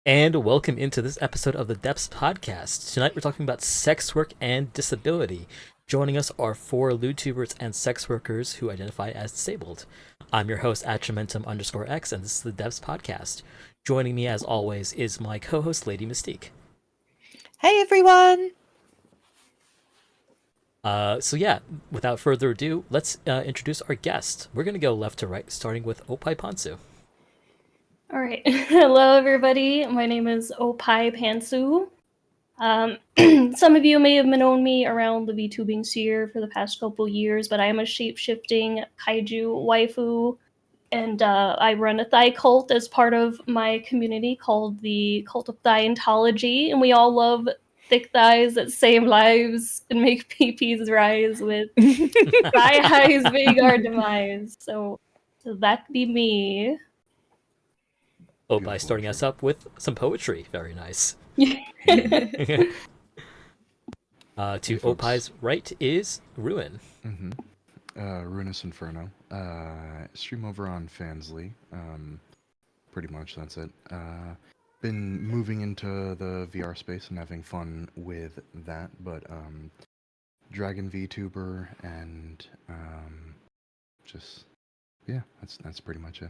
And welcome into this episode of the Depths Podcast. Tonight we're talking about sex work and disability. Joining us are four lewd tubers and sex workers who identify as disabled. I'm your host, Atramentum_X, and this is the Depths Podcast. Joining me, as always, is my co-host, Lady Mystique. Hey, everyone! Without further ado, let's introduce our guest. We're going to go left to right, starting with Opai Pansu. All right. Hello, everybody. My name is Opai Pansu. Some of you may have known me around the VTubing sphere for the past couple years, but I am a shape-shifting kaiju waifu, and I run a thigh cult as part of my community called the Cult of Thigh-ontology, and we all love thick thighs that save lives and make peepees rise with thigh highs being our demise. So that be me. Opai starting us up with some poetry. Very nice. To Opai's right is Ruin. Ruinous Inferno. Stream over on Fansly. Pretty much that's it. Been moving into the VR space and having fun with that, but Dragon VTuber and that's pretty much it.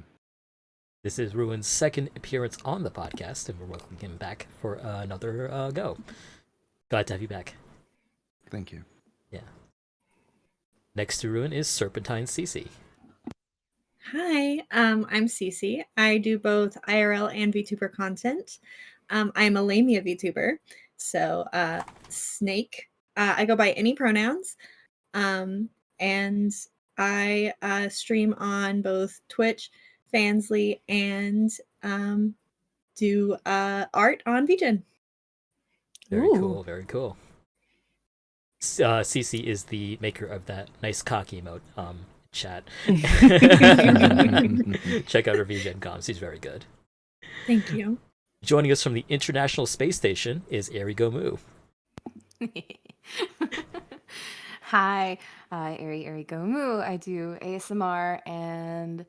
This is Ruin's second appearance on the podcast, and we're welcoming him back for another go. Glad to have you back. Thank you. Yeah. Next to Ruin is Serpentine Cece. Hi, I'm Cece. I do both IRL and VTuber content. I'm a Lamia VTuber, so Snake. I go by any pronouns, and I stream on both Twitch, Fansly, and do art on VGen. Very cool, very cool. Cece is the maker of that nice cock emote. Chat. Check out her VGen comms. She's very good. Thank you. Joining us from the International Space Station is Ari Gomu. Hi, Ari Gomu. I do ASMR and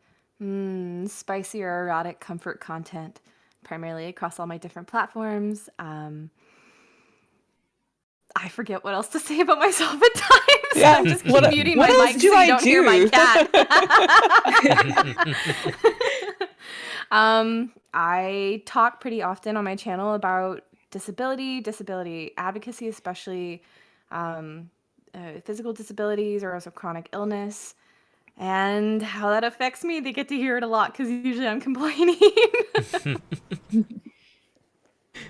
spicy or erotic comfort content, primarily across all my different platforms. I forget what else to say about myself at times. Yeah. I'm just keep muting my mic so you don't hear my cat. I talk pretty often on my channel about disability advocacy, especially physical disabilities or also chronic illness, and how that affects me. They get to hear it a lot because usually I'm complaining.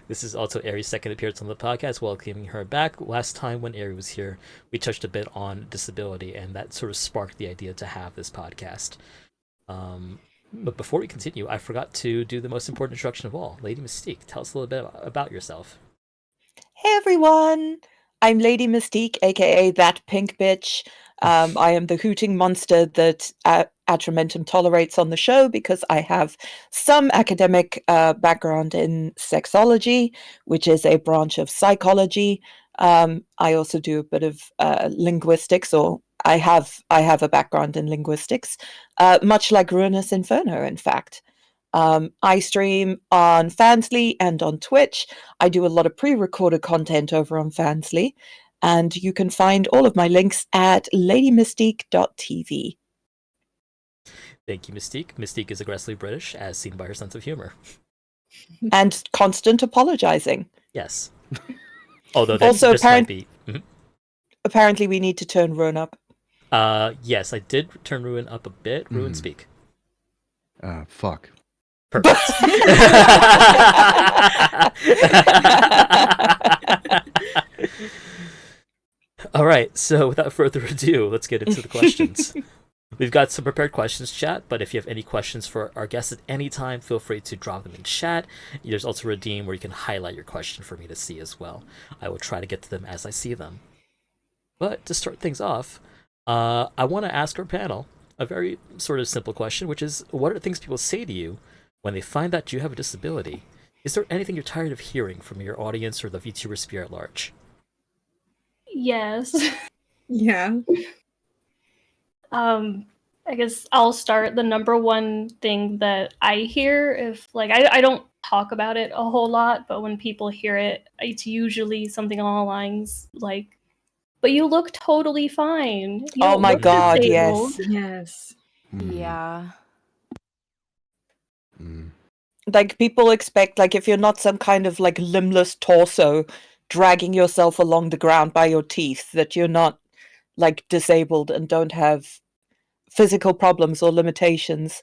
This is also Ari's second appearance on the podcast, welcoming her back. Last time when Ari was here, we touched a bit on disability, and that sort of sparked the idea to have this podcast. But before we continue, I forgot to do the most important introduction of all. Lady Mystique, tell us a little bit about yourself. Hey, everyone! I'm Lady Mystique, aka that pink bitch. I am the hooting monster that Atramentum tolerates on the show because I have some academic background in sexology, which is a branch of psychology. I also do a bit of linguistics, or I have a background in linguistics, much like Ruinous Inferno, in fact. I stream on Fansly and on Twitch. I do a lot of pre-recorded content over on Fansly, and you can find all of my links at ladymystique.tv. Thank you, Mystique. Mystique is aggressively British, as seen by her sense of humor. And constant apologizing. Yes. Although that also, just might be... Apparently we need to turn Ruin up. Yes, I did turn Ruin up a bit. Ruin, speak. Fuck. Perfect. All right, so without further ado, let's get into the questions. We've got some prepared questions, chat, but if you have any questions for our guests at any time, feel free to drop them in chat. There's also a redeem where you can highlight your question for me to see as well. I will try to get to them as I see them. But to start things off, I want to ask our panel a very sort of simple question, which is, what are the things people say to you when they find that you have a disability? Is there anything you're tired of hearing from your audience or the VTuber sphere at large? Yes. Yeah. I guess I'll start. The number one thing that I hear, if like I don't talk about it a whole lot, but when people hear it, it's usually something along the lines like, but you look totally fine. You Oh don't my look God, disabled. yes. Yes. Yeah. Mm. Like people expect, like if you're not some kind of like limbless torso dragging yourself along the ground by your teeth, that you're not like disabled and don't have physical problems or limitations.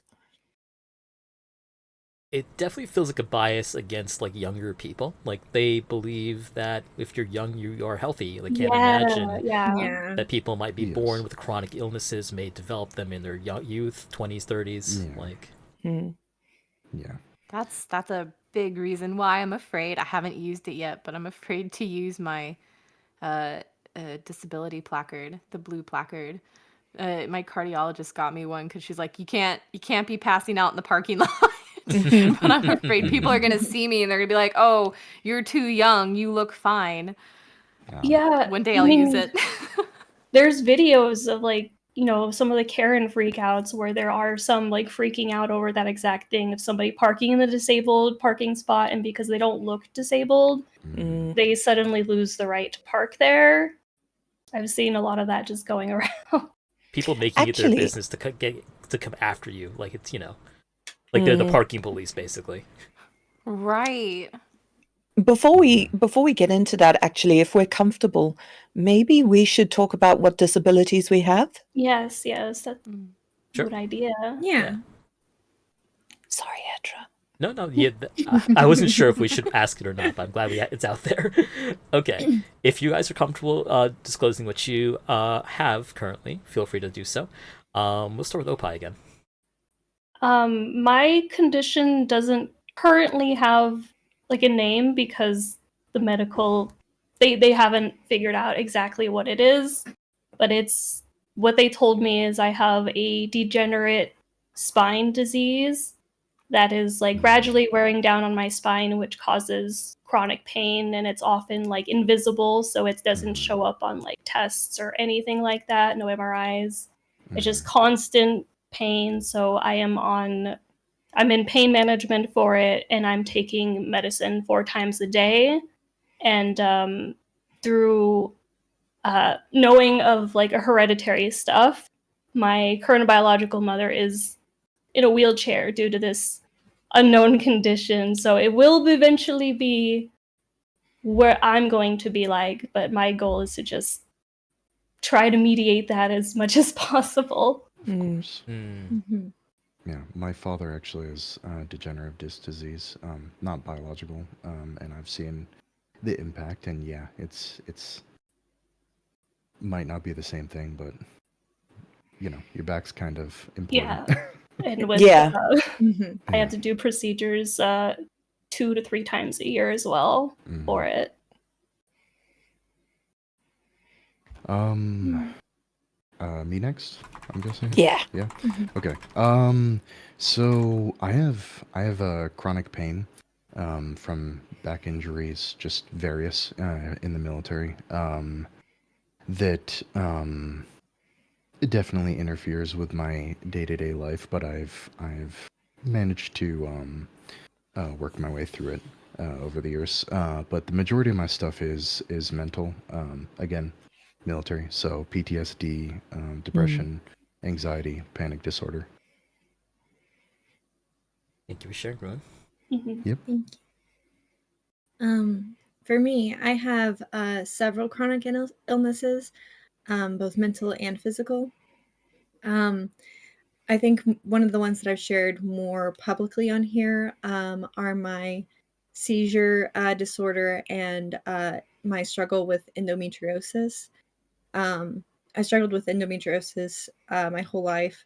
It definitely feels like a bias against like younger people. Like they believe that if you're young, you are healthy. They can't imagine Yeah. that people might be born Yes. with chronic illnesses, may develop them in their youth, 20s, 30s. Yeah. Like, Yeah. That's a big reason why I'm afraid. I haven't used it yet, but I'm afraid to use my disability placard, the blue placard. My cardiologist got me one because she's like, you can't be passing out in the parking lot. But I'm afraid people are gonna see me and they're gonna be like, "Oh, you're too young. You look fine." Yeah. One day I I'll use mean, it. there's videos of like, you know, some of the Karen freakouts where there are some like freaking out over that exact thing of somebody parking in the disabled parking spot, and because they don't look disabled, they suddenly lose the right to park there. I've seen a lot of that just going around. people making it their Actually, business to come after you. Like it's, you know, like they're the parking police basically. Right. before we get into that, actually, if we're comfortable, maybe we should talk about what disabilities we have. Yes, that's a Sure. good idea. Yeah. Sorry, Edra. No, yeah, I wasn't sure if we should ask it or not, but I'm glad it's out there. Okay, if you guys are comfortable disclosing what you have currently, feel free to do so. We'll start with Opie again. My condition doesn't currently have like a name because the medical they haven't figured out exactly what it is, but it's what they told me is I have a degenerate spine disease that is like gradually wearing down on my spine, which causes chronic pain, and it's often like invisible, so it doesn't show up on like tests or anything like that, no MRIs. It's just constant pain, so I'm in pain management for it, and I'm taking medicine 4 times a day. And through knowing of like a hereditary stuff, my current biological mother is in a wheelchair due to this unknown condition. So it will eventually be where I'm going to be like, but my goal is to just try to mediate that as much as possible. Of course. Mm-hmm. Yeah, my father actually has degenerative disc disease, not biological, and I've seen the impact. And yeah, it's might not be the same thing, but you know, your back's kind of important. Yeah. And with Mm-hmm. I have to do procedures 2 to 3 times a year as well for it. Me next, I'm guessing. Yeah. Yeah. Okay. So I have a chronic pain, from back injuries, just various, in the military, that it definitely interferes with my day-to-day life, but I've managed to work my way through it over the years. But the majority of my stuff is mental. Again, military, so PTSD, depression, anxiety, panic disorder. Thank you for sharing, Rowan. Yep. Thank you. For me, I have several chronic illnesses, both mental and physical. I think one of the ones that I've shared more publicly on here are my seizure disorder and my struggle with endometriosis. I struggled with endometriosis my whole life,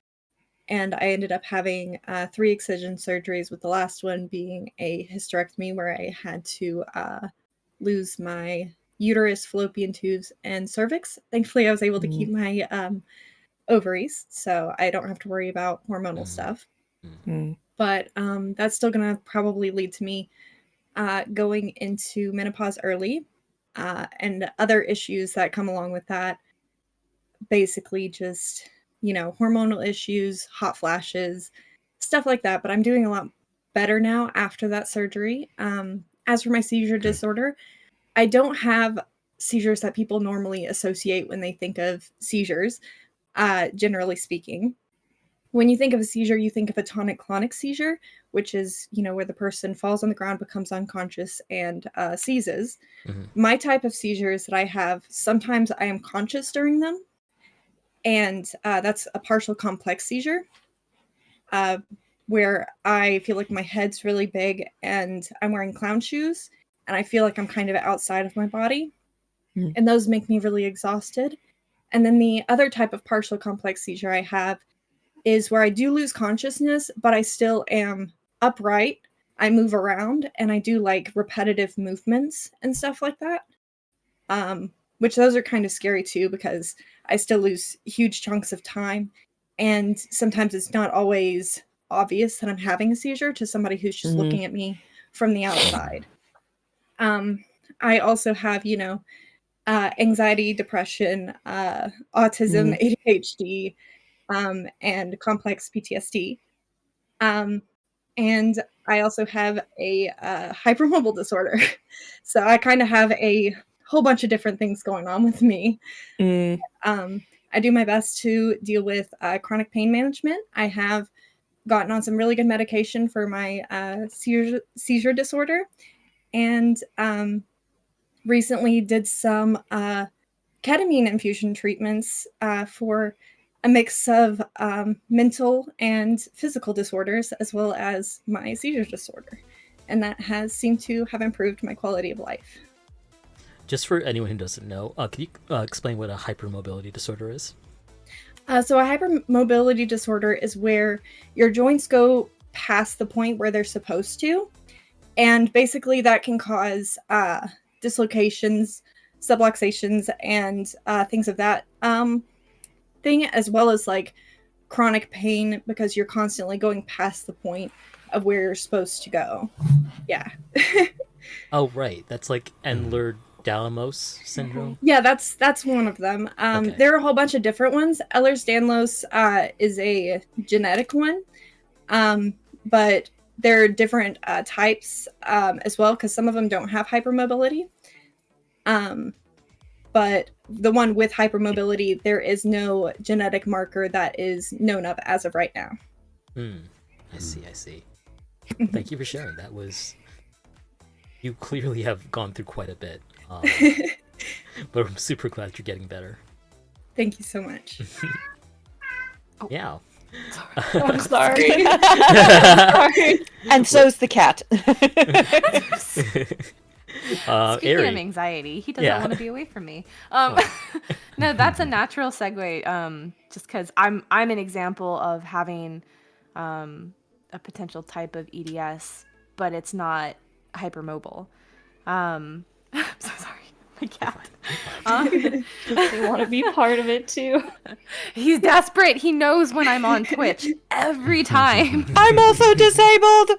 and I ended up having 3 excision surgeries, with the last one being a hysterectomy where I had to lose my uterus, fallopian tubes, and cervix. Thankfully, I was able to keep my ovaries, so I don't have to worry about hormonal stuff. But that's still going to probably lead to me going into menopause early, and other issues that come along with that. Basically, just, hormonal issues, hot flashes, stuff like that. But I'm doing a lot better now after that surgery. As for my seizure disorder, I don't have seizures that people normally associate when they think of seizures, generally speaking. When you think of a seizure, you think of a tonic-clonic seizure, which is, where the person falls on the ground, becomes unconscious, and seizes. My type of seizures that I have, sometimes I am conscious during them, and that's a partial complex seizure, where I feel like my head's really big and I'm wearing clown shoes, and I feel like I'm kind of outside of my body, and those make me really exhausted. And then the other type of partial complex seizure I have is where I do lose consciousness, but I still am upright. I move around and I do like repetitive movements and stuff like that. Which those are kind of scary too, because I still lose huge chunks of time. And sometimes it's not always obvious that I'm having a seizure to somebody who's just looking at me from the outside. I also have, anxiety, depression, autism, ADHD, and complex PTSD. And I also have a hypermobile disorder. So I kind of have a whole bunch of different things going on with me. I do my best to deal with chronic pain management. I have gotten on some really good medication for my seizure disorder, and recently did some ketamine infusion treatments for a mix of mental and physical disorders, as well as my seizure disorder. And that has seemed to have improved my quality of life. Just for anyone who doesn't know, can you explain what a hypermobility disorder is? So a hypermobility disorder is where your joints go past the point where they're supposed to. And basically that can cause dislocations, subluxations, and things of that thing, as well as like chronic pain, because you're constantly going past the point of where you're supposed to go. Yeah. Oh, right. That's like Ehlers-Danlos syndrome? Yeah, that's one of them. Okay. There are a whole bunch of different ones. Ehlers-Danlos is a genetic one, but there are different types as well, because some of them don't have hypermobility. But the one with hypermobility, there is no genetic marker that is known of as of right now. I see. Thank you for sharing. You clearly have gone through quite a bit. But I'm super glad you're getting better. Thank you so much. Yeah. I'm sorry. And so's the cat. Speaking Ari. of anxiety, he doesn't want to be away from me. No, that's a natural segue. Just because I'm an example of having a potential type of EDS, but it's not hypermobile. I'm so sorry, my cat. They want to be part of it too. He's desperate. He knows when I'm on Twitch every time. I'm also disabled.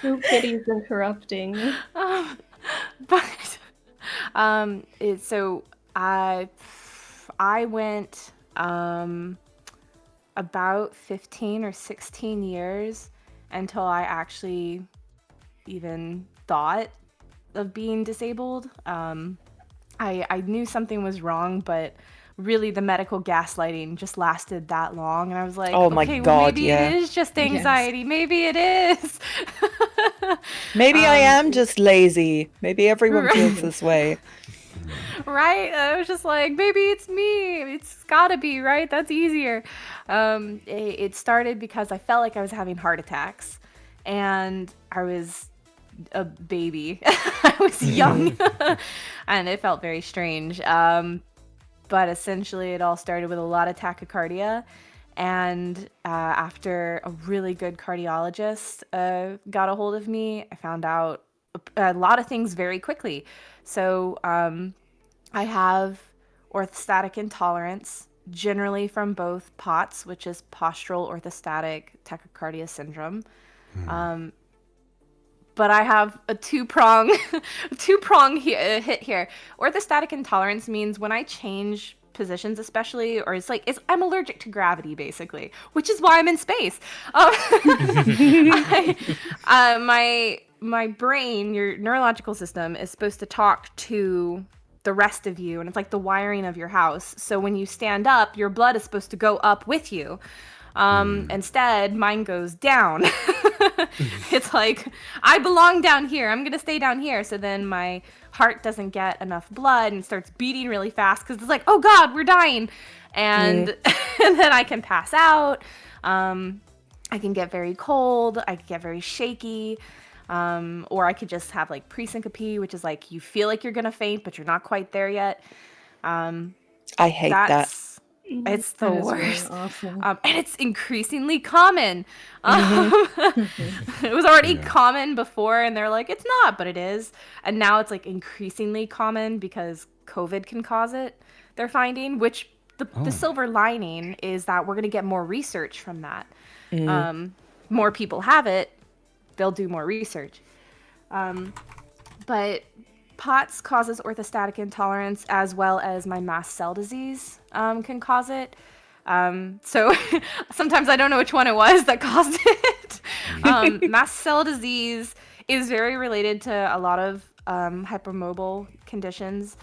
No kitty's interrupting. But so I went about 15 or 16 years until I actually even thought of being disabled. I knew something was wrong, but really the medical gaslighting just lasted that long, and I was like, Oh my okay, God, well, maybe yeah. it is just anxiety. Yes. Maybe it is. Maybe I am just lazy. Maybe everyone feels this way. Right? I was just like, maybe it's me. It's gotta be, right? That's easier. It started because I felt like I was having heart attacks, and I was a baby. I was young, and it felt very strange. But essentially, it all started with a lot of tachycardia. And after a really good cardiologist got a hold of me, I found out a lot of things very quickly. So I have orthostatic intolerance, generally from both POTS, which is postural orthostatic tachycardia syndrome. But I have a two-prong hit here. Orthostatic intolerance means when I change positions, especially, or I'm allergic to gravity, basically, which is why I'm in space. My brain, your neurological system, is supposed to talk to the rest of you, and it's like the wiring of your house. So when you stand up, your blood is supposed to go up with you. Instead, mine goes down. It's like, I belong down here. I'm going to stay down here. So then my heart doesn't get enough blood and starts beating really fast because it's like, oh God, we're dying. And, and then I can pass out. I can get very cold. I can get very shaky. Or I could just have like presyncope, which is like you feel like you're going to faint, but you're not quite there yet. I hate that. It's the That is really worst. awful. And it's increasingly common. It was already common before, and they're like, it's not, but it is. And now it's like increasingly common because COVID can cause it, they're finding, which the silver lining is that we're going to get more research from that. More people have it, they'll do more research. But POTS causes orthostatic intolerance, as well as my mast cell disease can cause it. So sometimes I don't know which one it was that caused it. Mast cell disease is very related to a lot of hypermobile conditions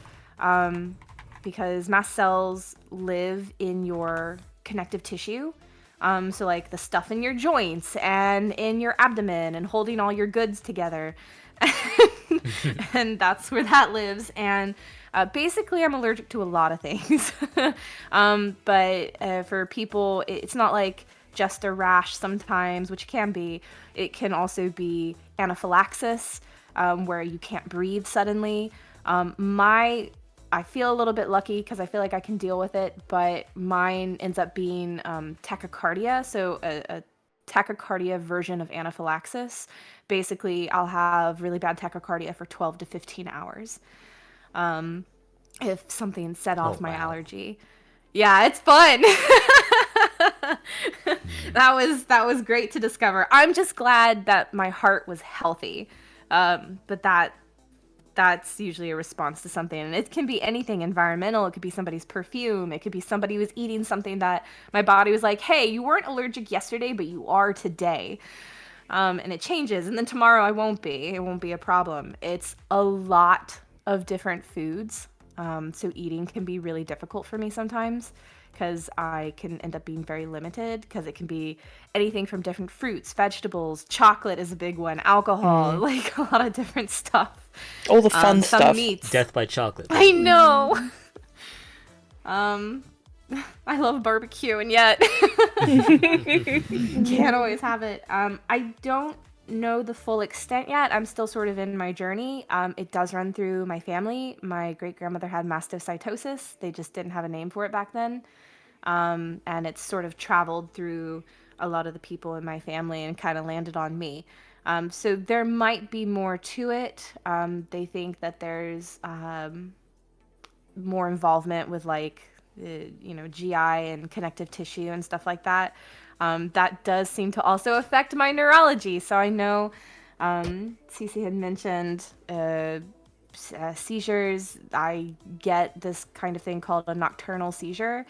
because mast cells live in your connective tissue. So like the stuff in your joints and in your abdomen and holding all your goods together. And that's where that lives. And basically, I'm allergic to a lot of things. But for people, it's not like just a rash sometimes, which can be. It can also be anaphylaxis, where you can't breathe suddenly. I feel a little bit lucky because I feel like I can deal with it, but mine ends up being tachycardia. So a tachycardia version of anaphylaxis. Basically, I'll have really bad tachycardia for 12 to 15 hours if something set off my allergy. Yeah, it's fun. That was great to discover. I'm just glad that my heart was healthy. But that's usually a response to something. And it can be anything environmental. It could be somebody's perfume. It could be somebody who was eating something that my body was like, hey, you weren't allergic yesterday, but you are today. And it changes. And then tomorrow I won't be. It won't be a problem. It's a lot of different foods. So eating can be really difficult for me sometimes because I can end up being very limited because it can be anything from different fruits, vegetables, chocolate is a big one, alcohol, like a lot of different stuff. All the fun some stuff. Meats. Death by chocolate. I know. I love barbecue, and yet can't always have it. I don't know the full extent yet. I'm still sort of in my journey. It does run through my family. My great-grandmother had mastocytosis. They just didn't have a name for it back then. And it's sort of traveled through a lot of the people in my family and kind of landed on me. So there might be more to it. They think that there's more involvement with like, GI and connective tissue and stuff like that. That does seem to also affect my neurology. So I know Cece had mentioned seizures. I get this kind of thing called a nocturnal seizure.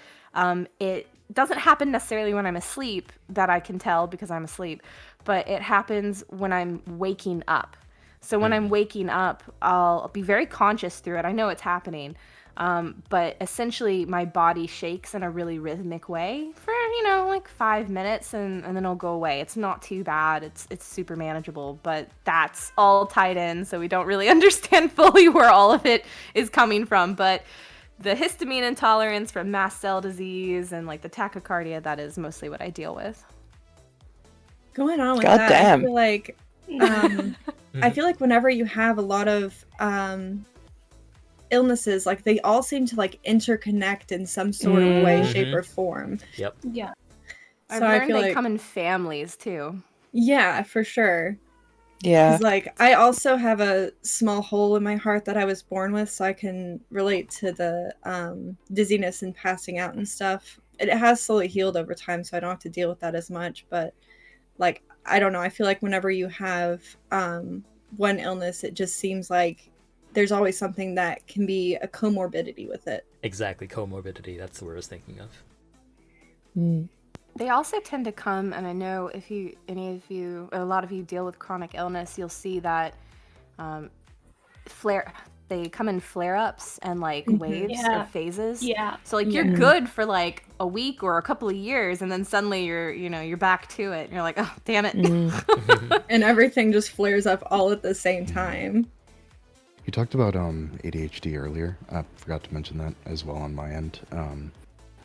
It doesn't happen necessarily when I'm asleep, that I can tell because I'm asleep, but it happens when I'm waking up. So when I'm waking up, I'll be very conscious through it. I know it's happening. But essentially my body shakes in a really rhythmic way for, like 5 minutes and then it'll go away. It's not too bad. It's super manageable, but that's all tied in. So we don't really understand fully where all of it is coming from. But the histamine intolerance from mast cell disease and like the tachycardia, that is mostly what I deal with. Going on with God that, damn. I feel like whenever you have a lot of illnesses, like they all seem to like interconnect in some sort of way, shape, or form. Yep. Yeah. I've So I learned feel they like come in families too. Yeah, for sure. Yeah. 'Cause, like, I also have a small hole in my heart that I was born with, so I can relate to the dizziness and passing out and stuff. It has slowly healed over time, so I don't have to deal with that as much. But, like, I don't know. I feel like whenever you have one illness, it just seems like there's always something that can be a comorbidity with it. Exactly, comorbidity. That's the word I was thinking of. Mm. They also tend to come, and I know if a lot of you deal with chronic illness, you'll see that they come in flare-ups and like waves or Yeah. phases. Yeah. So like you're good for like a week or a couple of years, and then suddenly you're back to it, and you're like, oh damn it. And everything just flares up all at the same time. You talked about ADHD earlier. I forgot to mention that as well on my end.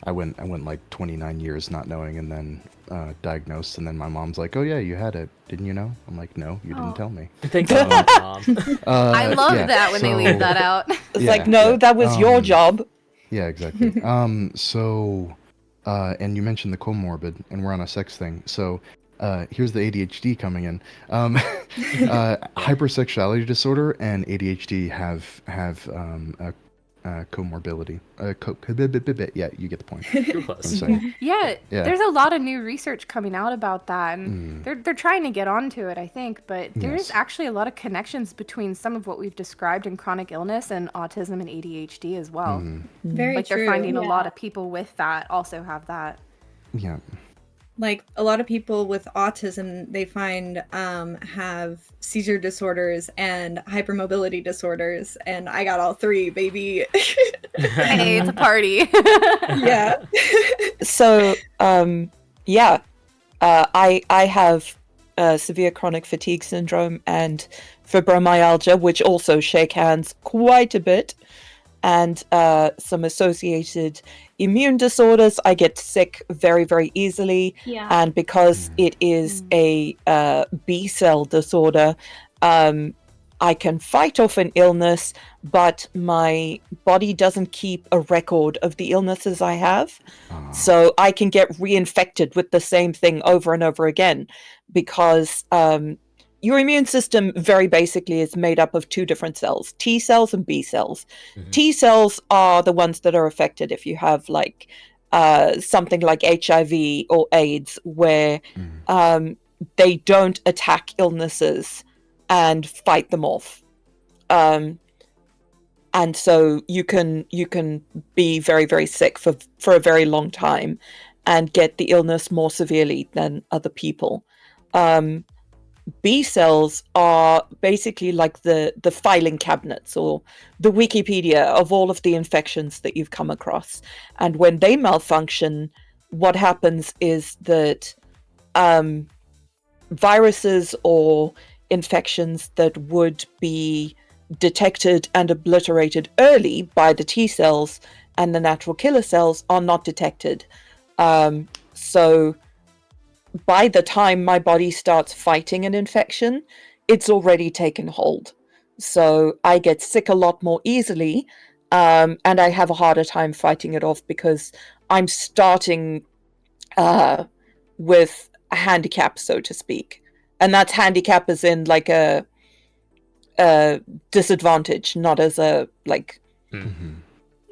I went like 29 years not knowing, and then diagnosed, and then my mom's like, "Oh yeah, you had it, didn't you know?" I'm like, "No, you didn't tell me." Thanks a lot, Mom. I love that when they leave that out. It's like, no, that was your job. Yeah, exactly. And you mentioned the comorbid, and we're on a sex thing. So here's the ADHD coming in. Hypersexuality disorder and ADHD have a comorbidity. Yeah, you get the point. You're close. Yeah, there's a lot of new research coming out about that, and they're trying to get onto it, I think. But there's actually a lot of connections between some of what we've described in chronic illness and autism and ADHD as well. Very like true. they're finding a lot of people with that also have that. Yeah. Like a lot of people with autism, they find have seizure disorders and hypermobility disorders, and I got all three, baby. Hey, it's a party. Yeah. So, I have severe chronic fatigue syndrome and fibromyalgia, which also shake hands quite a bit, and some associated immune disorders. I get sick very, very easily, and because it is a B cell disorder, I can fight off an illness, but my body doesn't keep a record of the illnesses I have. So I can get reinfected with the same thing over and over again, because your immune system very basically is made up of two different cells, T cells and B cells. T cells are the ones that are affected if you have like something like HIV or AIDS, where they don't attack illnesses and fight them off. And so you can be very, very sick for a very long time and get the illness more severely than other people. B cells are basically like the filing cabinets or the Wikipedia of all of the infections that you've come across. And when they malfunction, what happens is that viruses or infections that would be detected and obliterated early by the T cells and the natural killer cells are not detected. So by the time my body starts fighting an infection, it's already taken hold. So I get sick a lot more easily, and I have a harder time fighting it off because I'm starting with a handicap, so to speak. And that's handicap as in like a disadvantage, not as a like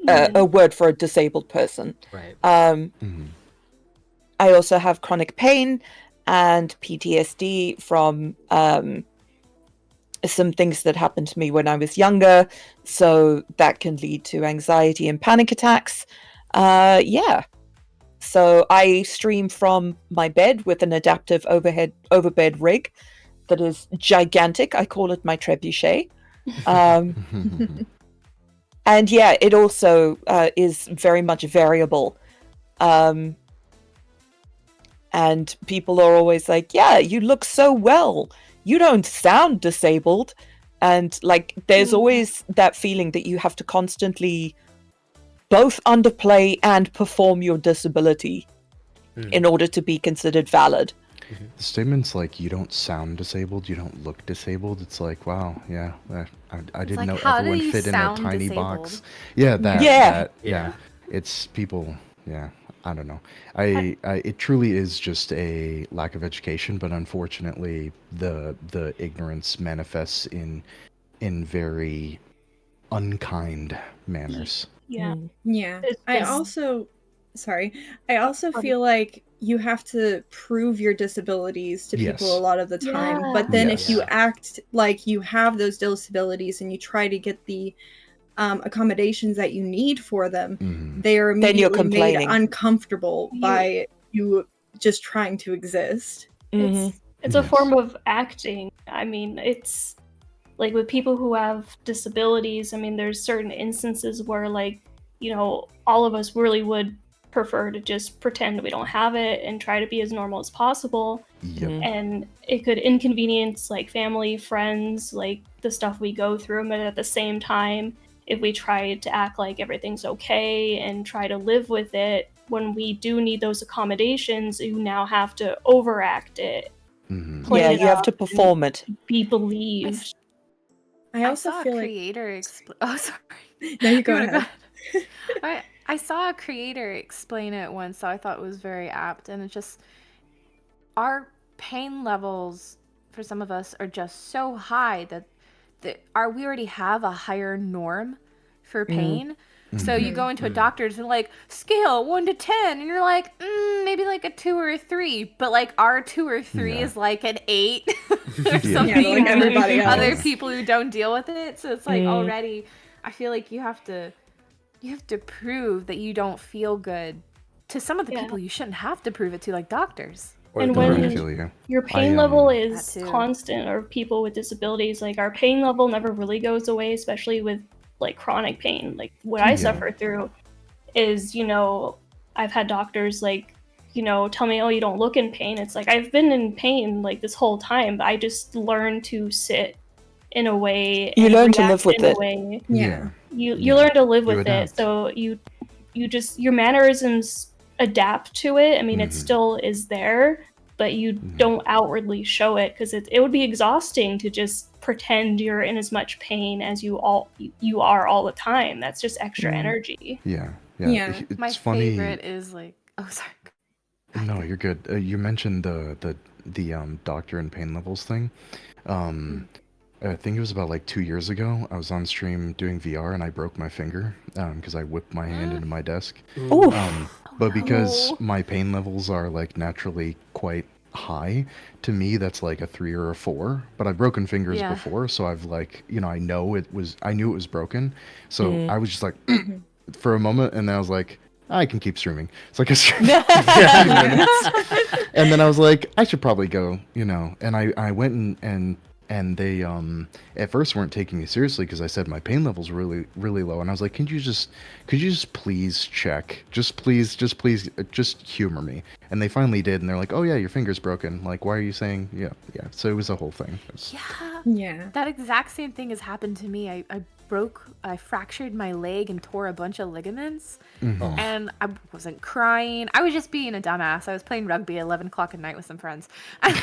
a word for a disabled person. Right. I also have chronic pain and PTSD from some things that happened to me when I was younger. So that can lead to anxiety and panic attacks. So I stream from my bed with an adaptive overbed rig that is gigantic. I call it my trebuchet. And yeah, it also is very much variable. And people are always like, yeah, you look so well. You don't sound disabled. And like, there's always that feeling that you have to constantly both underplay and perform your disability in order to be considered valid. The statements like, you don't sound disabled, you don't look disabled, it's like, wow, yeah, I didn't know everyone fit in a tiny box. Yeah, that. It's people, I don't know. It truly is just a lack of education, but unfortunately, the ignorance manifests in very unkind manners. Yeah. I also feel like you have to prove your disabilities to people a lot of the time. But then if you act like you have those disabilities and you try to get the accommodations that you need for them, Mhm. they are Then you're immediately made complaining. uncomfortable by you just trying to exist. Mhm. It's a Yes. form of acting. I mean, it's like with people who have disabilities, I mean, there's certain instances where, like, you know, all of us really would prefer to just pretend we don't have it and try to be as normal as possible. Yep. Mhm. And it could inconvenience like family, friends, like the stuff we go through. But at the same time, if we try to act like everything's okay and try to live with it, when we do need those accommodations, you now have to overact it, Mhm. play Yeah, it you have up, to perform it. be believed. I also saw feel a like creator oh, sorry. no, you go wanna ahead. I saw a creator explain it once, so I thought it was very apt. And it's just our pain levels for some of us are just so high that we already have a higher norm for pain. So you go into a doctor's and like scale 1 to 10, and you're like, maybe like a 2 or a 3, but like our 2 or 3 Yeah. is like an 8 or Yeah. something. Yeah, like to everybody other else. people who don't deal with it. So it's like Mm. already, I feel like you have to prove that you don't feel good to some of the Yeah. people you shouldn't have to prove it to, like doctors. Or And the when- I right. feel you. Your pain level is That too. constant, or people with disabilities, like our pain level never really goes away, especially with like chronic pain. Like what I Yeah. suffer through is, you know, I've had doctors like, you know, tell me, oh, you don't look in pain. It's like I've been in pain like this whole time, but I just learned to sit in a way You and learn to live react with in a it. way. Yeah. You Yeah. learn to live You with it. adapt. So you just, your mannerisms adapt to it. I mean, it Mhm. still is there, but you don't outwardly show it, because it would be exhausting to just pretend you're in as much pain as you are all the time. That's just extra Mm. energy. Yeah. Yeah. It's My funny. favorite is like, oh, sorry. No, you're good. You mentioned the doctor and pain levels thing. I think it was about like 2 years ago. I was on stream doing VR and I broke my finger because I whipped my hand into my desk. Oof. But because no. my pain levels are like naturally quite high, to me that's like a 3 or a 4. But I've broken fingers Yeah. before, so I've like, you know, I knew it was broken. So Mm. I was just like for a moment, and then I was like, I can keep streaming. It's like a stream. And then I was like, I should probably go, you know. And I went and they at first weren't taking me seriously because I said my pain level's really low, and I was like, could you just please check, just please just humor me. And they finally did, and they're like, oh yeah, your finger's broken, like why are you saying yeah. So it was a whole thing. Yeah. Yeah. That exact same thing has happened to me. I fractured my leg and tore a bunch of ligaments. Mhm. And I wasn't crying. I was just being a dumbass. I was playing rugby at 11 o'clock at night with some friends. As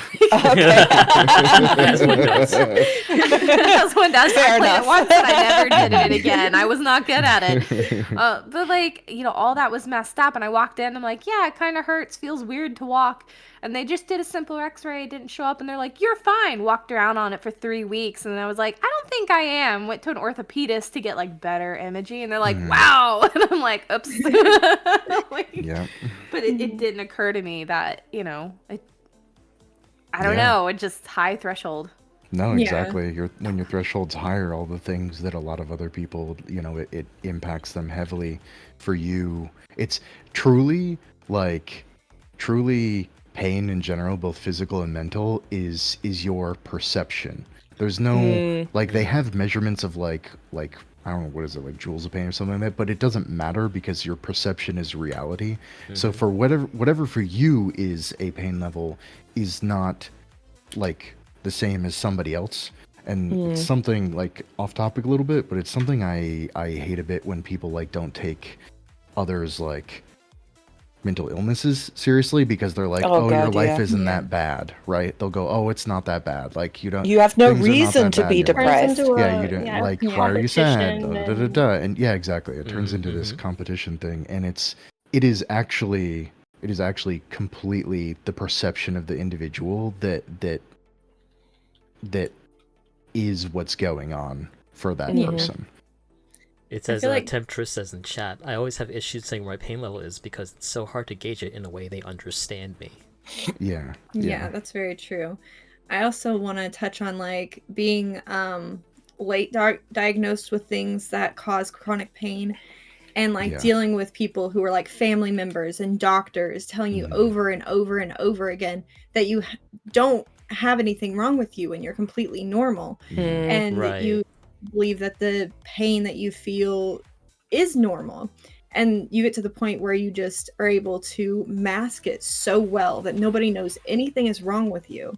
one does. As one does. Fair I played enough. it once and I never did it again. I was not good at it. But like, you know, all that was messed up. And I walked in. I'm like, yeah, it kind of hurts. Feels weird to walk. And they just did a simple x-ray. It didn't show up. And they're like, you're fine. Walked around on it for 3 weeks. And I was like, I don't think I am. Went to an orthopedist to get like better imaging. And they're like, wow. And I'm like, oops. Like, Yeah. but it didn't occur to me that, you know, I don't Yeah. know. It just high threshold. No, Yeah. exactly. When your threshold's higher, all the things that a lot of other people, you know, it impacts them heavily. For you, it's truly pain in general, both physical and mental, is your perception. There's no like they have measurements of like I don't know, what is it, like joules of pain or something like that, but it doesn't matter because your perception is reality. So for whatever for you is a pain level is not like the same as somebody else. And it's something like off topic a little bit, but it's something I hate a bit when people like don't take others like mental illnesses seriously because they're like, Oh, oh, your God, life yeah. isn't Yeah. that bad, right? They'll go, oh, it's not that bad. Like you don't. You have no things are not reason that to bad be in your life. depressed. Turns into Yeah, you don't like. Why are you sad? competition And yeah, exactly. It turns into this competition thing, and it is actually completely the perception of the individual that is what's going on for that Mhm. person. It's I as feel like- Temptress says in chat, I always have issues saying where my pain level is because it's so hard to gauge it in a way they understand me. Yeah, that's very true. I also want to touch on like being late diagnosed with things that cause chronic pain, and like Yeah. dealing with people who are like family members and doctors telling you over and over and over again that you don't have anything wrong with you and you're completely normal, and Right. you believe that the pain that you feel is normal, and you get to the point where you just are able to mask it so well that nobody knows anything is wrong with you.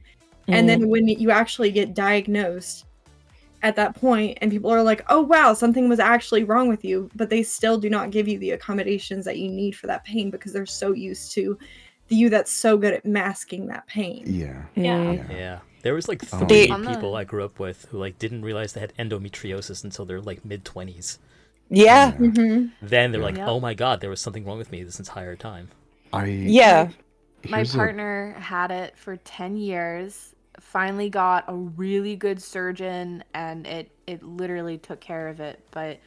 And then when you actually get diagnosed at that point and people are like, oh wow, something was actually wrong with you, but they still do not give you the accommodations that you need for that pain because they're so used to you that's so good at masking that pain. Yeah. Yeah. There was like Oh. 3 On the- people I grew up with who like didn't realize they had endometriosis until they're like mid-20s. Yeah. Mm-hmm. Then they're like, Yep. oh my god, there was something wrong with me this entire time. Yeah. My Here's a- partner had it for 10 years, finally got a really good surgeon, and it literally took care of it. But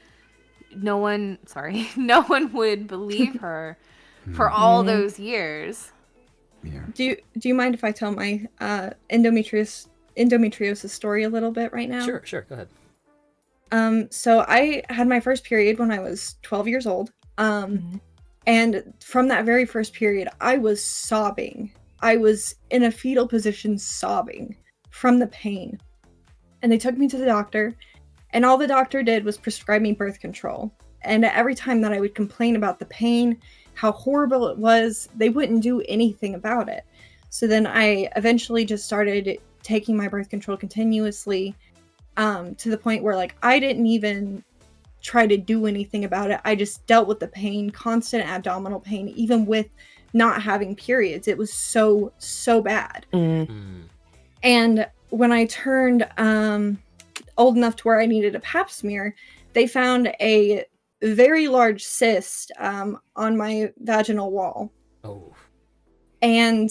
no one would believe her for all those years. Yeah. Do you mind if I tell my endometriosis story a little bit right now? Sure, go ahead. So I had my first period when I was 12 years old. And from that very first period, I was sobbing. I was in a fetal position sobbing from the pain. And they took me to the doctor, and all the doctor did was prescribe me birth control. And every time that I would complain about the pain, how horrible it was, they wouldn't do anything about it. So then I eventually just started taking my birth control continuously, to the point where like I didn't even try to do anything about it. I just dealt with the pain, constant abdominal pain, even with not having periods. It was so bad. And when I turned old enough to where I needed a pap smear, they found a very large cyst on my vaginal wall. Oh. And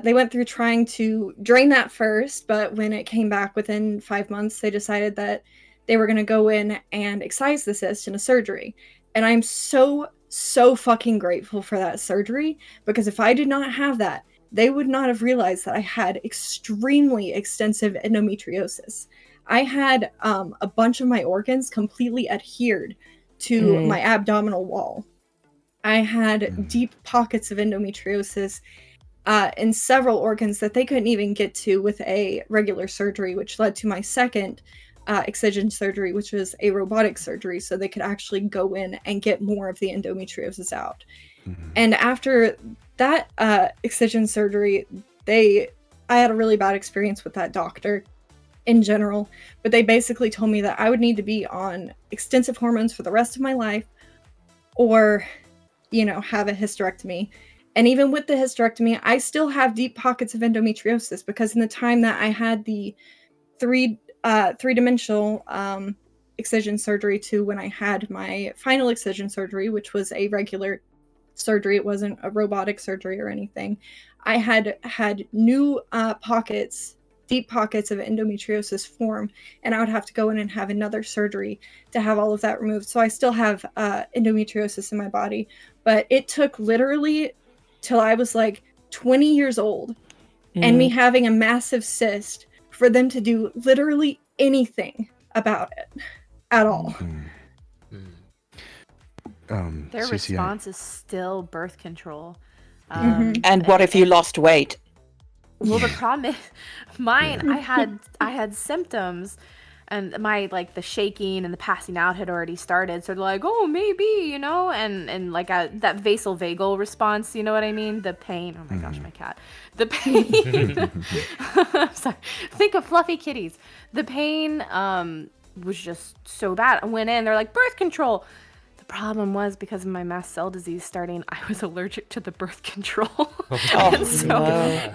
they went through trying to drain that first, but when it came back within 5 months, they decided that they were going to go in and excise the cyst in a surgery. And I'm so fucking grateful for that surgery, because if I did not have that, they would not have realized that I had extremely extensive endometriosis. I had a bunch of my organs completely adhered to my abdominal wall. I had deep pockets of endometriosis in several organs that they couldn't even get to with a regular surgery, which led to my second excision surgery, which was a robotic surgery, so they could actually go in and get more of the endometriosis out. And after that excision surgery, I had a really bad experience with that doctor in general, but they basically told me that I would need to be on extensive hormones for the rest of my life, or have a hysterectomy. And even with the hysterectomy, I still have deep pockets of endometriosis, because in the time that I had the three-dimensional excision surgery to when I had my final excision surgery, which was a regular surgery, it wasn't a robotic surgery or anything, I had new deep pockets of endometriosis form, and I would have to go in and have another surgery to have all of that removed. So I still have endometriosis in my body, but it took literally till I was like 20 years old and me having a massive cyst for them to do literally anything about it at all. Their CCI. response is still birth control. And what if you lost weight? Well, the problem is, mine, I had symptoms, and my the shaking and the passing out had already started. So they're like, oh, maybe, and like that vasovagal response, you know what I mean? The pain. Oh my gosh, my cat. The pain. Sorry. Think of fluffy kitties. The pain was just so bad. I went in, they're like, birth control. The problem was, because of my mast cell disease starting, I was allergic to the birth control. And so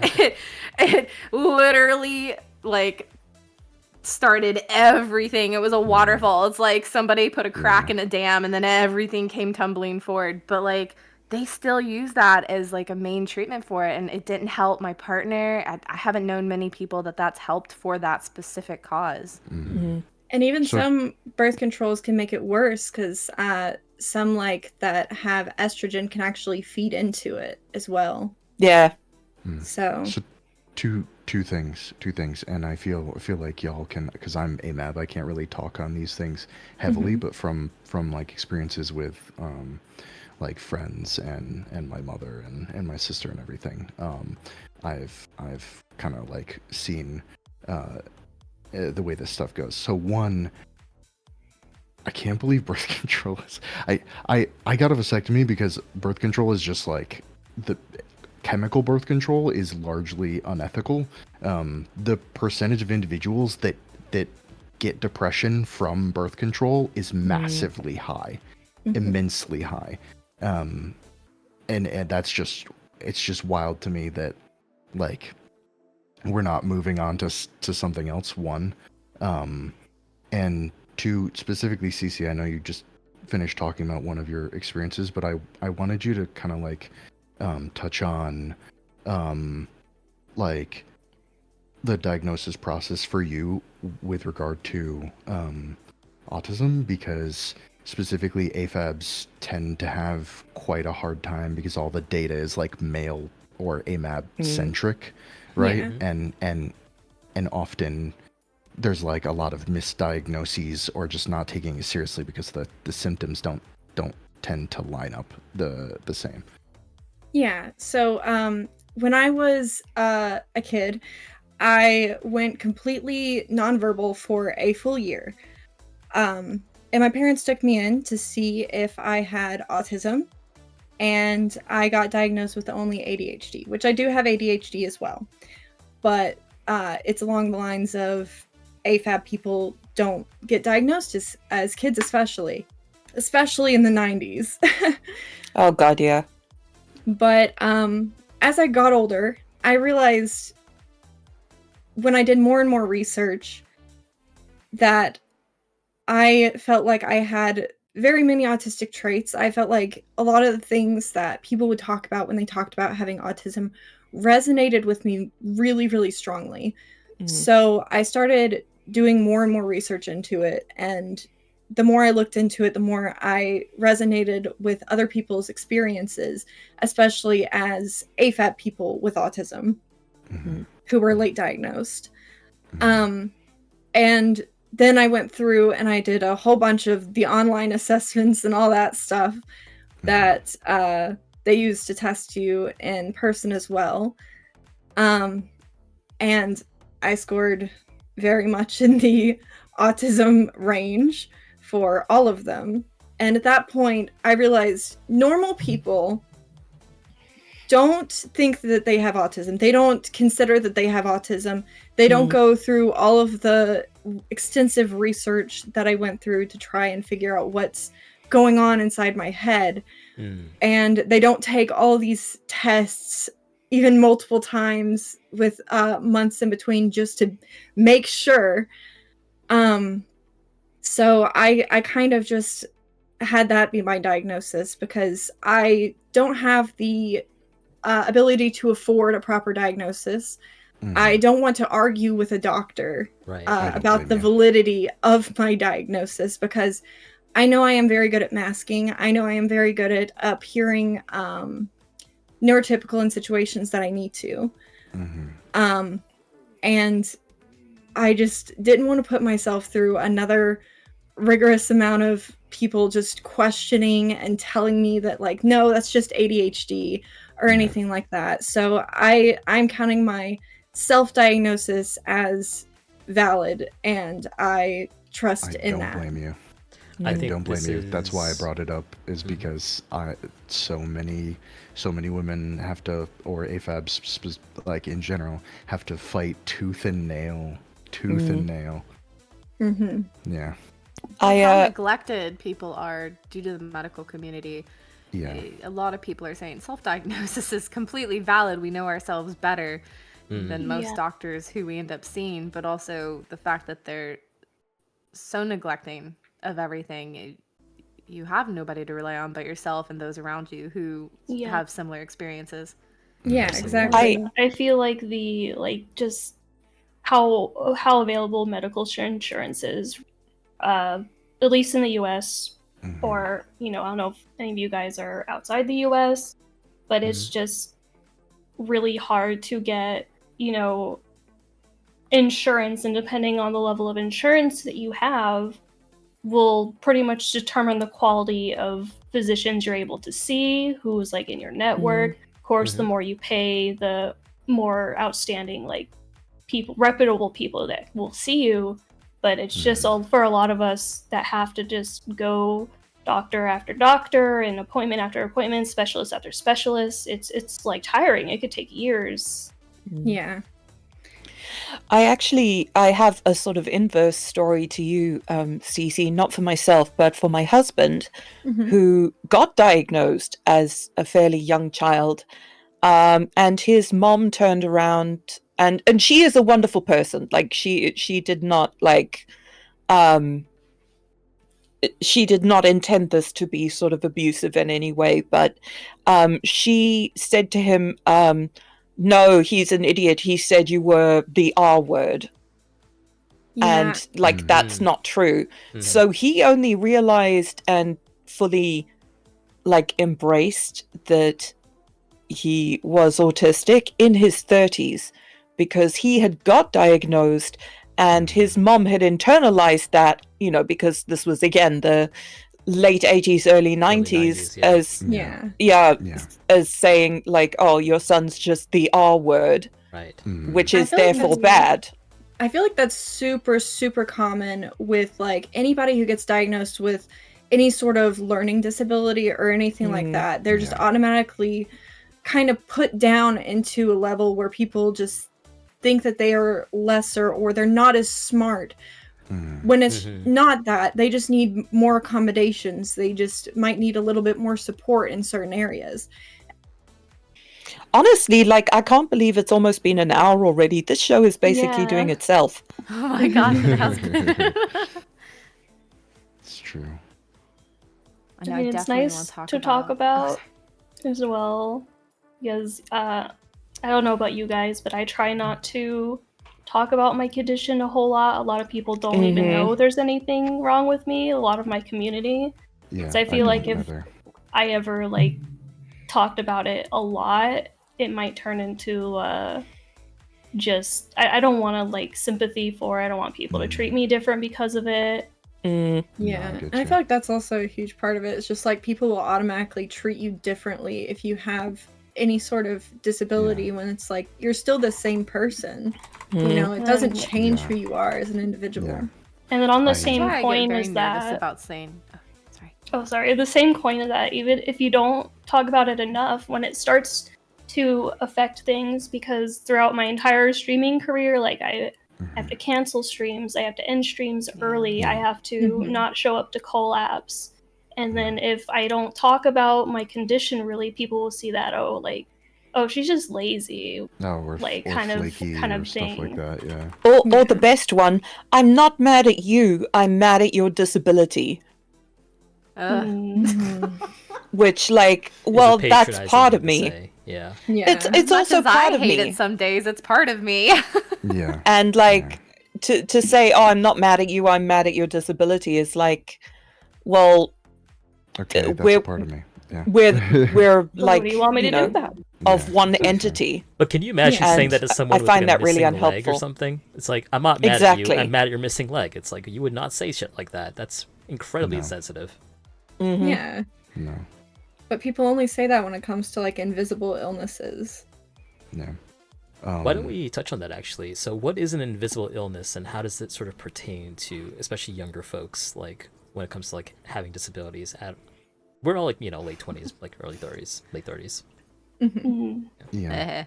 it literally started everything. It was a waterfall. It's like somebody put a crack in a dam and then everything came tumbling forward. But they still use that as a main treatment for it, and it didn't help my partner. I haven't known many people that's helped for that specific cause. And even some birth controls can make it worse, because some that have estrogen can actually feed into it as well. Yeah. So two two things, and I feel like y'all can, because I'm AMAB, I can't really talk on these things heavily, but from like experiences with like friends and my mother and my sister and everything, I've kind of like seen the way this stuff goes. So one, I can't believe birth control is. I got a vasectomy because birth control is just like the chemical birth control is largely unethical. The percentage of individuals that get depression from birth control is massively high, immensely high, and that's just, it's just wild to me that like we're not moving on to something else. One, and two, specifically, Cece, I know you just finished talking about one of your experiences, but I wanted you to kind of like touch on like the diagnosis process for you with regard to autism, because specifically AFABs tend to have quite a hard time because all the data is like male or AMAB centric, right? Yeah. And often there's like a lot of misdiagnoses or just not taking it seriously because the symptoms don't tend to line up the same. Yeah. So when I was a kid, I went completely nonverbal for a full year. And my parents took me in to see if I had autism, and I got diagnosed with only ADHD, which I do have ADHD as well. But it's along the lines of AFAB people don't get diagnosed as kids, especially in the 90s. Oh God, yeah. But as I got older, I realized when I did more and more research that I felt like I had very many autistic traits. I felt like a lot of the things that people would talk about when they talked about having autism resonated with me really, really strongly. So I started doing more and more research into it, and the more I looked into it, the more I resonated with other people's experiences, especially as AFAB people with autism who were late diagnosed. And then I went through and I did a whole bunch of the online assessments and all that stuff that they use to test you in person as well. And I scored very much in the autism range for all of them. And at that point, I realized normal people don't think that they have autism. They don't consider that they have autism. They don't go through all of the extensive research that I went through to try and figure out what's going on inside my head. And they don't take all these tests even multiple times with months in between just to make sure. So I kind of just had that be my diagnosis because I don't have the ability to afford a proper diagnosis. I don't want to argue with a doctor about the validity of my diagnosis because I know I am very good at masking. I know I am very good at appearing neurotypical in situations that I need to. And I just didn't want to put myself through another rigorous amount of people just questioning and telling me that, like, no, that's just ADHD or anything like that. So I'm counting my self-diagnosis as valid, and I trust in that. I don't blame you. I I think don't blame this you. That's why I is- brought it up, is because so many women have to, or AFABs like in general, have to fight tooth and nail. Yeah. How neglected people are due to the medical community. Yeah. A lot of people are saying self-diagnosis is completely valid. We know ourselves better than most doctors who we end up seeing, but also the fact that they're so neglecting of everything. You have nobody to rely on but yourself and those around you who have similar experiences. Yeah, Absolutely. exactly. I feel like just how available medical insurance is, at least in the U.S. or I don't know if any of you guys are outside the U.S., but it's just really hard to get insurance, and depending on the level of insurance that you have, will pretty much determine the quality of physicians you're able to see, who's like in your network. Of course, the more you pay, the more outstanding like people, reputable people that will see you. But it's just for a lot of us that have to just go doctor after doctor and appointment after appointment, specialist after specialist. It's like tiring. It could take years. Yeah. I have a sort of inverse story to you, Cece, not for myself, but for my husband, who got diagnosed as a fairly young child. And his mom turned around, and she is a wonderful person. Like she did not she did not intend this to be sort of abusive in any way, but she said to him, no, he's an idiot. He said you were the R word. Yeah. And like that's not true. So he only realized and fully like embraced that he was autistic in his 30s, because he had got diagnosed and his mom had internalized that, you know, because this was again the late 80s, early 90s, as saying like, oh, your son's just the R word, Right. which is therefore bad. I feel like that's super, super common with like anybody who gets diagnosed with any sort of learning disability or anything like that. They're just automatically kind of put down into a level where people just think that they are lesser or they're not as smart. When it's not that, they just need more accommodations. They just might need a little bit more support in certain areas. Honestly, like, I can't believe it's almost been an hour already. This show is basically doing itself. Oh my god, it has been. It's true. I mean, it's nice to talk about as well, because I don't know about you guys, but I try not to talk about my condition a whole lot. A lot of people don't even know there's anything wrong with me, a lot of my community. Yeah, So I feel like if I ever like talked about it a lot, it might turn into just I don't want to like sympathy for it. I don't want people to treat me different because of it. Yeah, No, and I feel like that's also a huge part of it. It's just like people will automatically treat you differently if you have any sort of disability, when it's like you're still the same person. You know, it doesn't change who you are as an individual. And then on the same coin as that, about saying, the same coin as that, even if you don't talk about it enough, when it starts to affect things, because throughout my entire streaming career, like I have to cancel streams, I have to end streams early, I have to not show up to collabs. And then if I don't talk about my condition, really, people will see that, oh, she's just lazy. Or kind of thing. stuff like that, yeah. Or the best one, I'm not mad at you, I'm mad at your disability. Which, like, well, that's part of me. Say. Yeah. It's also part of me. I hate it some days, it's part of me. Yeah. And like to say, oh, I'm not mad at you, I'm mad at your disability is like, well, okay, that's a part of me. Yeah. We're like, what do you want me to do that? Of one entity. But can you imagine saying that to someone I with find like, a that really missing leg unhelpful. or something? It's like, I'm not mad at you, I'm mad at your missing leg. It's like, you would not say shit like that. That's incredibly insensitive. Yeah. No. But people only say that when it comes to like invisible illnesses. Yeah. Why don't we touch on that actually? So what is an invisible illness and how does it sort of pertain to especially younger folks, like when it comes to like having disabilities we're all like, you know, late 20s, like early 30s, late 30s. Yeah.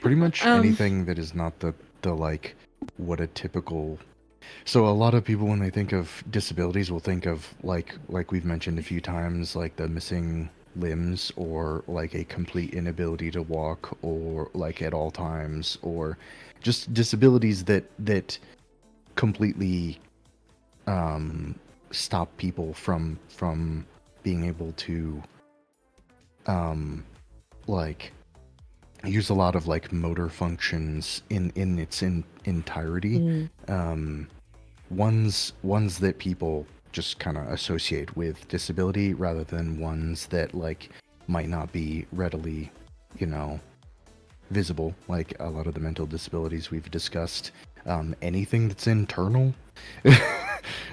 Pretty much anything that is not the like what a typical. So a lot of people when they think of disabilities will think of like we've mentioned a few times, like the missing limbs or like a complete inability to walk or like at all times, or just disabilities that completely stop people from being able to like use a lot of like motor functions in its entirety. Ones that people just kind of associate with disability rather than ones that like might not be readily, you know, visible, like a lot of the mental disabilities we've discussed. Anything that's internal,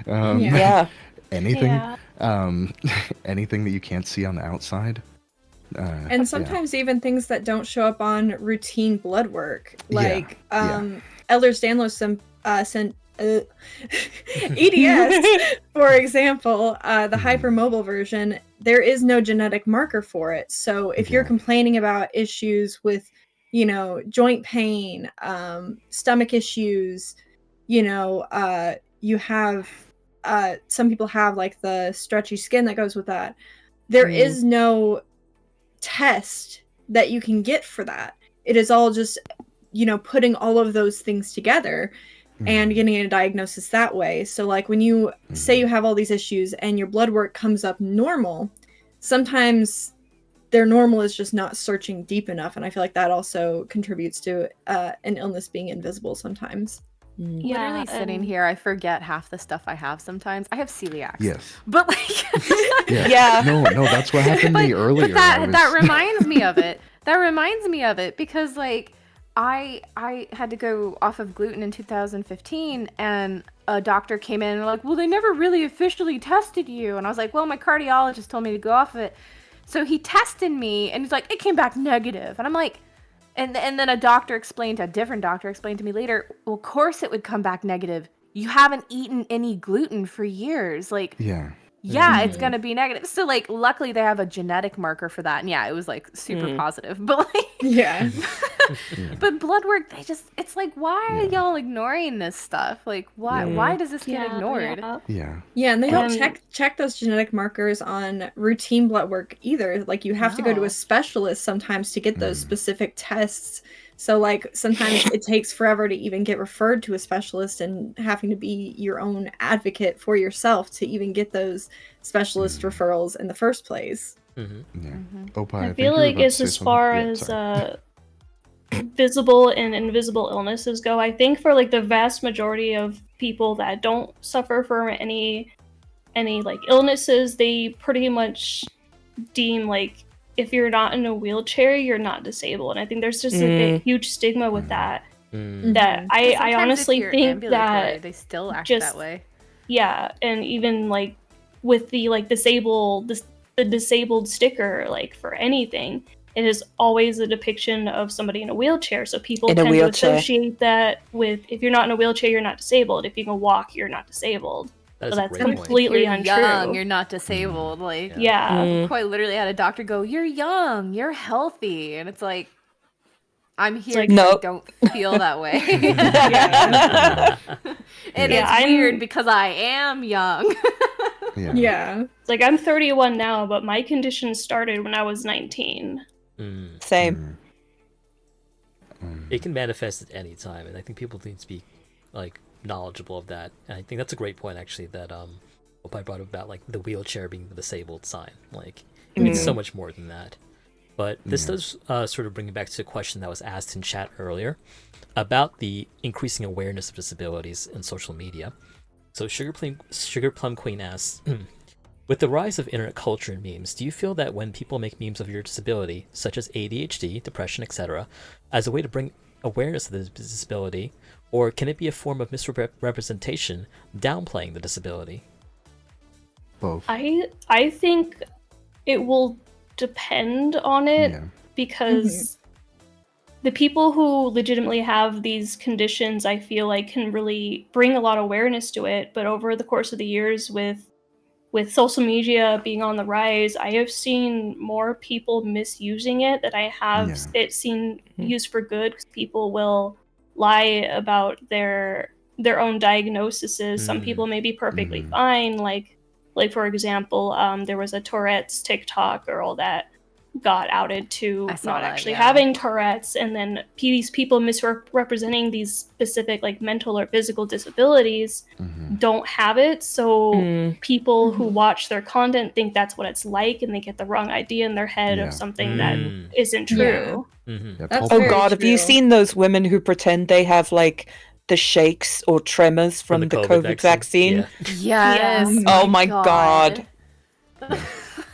Yeah. anything, Yeah. anything that you can't see on the outside. And sometimes even things that don't show up on routine blood work, like Ehlers-Danlos sent EDS, for example, the hypermobile version. There is no genetic marker for it. So if you're complaining about issues with, joint pain, stomach issues, you have some people have like the stretchy skin that goes with that. There is no test that you can get for that. It is all just, putting all of those things together and getting a diagnosis that way. So like when you say you have all these issues and your blood work comes up normal, sometimes their normal is just not searching deep enough. And I feel like that also contributes to an illness being invisible sometimes. Literally sitting here, I forget half the stuff I have sometimes. I have celiac. Yes. But like Yeah. No, that's what happened to me earlier. But that reminds me of it. That reminds me of it because like I had to go off of gluten in 2015 and a doctor came in and like, well, they never really officially tested you. And I was like, well, my cardiologist told me to go off of it. So he tested me and he's like, it came back negative. And I'm like, and then a different doctor explained to me later, well, of course it would come back negative. You haven't eaten any gluten for years. Like, yeah, it's going to be negative. So, like, luckily they have a genetic marker for that. And yeah, it was, like, super positive. But, like, but blood work, it's like, why are y'all ignoring this stuff? Like, why does this get ignored? Yeah, and they don't check those genetic markers on routine blood work either. Like, you have to go to a specialist sometimes to get those specific tests. So, like, sometimes it takes forever to even get referred to a specialist and having to be your own advocate for yourself to even get those specialist referrals in the first place. I feel like it's as far as visible and invisible illnesses go. I think for, like, the vast majority of people that don't suffer from any like, illnesses, they pretty much deem, like, if you're not in a wheelchair, you're not disabled. And I think there's just like a huge stigma with that. That I honestly think that they still act that way. Yeah, and even like with the like the disabled sticker, like for anything, it is always a depiction of somebody in a wheelchair. So people tend to associate that with, if you're not in a wheelchair, you're not disabled. If you can walk, you're not disabled. So that's completely untrue. Young, you're not disabled. Like, quite literally had a doctor go, "You're young, you're healthy," and it's like, I'm here because I don't feel that way. And it's weird because I am young. It's like I'm 31 now, but my condition started when I was 19. Same. It can manifest at any time, and I think people need to be like knowledgeable of that. And I think that's a great point actually that I brought up about like the wheelchair being the disabled sign. Like it's so much more than that. But this does sort of bring me back to a question that was asked in chat earlier about the increasing awareness of disabilities in social media. So Sugar Plum Queen asks, with the rise of internet culture and memes, do you feel that when people make memes of your disability, such as ADHD, depression, etc., as a way to bring awareness of the disability, or can it be a form of misrepresentation, downplaying the disability? Both. I think it will depend on it because the people who legitimately have these conditions, I feel like, can really bring a lot of awareness to it. But over the course of the years, with social media being on the rise, I have seen more people misusing it than I have it seen used for good, because people will lie about their own diagnoses. Some people may be perfectly fine, like for example, there was a Tourette's TikTok girl that got outed to not actually having Tourette's, and then these people misrepresenting these specific like mental or physical disabilities don't have it. So people who watch their content think that's what it's like, and they get the wrong idea in their head of something that isn't true. Oh God, have you seen those women who pretend they have like the shakes or tremors from the COVID vaccine? Yes. Oh my God.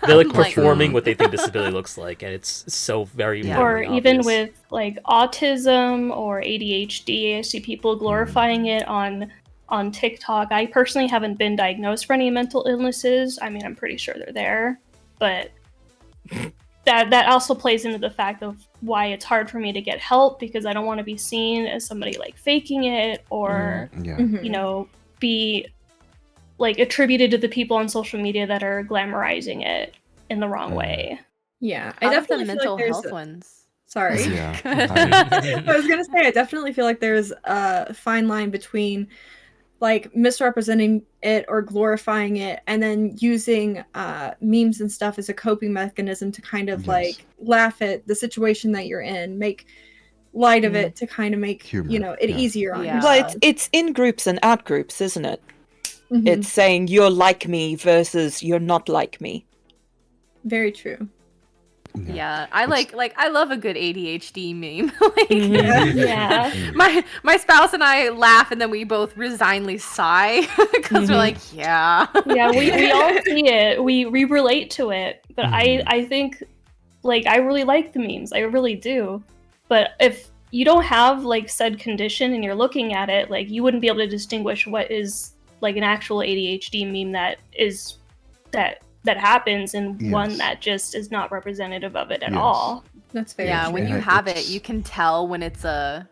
They're like Like- performing what they think disability looks like, and it's so very Yeah. Or blatantly even obvious. with like autism or ADHD, I see people glorifying it on TikTok. I personally haven't been diagnosed for any mental illnesses. I mean, I'm pretty sure they're there, but that also plays into the fact of why it's hard for me to get help, because I don't want to be seen as somebody like faking it or Yeah. you know, be like attributed to the people on social media that are glamorizing it in the wrong way. Yeah, I Out of the definitely feel mental like there's health ones. sorry. Yeah. I was gonna say I definitely feel like there's a fine line between like misrepresenting it or glorifying it and then using memes and stuff as a coping mechanism to kind of Yes. like laugh at the situation that you're in, make light of it to kind of make Humor, it yeah. easier on Yeah. Well, yourself. it's in groups and out groups, isn't it? Mhm. It's saying you're like me versus you're not like me. Very true. Yeah, I It's- I love a good ADHD meme. Like, Mhm. Yeah. my spouse and I laugh, and then we both resignedly sigh because we're Mhm. like, yeah. Yeah, we all see it. We relate to it. But I think like I really like the memes. I really do. But if you don't have like said condition and you're looking at it, like you wouldn't be able to distinguish what is like an actual ADHD meme that happens and one Yes. that just is not representative of it at Yes. all. That's very Yeah, true. when you Yeah, have it, it's- you can tell when it's a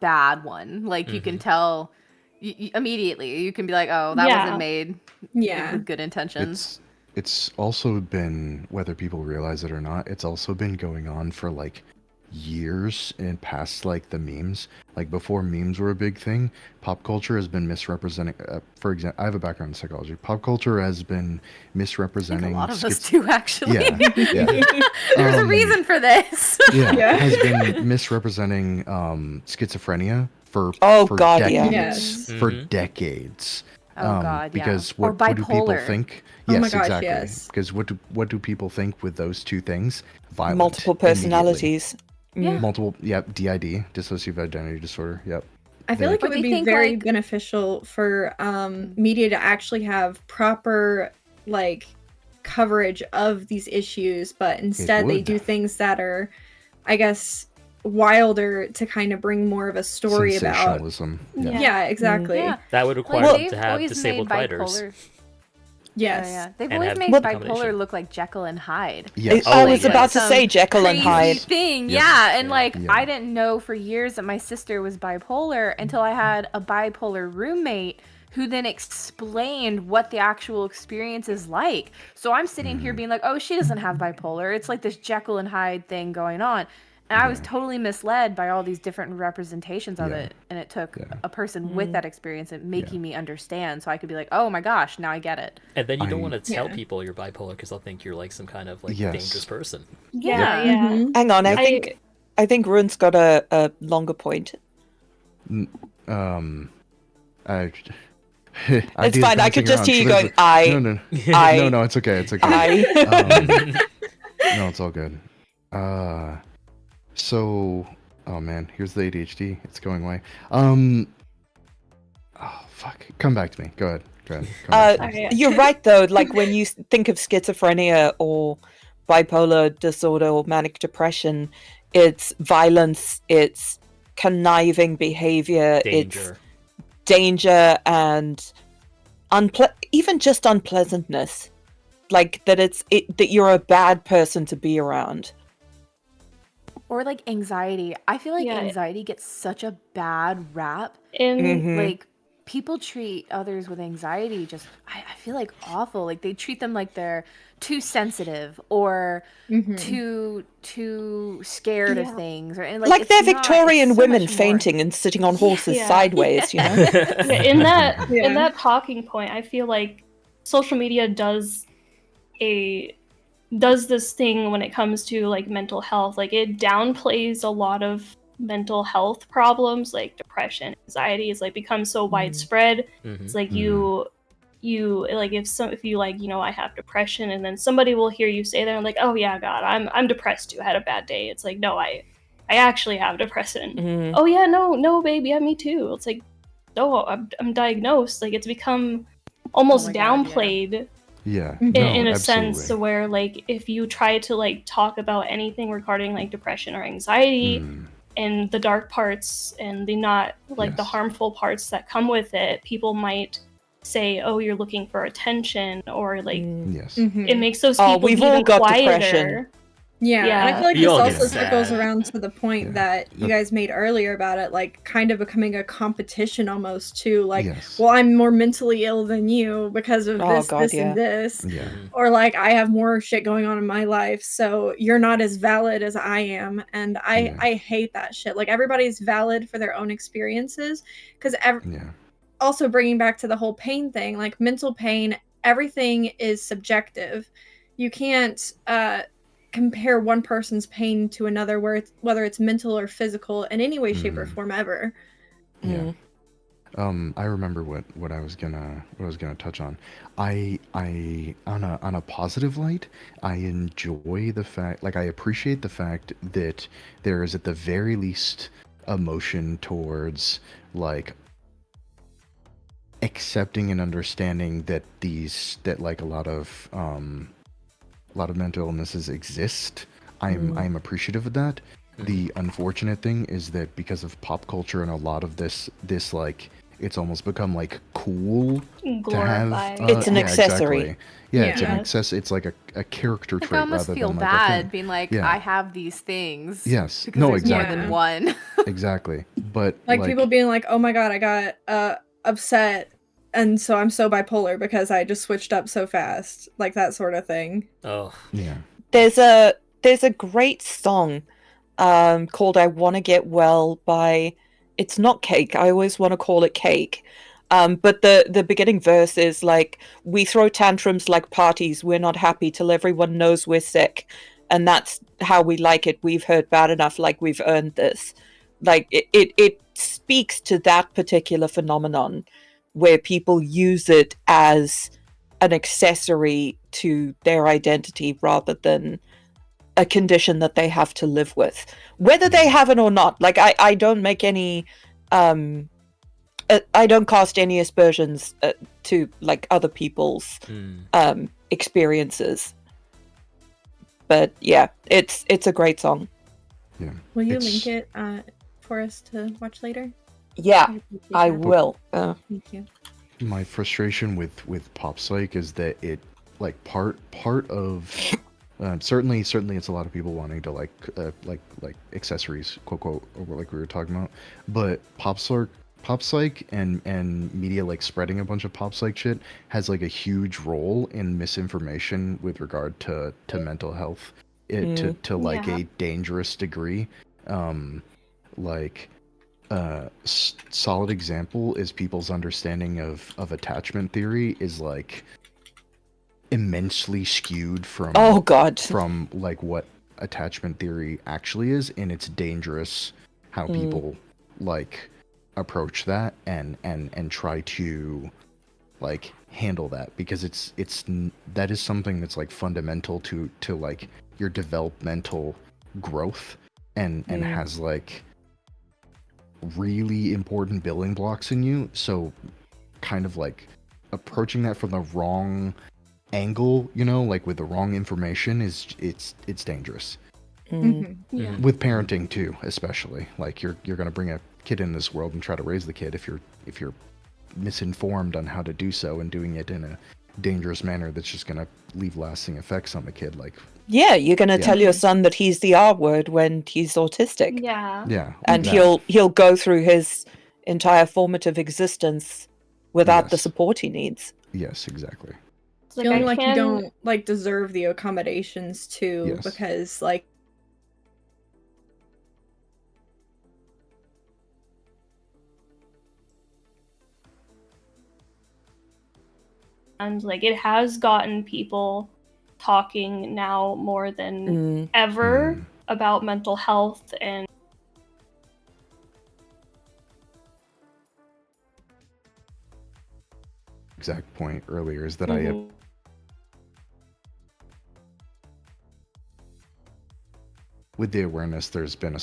bad one. Like you can tell immediately. You can be like, oh, that Yeah. wasn't made Yeah. with good intentions. It's also been, whether people realize it or not, it's also been going on for like years and past like the memes. Like before memes were a big thing, pop culture has been misrepresenting. For example, I have a background in psychology. Pop culture has been I think misrepresenting. a lot of us do, actually. Yeah, yeah. There's a Um, reason for this. Yeah, Yeah. has been misrepresenting schizophrenia for Oh, for God, yeah. decades. Yes. For Mhm. decades. Oh God, yeah. Because Or what do people bipolar. think? Oh Yes, my gosh, exactly. yes. Because what do people think with those two things? Violent. Multiple immediately. personalities. Yeah. Multiple. Yep. DID, dissociative identity disorder. Yep. I feel They- like Or it they would be think, very like- beneficial for media to actually have proper like coverage of these issues, but instead they would. do things that are, I guess, wilder to kind of bring more of a story about. Sensationalism. Yeah. Yeah, exactly. Yeah. That would require Like, them they've to have always disabled made writers. bipolar. Yes. Yeah, yeah. They've And always have made Well- bipolar combination. look like Jekyll and Hyde. Yes. I Oh, was yeah. about to Some say Jekyll and crazy Hyde. thing. Yep. Yeah, and Yeah. like Yeah. I didn't know for years that my sister was bipolar until I had a bipolar roommate who then explained what the actual experience is like. So I'm sitting here being like, "Oh, she doesn't have bipolar. It's like this Jekyll and Hyde thing going on." And I was Yeah. totally misled by all these different representations of Yeah. it. And it took Yeah. a person with that experience and making me understand so I could be like, "Oh my gosh, now I get it." And then you don't I- want to tell Yeah. people you're bipolar because they'll think you're like some kind of like Yes. dangerous person. Yeah, Yep. yeah. Mhm. Hang on, I think Run's got a longer point. I It's did fine. I bouncing could just around, hear you so there's going, a- No, it's okay. It's okay. No, it's all good. So, oh man, here's the ADHD. It's going away. Oh fuck, come back to me. Go ahead. Come back to me. Okay. You're right, though. Like when you think of schizophrenia or bipolar disorder or manic depression, it's violence, it's conniving behavior, it's Danger. danger, and even just unpleasantness. Like that, that you're a bad person to be around. Or like anxiety. I feel like Yeah. anxiety gets such a bad rap. In Mhm. Like people treat others with anxiety just I feel like awful. Like they treat them like they're too sensitive or Mhm. too scared Yeah. of things or and Like it's they're not- it's Victorian so women much more. fainting and sitting on horses Yeah. sideways, you know? Yeah, in that Yeah. in that talking point, I feel like social media does this thing when it comes to like mental health. Like it downplays a lot of mental health problems like depression, anxiety. It's like become so widespread. Mhm. It's like you like if you like, I have depression, and then somebody will hear you say that and like, oh yeah, God, I'm depressed too. I had a bad day. It's like, no, I actually have depression. Mhm. Oh yeah, no, baby, yeah, me too. It's like, no, I'm diagnosed. Like it's become almost Oh my God, yeah. downplayed Yeah. In- No, in a absolutely. sense where like if you try to like talk about anything regarding like depression or anxiety and the dark parts and the not like the Yes. harmful parts that come with it, people might say, oh, you're looking for attention, or like Yes. it makes those Oh, people we've all even got quieter. depression. Yeah, and I Yeah. feel like We this all also get sad. goes around to the point Yeah. that you guys made earlier about it, like kind of becoming a competition almost too. Like, Yes. well, I'm more mentally ill than you because of Oh, this, God, this, yeah. and this. Yeah. Or like I have more shit going on in my life, so you're not as valid as I am. And Yeah. I hate that shit. Like everybody's valid for their own experiences. Because Yeah. also bringing back to the whole pain thing, like mental pain, everything is subjective. You can't compare one person's pain to another, whether it's mental or physical in any way, shape, or form ever. Yeah. I remember what I was gonna touch on. I on a positive light, I enjoy the fact, like I appreciate the fact that there is at the very least a motion towards like accepting and understanding that like a lot of mental illnesses exist. I'm appreciative of that. The unfortunate thing is that because of pop culture and a lot of this like it's almost become like cool to have. Glorified. It's an yeah, accessory. Exactly. Yeah, it's an Yeah. access. It's like a character Like, trait I almost rather feel than like a bad thing. being like, Yeah. I have these things. Yes. Because No, there's more exactly. than one. Exactly. But Like people being like, oh my god, I got upset, and so I'm so bipolar because I just switched up so fast, like that sort of thing. Oh, Yeah. There's a great song called I Wanna Get Well by, it's not Cake, I always want to call it Cake. But the beginning verse is like, we throw tantrums like parties, we're not happy till everyone knows we're sick. And that's how we like it. We've heard bad enough, like we've earned this. Like it speaks to that particular phenomenon where people use it as an accessory to their identity rather than a condition that they have to live with, whether they have it or not. Like I don't make any I don't cast any aspersions to like other people's experiences, but yeah, it's a great song. Yeah. Will you It's- link it for us to watch later? Yeah, appreciate I that. will. Thank you. My frustration with pop psych is that it like part of certainly it's a lot of people wanting to like accessories, quote quote, or like we were talking about, but pop psych and media like spreading a bunch of pop psych shit has like a huge role in misinformation with regard to mental health, to like Yeah. a dangerous degree. Solid example is people's understanding of attachment theory is like immensely skewed from Oh god. from like what attachment theory actually is, and it's dangerous how people like approach that and try to like handle that, because that is something that's like fundamental to like your developmental growth and has like really important building blocks in you. So kind of like approaching that from the wrong angle, you know, like with the wrong information it's dangerous. Yeah. With parenting too, especially. Like you're gonna bring a kid in this world and try to raise the kid if you're misinformed on how to do so and doing it in a dangerous manner that's just gonna leave lasting effects on the kid. Like Yeah, you're gonna Yeah. tell your son that he's the R word when he's autistic. Yeah. yeah, And that. he'll go through his entire formative existence without the Yes. support he needs. Yes, exactly. It's like Feeling I like can you don't like deserve the accommodations too, Yes. because like and like it has gotten people talking now more than ever about mental health and Exact point earlier is that Mhm. with the awareness, there's been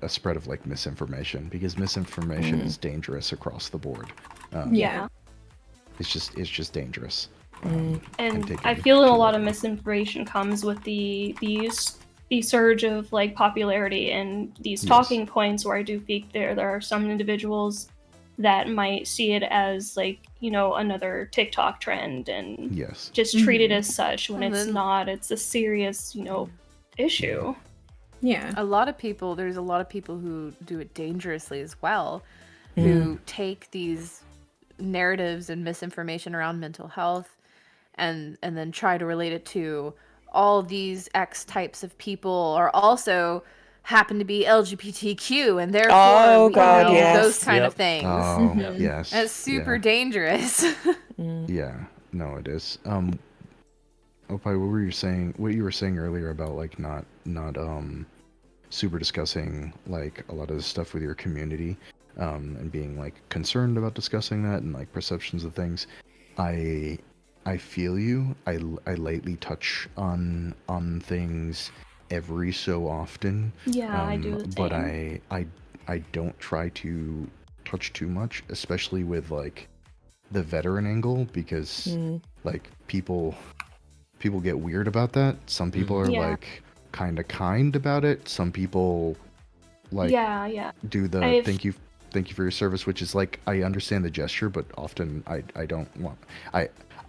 a spread of like misinformation, because misinformation is dangerous across the board. yeah. It's just dangerous. And taken I feel a to lot that. of misinformation comes with the surge of like popularity and these Yes. talking points, where I do think there are some individuals that might see it as like, you know, another TikTok trend and Yes. just treat it as such, when And it's then- not. It's a serious, you know, issue. Yeah. there's a lot of people who do it dangerously as well, who take these narratives and misinformation around mental health and then try to relate it to all these X types of people are also happen to be LGBTQ and therefore Oh, we, God, you know, yes. those kind of Yep. things. Oh, Mm-hmm. yes. And it's super yeah. dangerous. Yeah, no, it is. Opie, what were you saying? What you were saying earlier about like not super discussing like a lot of the stuff with your community, and being like concerned about discussing that and like perceptions of things. I feel you. I lightly touch on things every so often. Yeah, I do the But same. I don't try to touch too much, especially with like the veteran angle, because like people get weird about that. Some people are Yeah. like kind about it. Some people like Yeah. do the I've- thank you for your service, which is like I understand the gesture, but often I don't want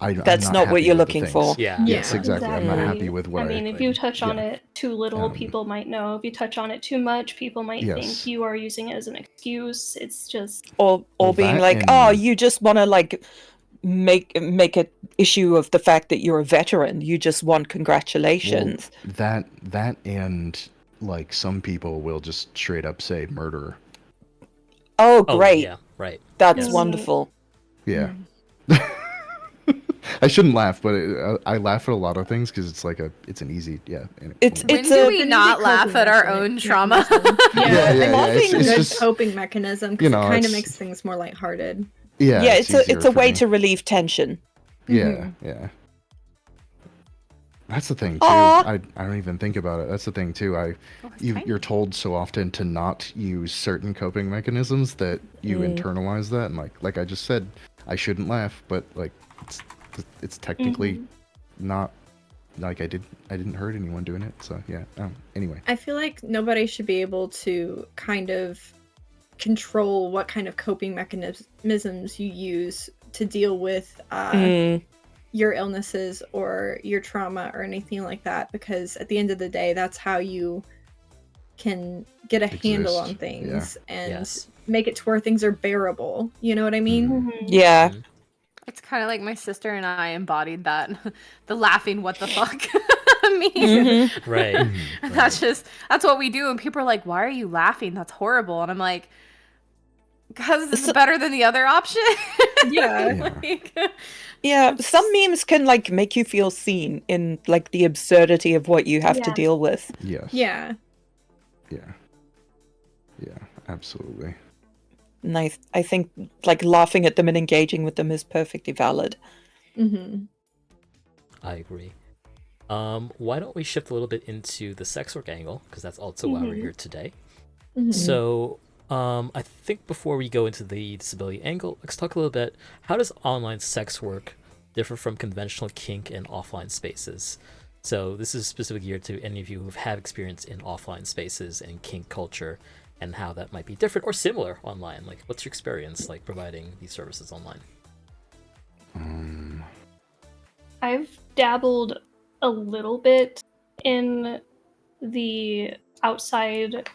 I'm That's not what happy you're with the looking things. for. Yeah. Yes, exactly. I'm not Exactly. happy with what I mean, if like, you touch on yeah. it too little, people might know. If you touch on it too much, people might Yes. think you are using it as an excuse. It's just Or Well, being that like, and- oh, you just want to like make an issue of the fact that you're a veteran. You just want congratulations. Well, that and like some people will just straight up say murderer. Oh, Oh, great. yeah, right. That's Yes. wonderful. Yeah. I shouldn't laugh, but I laugh at a lot of things because it's like it's an easy It's When it's do a we not laugh at our own trauma? Yeah, Yeah, laughing it's is a just- good coping mechanism you because know, it kind of it's- makes things more lighthearted. yeah, it's easier a for way me. to relieve tension. Yeah. That's the thing too. Aw. I don't even think about it. That's the thing too. You're told so often to not use certain coping mechanisms that you internalize that, and like I just said, I shouldn't laugh, but like it's technically not like I didn't hurt anyone doing it. So yeah. Anyway. I feel like nobody should be able to kind of control what kind of coping mechanisms you use to deal with your illnesses or your trauma or anything like that, because at the end of the day, that's how you can get a handle on things and Yes. make it to where things are bearable. You know what I mean? Yeah. It's kind of like my sister and I embodied that. The laughing what the fuck mean. Right. And that's what we do. And people are like, why are you laughing? That's horrible. And I'm like, because it's better than the other option. Yeah. Like, Yeah, some memes can like make you feel seen in like the absurdity of what you have to Yeah. deal with. Yes. Yeah. Yeah. Absolutely. And I think like laughing at them and engaging with them is perfectly valid. Mm-hmm. I agree. Why don't we shift a little bit into the sex work angle, because that's also why we're here today. So I think before we go into the disability angle, let's talk a little bit, how does online sex work differ from conventional kink and offline spaces? So this is specifically geared to any of you who've had experience in offline spaces and kink culture, and how that might be different or similar online. Like, what's your experience like providing these services online? I've dabbled a little bit in the outside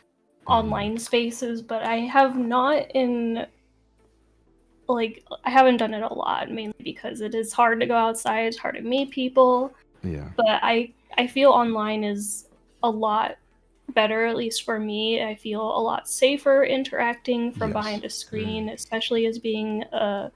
online spaces, but I have not I haven't done it a lot, mainly because it is hard to go outside, it's hard to meet people. Yeah. But I feel online is a lot better, at least for me. I feel a lot safer interacting from Yes. behind a screen, especially as being a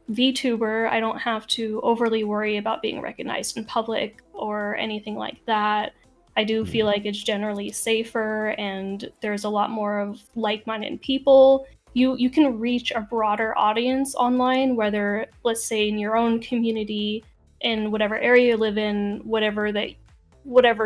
VTuber. I don't have to overly worry about being recognized in public or anything like that. I do feel like it's generally safer, and there's a lot more of like-minded people. You can reach a broader audience online, whether, let's say, in your own community, in whatever area you live in, whatever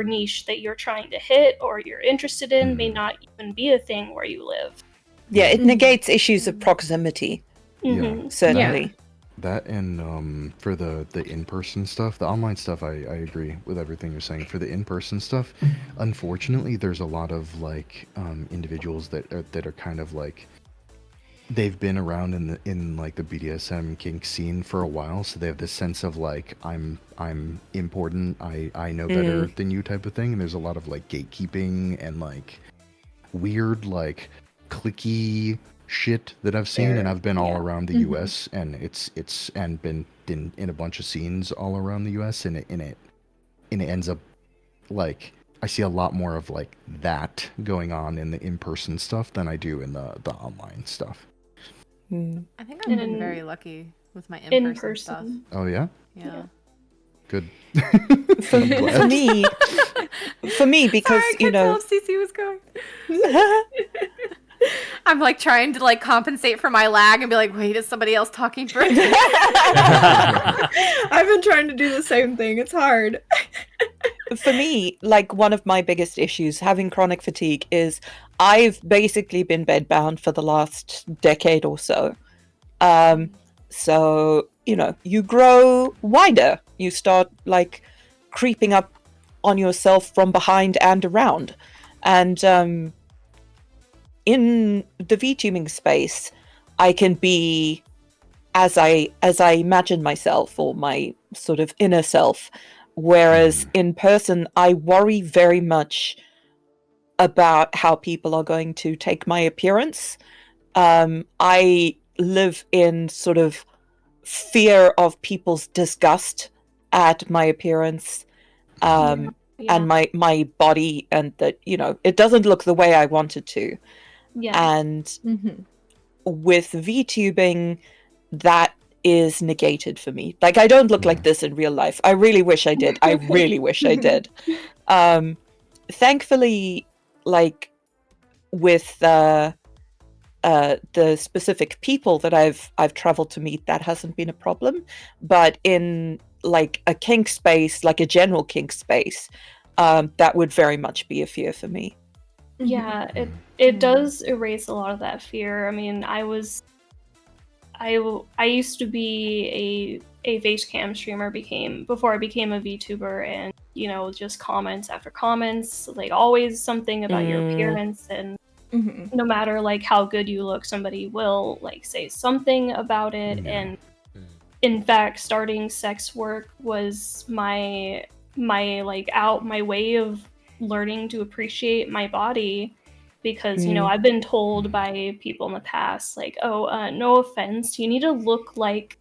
niche that you're trying to hit or you're interested in may not even be a thing where you live. Yeah, it negates issues of proximity, Mhm. certainly. That and for the in-person stuff, the online stuff, I agree with everything you're saying. For the in-person stuff, unfortunately, there's a lot of like individuals that are kind of like they've been around in like the BDSM kink scene for a while, so they have this sense of like I'm important, I know better than you type of thing, and there's a lot of like gatekeeping and like weird like clicky shit that I've seen, and I've been all around the US, and it's and been in a bunch of scenes all around the US, and it ends up like I see a lot more of like that going on in the in-person stuff than I do in the online stuff. I think I've been very lucky with my in-person stuff. Oh yeah? Yeah. Good. For me, because Sorry, I can't tell if Cece was going. I'm like trying to like compensate for my lag and be like, wait, is somebody else talking for a minute? I've been trying to do the same thing. It's hard. For me, like one of my biggest issues having chronic fatigue is I've basically been bedbound for the last decade or so. So, you grow wider. You start like creeping up on yourself from behind and around. And in the VTubing space, I can be as I imagine myself, or my sort of inner self. Whereas in person, I worry very much about how people are going to take my appearance. I live in sort of fear of people's disgust at my appearance, and my body, and that, it doesn't look the way I want it to. Yeah. And with VTubing, that is negated for me. Like, I don't look like this in real life. I really wish I did. I really wish I did. Thankfully, like with the specific people that I've traveled to meet, that hasn't been a problem. But in like a kink space, like a general kink space, that would very much be a fear for me. Yeah, it does erase a lot of that fear. I mean, I used to be a face cam streamer before I became a VTuber, and just comments after comments, like always something about your appearance, and no matter like how good you look, somebody will like say something about it. And in fact, starting sex work was my way of learning to appreciate my body, because I've been told by people in the past, like, oh, no offense, you need to look like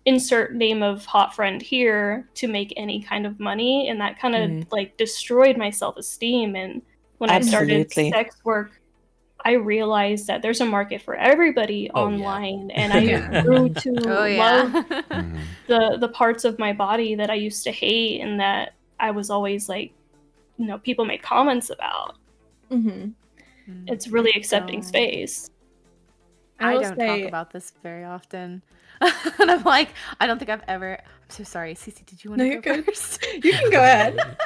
insert name of hot friend here to make any kind of money, and that kind of like destroyed my self-esteem. And when I started sex work, I realized that there's a market for everybody online, and I grew to love the parts of my body that I used to hate, and that I was always like, people made comments about. It's really accepting space. I don't talk about this very often. And I'm like, I don't think I've ever... I'm so sorry. Cece, did you want to go first? You can go ahead.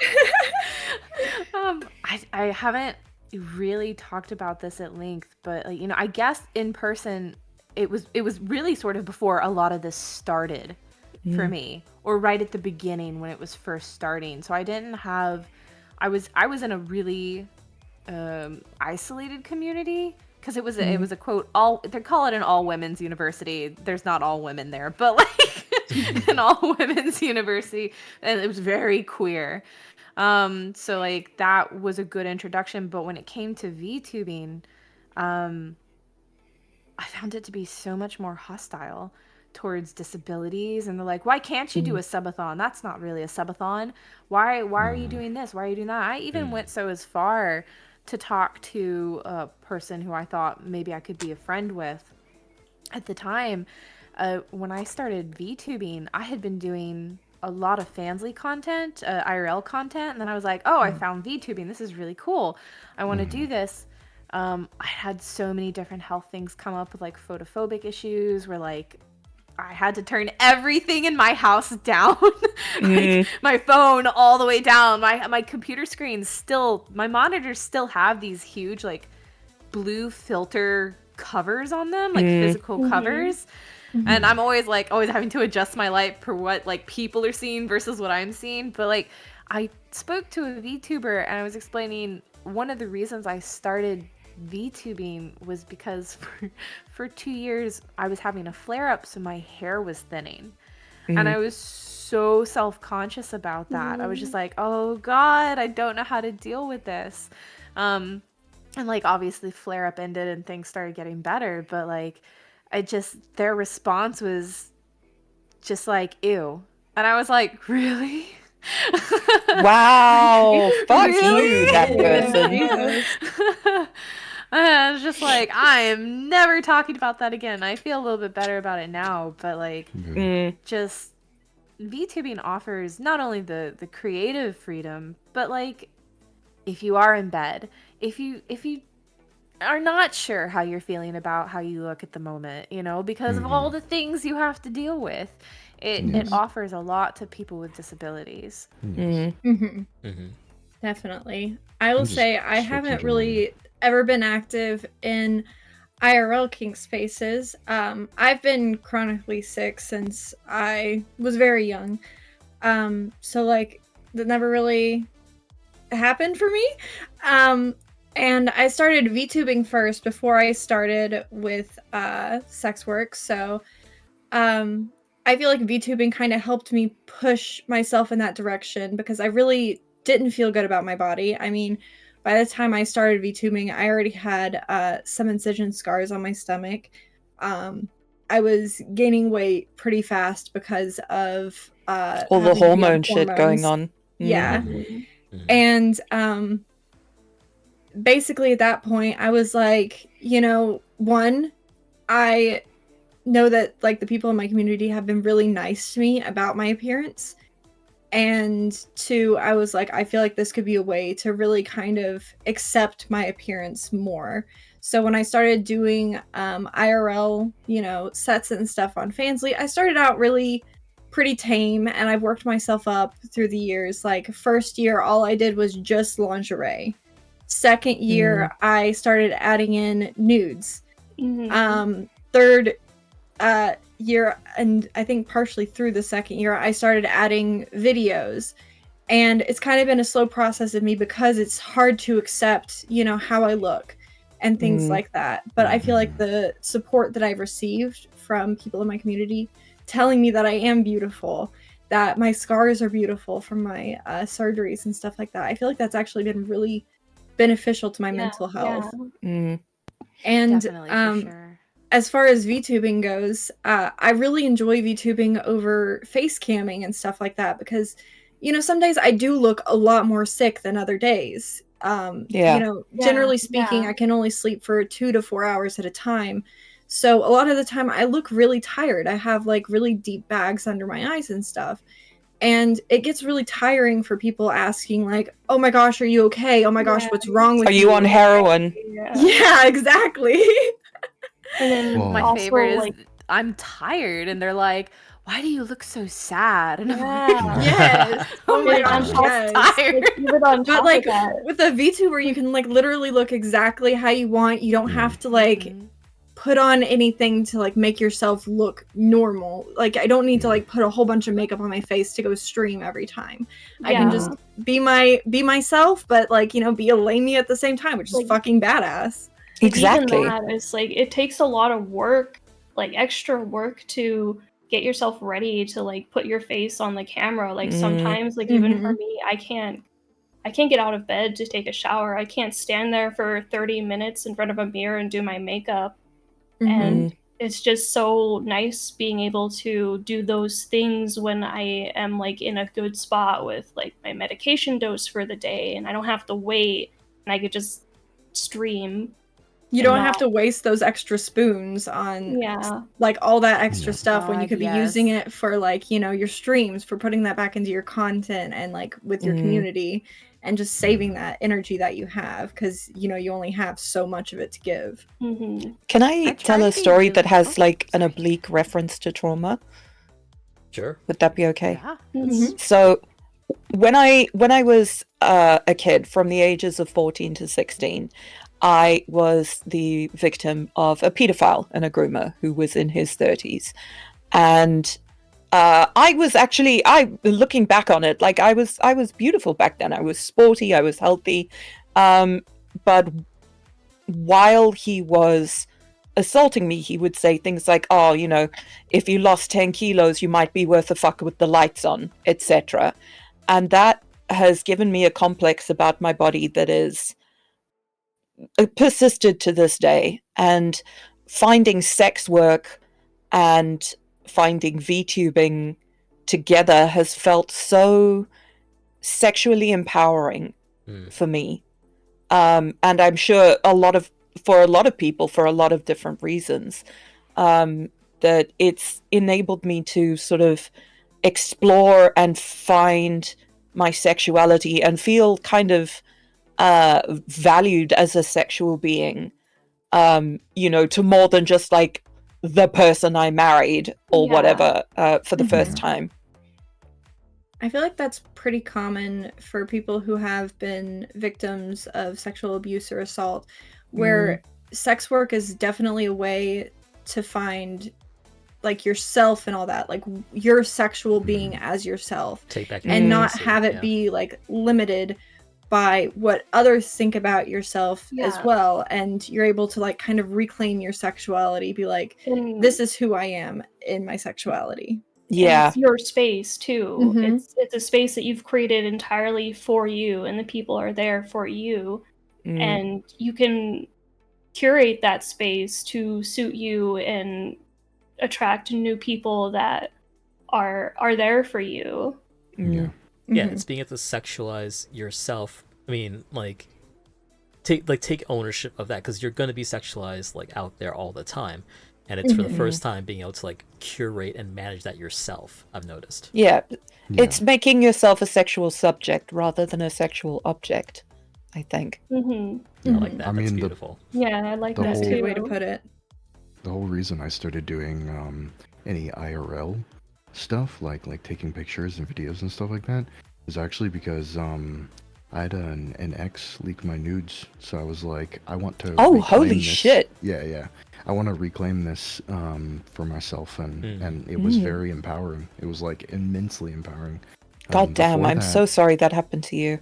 I haven't really talked about this at length, but like, I guess in person, it was really sort of before a lot of this started for me, or right at the beginning when it was first starting. So I didn't have... I was in a really isolated community, because it was a quote, they call it an all women's university. There's not all women there, but like an all women's university, and it was very queer. So like that was a good introduction. But when it came to VTubing, I found it to be so much more hostile towards disabilities, and they're like, why can't you do a subathon? That's not really a subathon. Why are you doing this? Why are you doing that? I even went so as far to talk to a person who I thought maybe I could be a friend with at the time. When I started VTubing, I had been doing a lot of Fansly content, IRL content, and then I was like, oh, I found VTubing. This is really cool. I want to do this. I had so many different health things come up with like photophobic issues, where like I had to turn everything in my house down, like my phone all the way down. My computer screens still, my monitors still have these huge like blue filter covers on them, like physical covers. And I'm always having to adjust my light for what like people are seeing versus what I'm seeing. But like I spoke to a VTuber and I was explaining one of the reasons I started VTubing was because for 2 years I was having a flare up, so my hair was thinning. And I was so self-conscious about that. I was just like, oh God, I don't know how to deal with this. And like obviously flare up ended and things started getting better, but like their response was just like, ew. And I was like, really? Wow, fuck Really? you, that person. And I was just like, I am never talking about that again. I feel a little bit better about it now, but like just VTubing offers not only the creative freedom, but like if you are in bed, if you are not sure how you're feeling about how you look at the moment, you know, because of all the things you have to deal with, it offers a lot to people with disabilities. Definitely. I will say I haven't really ever been active in IRL kink spaces. I've been chronically sick since I was very young. So like that never really happened for me. And I started VTubing first before I started with sex work. So I feel like VTubing kind of helped me push myself in that direction because I really didn't feel good about my body. I mean, by the time I started VTubing, I already had some incision scars on my stomach. I was gaining weight pretty fast because of All the having to be on hormone shit going hormones. on. Yeah. And basically at that point, I was like, you know, one, I know that like the people in my community have been really nice to me about my appearance. And two, I was like, I feel like this could be a way to really kind of accept my appearance more. So when I started doing IRL, you know, sets and stuff on Fansly, I started out really pretty tame and I've worked myself up through the years. Like first year, all I did was just lingerie. Second year, I started adding in nudes. Third year, and I think partially through the second year, I started adding videos. And it's kind of been a slow process of me because it's hard to accept, you know, how I look and things like that. But I feel like the support that I've received from people in my community telling me that I am beautiful, that my scars are beautiful from my surgeries and stuff like that, I feel like that's actually been really beneficial to my mental health. And Definitely, for sure. As far as VTubing goes, I really enjoy VTubing over face camming and stuff like that because, you know, some days I do look a lot more sick than other days. You know, generally speaking, I can only sleep for 2 to 4 hours at a time. So a lot of the time I look really tired. I have like really deep bags under my eyes and stuff. And it gets really tiring for people asking like, oh my gosh, are you okay? Oh my gosh, what's wrong with you? Are you on heroin? Yeah, exactly. And then My also, favorite is like, I'm tired, and they're like, "Why do you look so sad?" And I'm yeah. Yes. Oh my Like, on gosh, top- yes. tired. like, even on top But like of that, with a VTuber, you can like literally look exactly how you want. You don't have to like put on anything to like make yourself look normal. Like I don't need to like put a whole bunch of makeup on my face to go stream every time. I can just be myself, but like, you know, be a lamey at the same time, which is Like- fucking badass. Exactly. Even that, it's like it takes a lot of work, like extra work to get yourself ready to like put your face on the camera. Like sometimes, like even for me, I can't get out of bed to take a shower. I can't stand there for 30 minutes in front of a mirror and do my makeup. And it's just so nice being able to do those things when I am like in a good spot with like my medication dose for the day and I don't have to wait and I could just stream. You don't have to waste those extra spoons on like all that extra stuff when you could be using it for like, you know, your streams, for putting that back into your content and like with your community and just saving that energy that you have because, you know, you only have so much of it to give. Can I tell a story that has like an oblique reference to trauma? Sure. Would that be okay? Yeah. So when I was a kid from the ages of 14 to 16, I was the victim of a pedophile and a groomer who was in his 30s. And I was actually, looking back on it, like I was beautiful back then. I was sporty, I was healthy. But while he was assaulting me, he would say things like, oh, you know, if you lost 10 kilos, you might be worth a fuck with the lights on, etc. And that has given me a complex about my body that is persisted to this day. And finding sex work and finding VTubing together has felt so sexually empowering for me. And I'm sure for a lot of people, for a lot of different reasons, that it's enabled me to sort of explore and find my sexuality and feel kind of valued as a sexual being, you know, to more than just like the person I married or whatever for the first time. I feel like that's pretty common for people who have been victims of sexual abuse or assault, where sex work is definitely a way to find like yourself and all that, like your sexual being as yourself, Take back and not agency, have it be like limited by what others think about yourself as well. And you're able to like kind of reclaim your sexuality, be like, this is who I am in my sexuality. Yeah. And it's your space too. It's a space that you've created entirely for you, and the people are there for you. And you can curate that space to suit you and attract new people that are there for you. Yeah, it's being able to sexualize yourself. I mean, like take ownership of that, because you're going to be sexualized like out there all the time, and it's for the first time being able to like curate and manage that yourself. I've noticed. Yeah, it's making yourself a sexual subject rather than a sexual object, I think. I like that. That's beautiful. I like that That's too. a good way to put it. The whole reason I started doing any IRL stuff, like taking pictures and videos and stuff like that, is actually because I had an ex leak my nudes, so I was like, I want to. Oh, holy shit! Yeah. I want to reclaim this for myself, and it was very empowering. It was like immensely empowering. God damn! I'm so sorry that happened to you.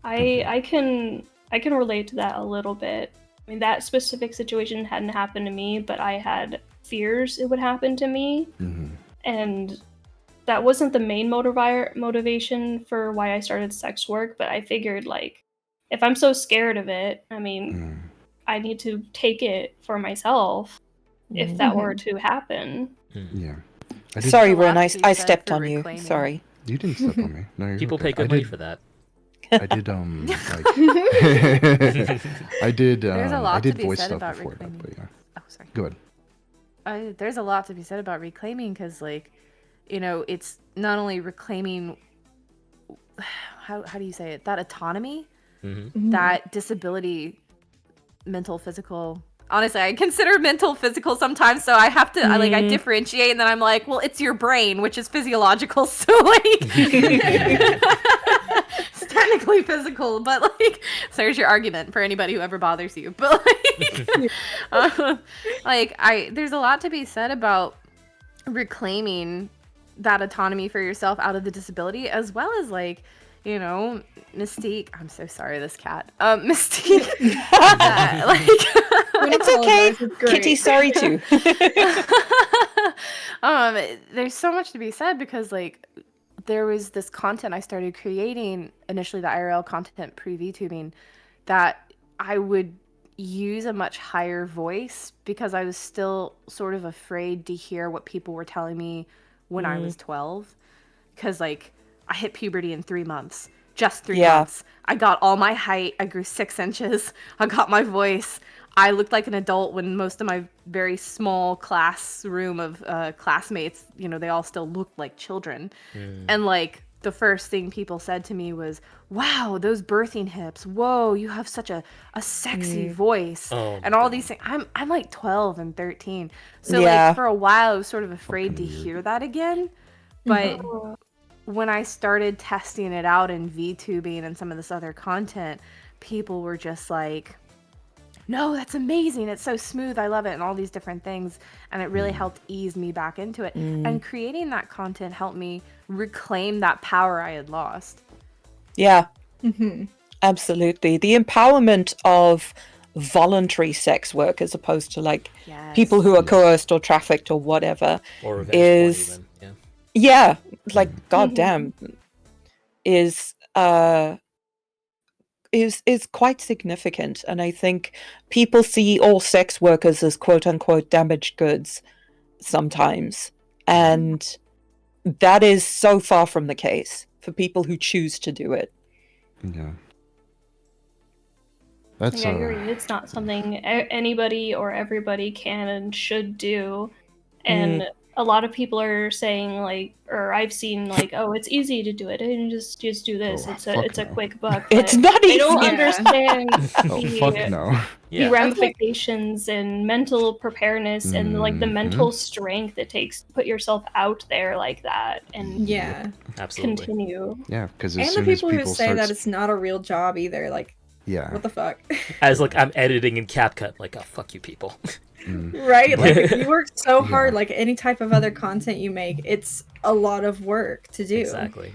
I can relate to that a little bit. I mean, that specific situation hadn't happened to me, but I had fears it would happen to me, and that wasn't the main motivation for why I started sex work. But I figured, like, if I'm so scared of it, I mean, I need to take it for myself if that were to happen. Yeah. Sorry, Ren, I stepped on you. Sorry. You didn't step on me. No, you're People okay. pay good money for that. I did I did There's a lot I did to be voice said stuff about before reclaiming. that, but yeah. Oh, sorry. Go ahead. There's a lot to be said about reclaiming, because, like, you know, it's not only reclaiming, how do you say it, that autonomy, that disability, mental, physical. Honestly, I consider mental physical sometimes, so I have to, I differentiate, and then I'm like, well, it's your brain, which is physiological, so, like, it's technically physical, but, like, so there's your argument for anybody who ever bothers you, but, like, there's a lot to be said about reclaiming that autonomy for yourself out of the disability, as well as, like, you know, Mystique. I'm so sorry, this cat. Mystique. It's okay. Kitty, sorry too. There's so much to be said, because, like, there was this content I started creating, initially the IRL content pre-VTubing, that I would use a much higher voice, because I was still sort of afraid to hear what people were telling me when I was 12. Because, like, I hit puberty in 3 months. Just 3 months. I got all my height. I grew 6 inches. I got my voice. I looked like an adult when most of my very small classroom of classmates, you know, they all still looked like children. And, like, the first thing people said to me was, wow, those birthing hips. Whoa, you have such a sexy voice. And all these things. I'm like 12 and 13. So, like, for a while, I was sort of afraid to hear that again. But when I started testing it out in VTubing and some of this other content, people were just like, no, that's amazing. It's so smooth. I love it. And all these different things. And it really helped ease me back into it. And creating that content helped me reclaim that power I had lost. Yeah, Mm-hmm. absolutely. The empowerment of voluntary sex work as opposed to like people who are coerced or trafficked or whatever Or revenge porn is even. Yeah. like goddamn is quite significant. And I think people see all sex workers as quote unquote damaged goods sometimes, and that is so far from the case for people who choose to do it. Yeah. That's I agree. It's not something anybody or everybody can and should do. And a lot of people are saying like, or I've seen like, oh, it's easy to do it and just do this. Oh, it's a no. quick buck. It's but not they easy. don't Yeah. understand Oh, the, fuck no. the Yeah. ramifications and mental preparedness and like the mental strength it takes to put yourself out there like that and Yeah. Absolutely. continue. Yeah, because as And the soon as people who people say start... that it's not a real job either, like, Yeah. what the fuck? As like I'm editing in CapCut, like, oh, fuck you people. Right? Like, you work so hard, Yeah. like any type of other content you make, it's a lot of work to do. Exactly.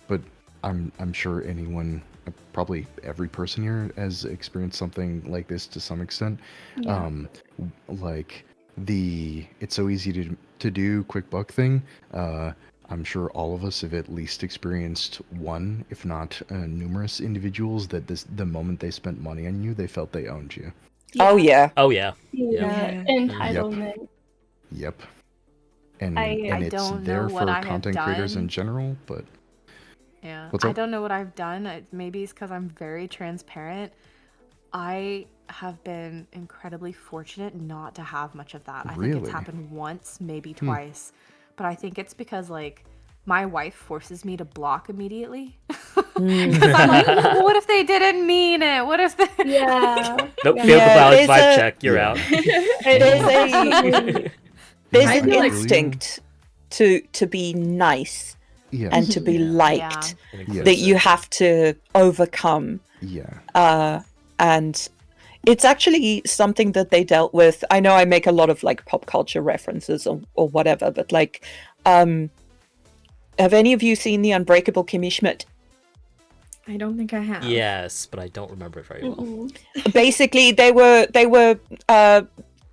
But I'm sure anyone, probably every person here has experienced something like this to some extent. Yeah. Like the it's so easy to do quick buck thing. I'm sure all of us have at least experienced one, if not numerous individuals that the moment they spent money on you, they felt they owned you. Oh yeah. Oh yeah. Yeah. Entitlement. Yep. And I it's don't know there what for I have content creators done. in general, but Yeah, What's I up? don't know what I've done. Maybe it's because I'm very transparent. I have been incredibly fortunate not to have much of that. I think Really? it's happened once, maybe twice. But I think it's because, like, my wife forces me to block immediately. Because I'm like, well, what if they didn't mean it? What if they... Yeah. Nope, Yeah. failed the Yeah, valid there's vibe a- check. You're Yeah. out. There's I an feel like- instinct to be nice yes. and to be yeah. liked Yes. that you have to overcome. Yeah. And it's actually something that they dealt with. I know I make a lot of like pop culture references or whatever, but like, have any of you seen The Unbreakable Kimmy Schmidt? I don't think I have. Yes, but I don't remember it very well. Basically, they were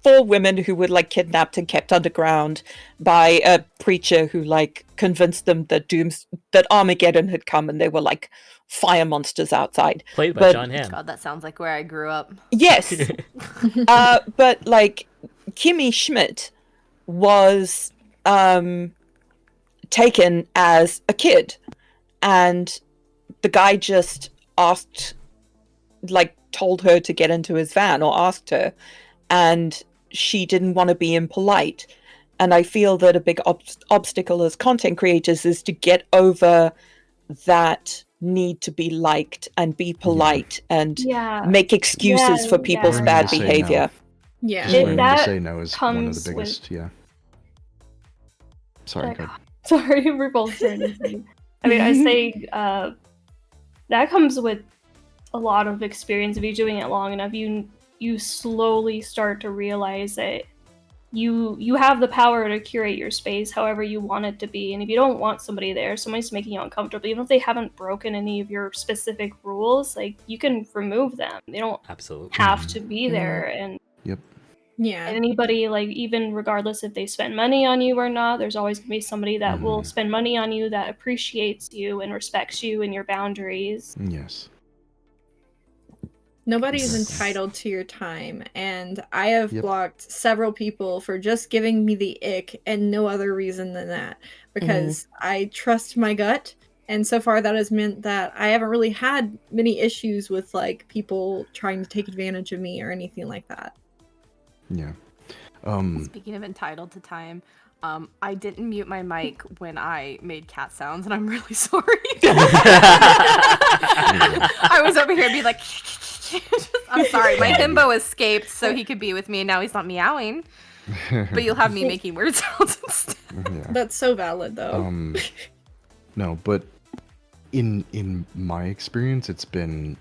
4 women who were like kidnapped and kept underground by a preacher who like convinced them that Armageddon had come and they were like fire monsters outside. Played by But- John Hamm. God, that sounds like where I grew up. Yes. But like Kimmy Schmidt was taken as a kid, and the guy just told her to get into his van, or asked her, and she didn't want to be impolite. And I feel that a big obstacle as content creators is to get over that need to be liked and be polite and Yeah. make excuses Yeah, for people's yeah. Learning bad to say no. behavior. Yeah. Just If learning to that say no is one of comes the with- biggest. Yeah. Sorry. Like, go ahead. Sorry, we're both turning. I mean, I say that comes with a lot of experience. If you're doing it long enough, you slowly start to realize that you have the power to curate your space however you want it to be. And if you don't want somebody there, somebody's making you uncomfortable, even if they haven't broken any of your specific rules, like you can remove them. They don't Absolutely. have to be there. And Yeah. anybody, like, even regardless if they spend money on you or not, there's always gonna be somebody that will spend money on you that appreciates you and respects you and your boundaries. Yes. Nobody is entitled to your time, and I have Yep. blocked several people for just giving me the ick and no other reason than that, because I trust my gut, and so far that has meant that I haven't really had many issues with like people trying to take advantage of me or anything like that. Yeah. Speaking of entitled to time, I didn't mute my mic when I made cat sounds, and I'm really sorry. I was over here being like, I'm sorry, my himbo escaped so he could be with me, and now he's not meowing. But you'll have me making weird sounds instead. Yeah. That's so valid, though. No, but in my experience, it's been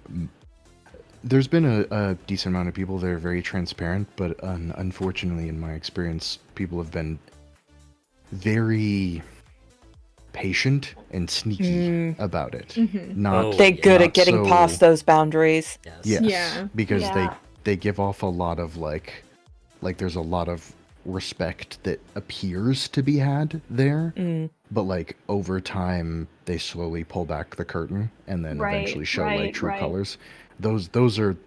There's been a decent amount of people that are very transparent, but unfortunately, in my experience, people have been very patient and sneaky about it. Mhm. Not Oh, They're yeah. good not at getting so- past those boundaries. Yes. Yes, Yeah. because Yeah. they give off a lot of like there's a lot of respect that appears to be had there, Mm. but like over time they slowly pull back the curtain and then Right, eventually show right, like true right. colors. Those are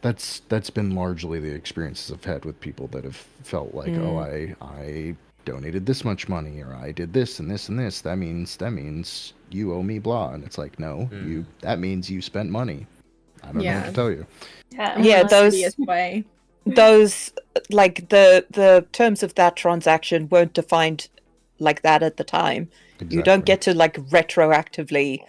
that's been largely the experiences I've had with people that have felt like, oh, I donated this much money, or I did this and this and this. That means you owe me blah. And it's like, no, that means you spent money. I don't know what Yeah. to tell you. Yeah, Yeah, unless- those- Insidious way. Those, like, the terms of that transaction weren't defined like that at the time. You don't Exactly. get to, like, retroactively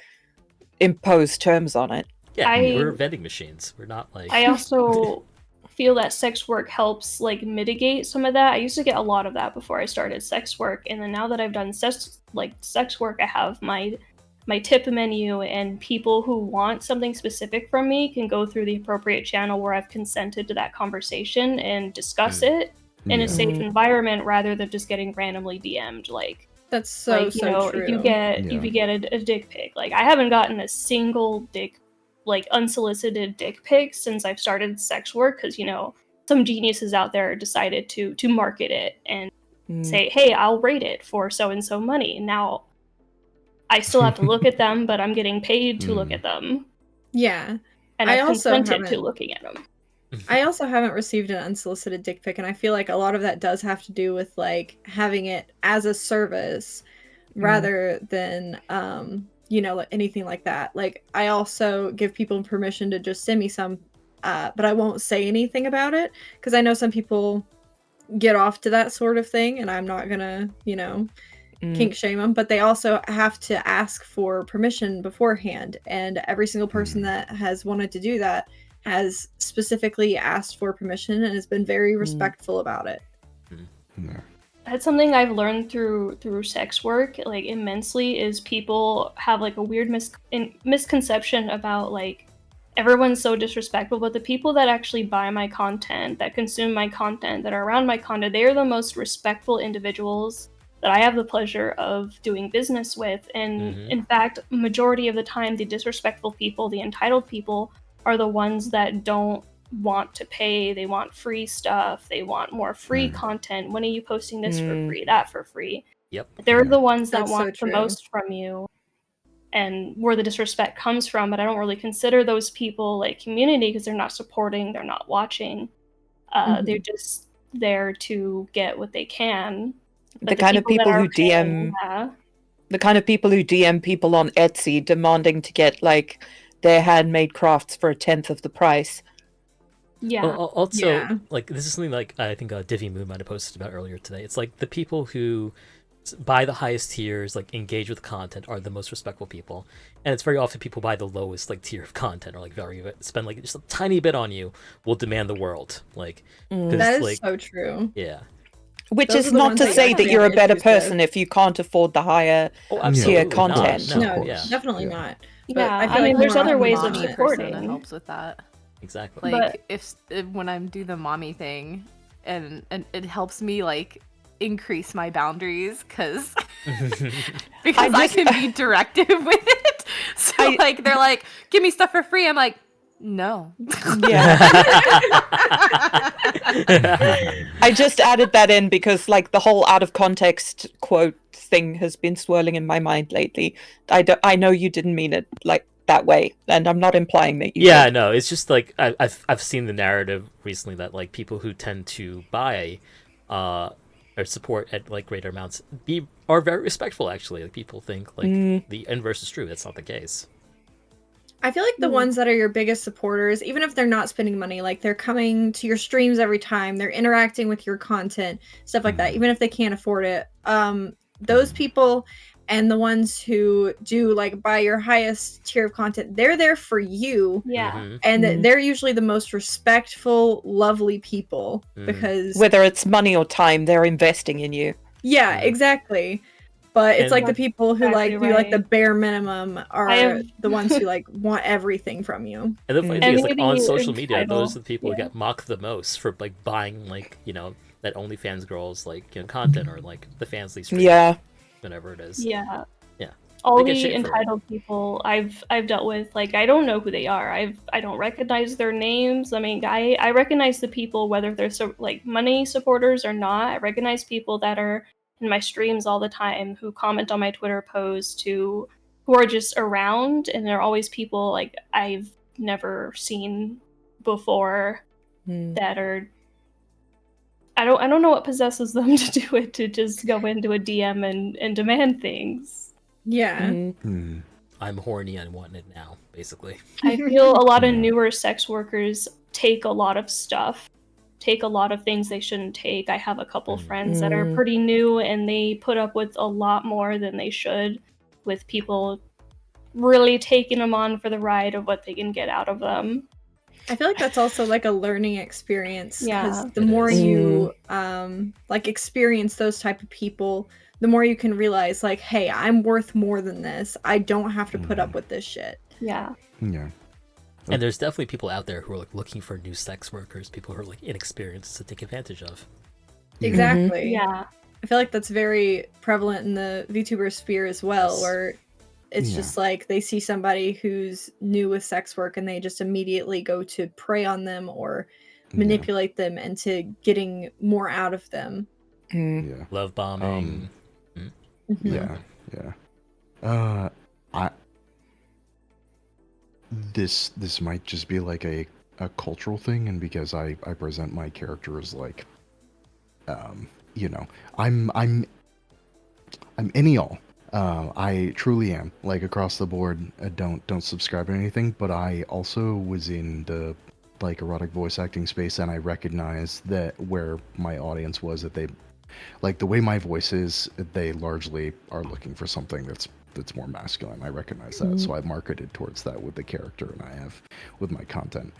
impose terms on it. Yeah, I- we're vending machines. We're not like. I also feel that sex work helps like mitigate some of that. I used to get a lot of that before I started sex work, and then now that I've done sex work, I have my tip menu, and people who want something specific from me can go through the appropriate channel where I've consented to that conversation and discuss it in a Yeah. safe environment rather than just getting randomly DM'd. Like, That's so like, you know, true. you get a dick pic. Like, I haven't gotten a single unsolicited dick pic since I've started sex work, because, you know, some geniuses out there decided to market it and say, hey, I'll rate it for so and so money. Now I still have to look at them, but I'm getting paid to look at them, Yeah. and I I've also consented to haven't- looking at them. I also haven't received an unsolicited dick pic, and I feel like a lot of that does have to do with like having it as a service rather than you know, like, anything like that. Like, I also give people permission to just send me some, but I won't say anything about it because I know some people get off to that sort of thing, and I'm not gonna, you know, kink shame them. But they also have to ask for permission beforehand, and every single person that has wanted to do that has specifically asked for permission and has been very respectful about it. Yeah. That's something I've learned through sex work, like, immensely, is people have like a weird misconception about like everyone's so disrespectful, but the people that actually buy my content, that consume my content, that are around my content, they are the most respectful individuals that I have the pleasure of doing business with. And in fact, majority of the time, the disrespectful people, the entitled people, are the ones that don't want to pay. They want free stuff. They want more free content. When are you posting this for free, that for free? Yep. They're the ones that That's so want the true. most from you, and where the disrespect comes from. But I don't really consider those people like community, because they're not supporting, they're not watching. They're just there to get what they can. But The kind of that people are who paying, DM the kind of people who DM people on Etsy demanding to get like their handmade crafts for 1/10 of the price. yeah. Also, Yeah. like, this is something like I think Divvy Moon might have posted about earlier today. It's like the people who buy the highest tiers, like engage with content, are the most respectful people, and it's very often people buy the lowest like tier of content, or like spend like just a tiny bit on you, will demand the world. Like, 'cause, That is like, so true. yeah. Which Those is are the not ones to that say you that have you're a to better issues with. person if you can't afford the higher Oh, tier absolutely content. not. No, Yeah, definitely Yeah. not. But Yeah, I feel I mean, like there's more other often ways than of not- supporting. Persona helps with that. exactly. Like But- if when I'm do the mommy thing, and it helps me like increase my boundaries because I can be directive with it. So like they're like, give me stuff for free. I'm like, no. Yeah. I just added that in because like the whole out of context quote thing has been swirling in my mind lately. I know you didn't mean it like that way, and I'm not implying that you Yeah, did. no, it's just like I've seen the narrative recently that like people who tend to buy or support at like greater amounts are very respectful, actually. Like, people think like the inverse is true. That's not the case. I feel like the ones that are your biggest supporters, even if they're not spending money, like they're coming to your streams every time, they're interacting with your content, stuff like that, even if they can't afford it. Those people and the ones who do like buy your highest tier of content, they're there for you. Yeah. And they're usually the most respectful, lovely people because Whether it's money or time, they're investing in you. yeah, exactly. But it's And- like the people who like Exactly do like the right. bare minimum are have- the ones who like want everything from you. And the funny Mm. thing is, And like, on maybe social media, those are the entitled, people who yeah. get mocked the most for like buying like that OnlyFans girls like content, or like the Fansly stream, Yeah. whatever it is. Yeah. Yeah. All They get the shit for it. entitled people I've dealt with, like I don't know who they are. I don't recognize their names. I mean, I recognize the people whether they're like money supporters or not. I recognize people that are in my streams all the time who comment on my Twitter posts, who are just around, and they're always people like I've never seen before Mm. that are I don't know what possesses them to do it, to just go into a DM and demand things. Yeah. Mhm. Hmm. I'm horny and want it now, basically. I feel a lot of Yeah. newer sex workers take a lot of stuff, take a lot of things they shouldn't take. I have a couple friends that are Mm. pretty new, and they put up with a lot more than they should, with people really taking them on for the ride of what they can get out of them. I feel like that's also like a learning experience because Yeah. the It more is. you like experience those type of people, the more you can realize like, hey, I'm worth more than this. I don't have to put up with this shit. Yeah. Yeah. And there's definitely people out there who are like looking for new sex workers, people who are like inexperienced to take advantage of. Exactly. Yeah. I feel like that's very prevalent in the VTuber sphere as well, Yes. where it's Yeah. just like they see somebody who's new with sex work and they just immediately go to prey on them or manipulate them into getting more out of them. Mm. Yeah. Love bombing. Mhm. Yeah. Yeah. This might just be like a cultural thing, and because I present my character as like, I'm any all. I truly am, like, across the board. Don't subscribe to anything, but I also was in the like erotic voice acting space, and I recognized that where my audience was, that they like the way my voice is, they largely are looking for something that's more masculine. I recognize that, so I've marketed towards that with the character, and I have with my content.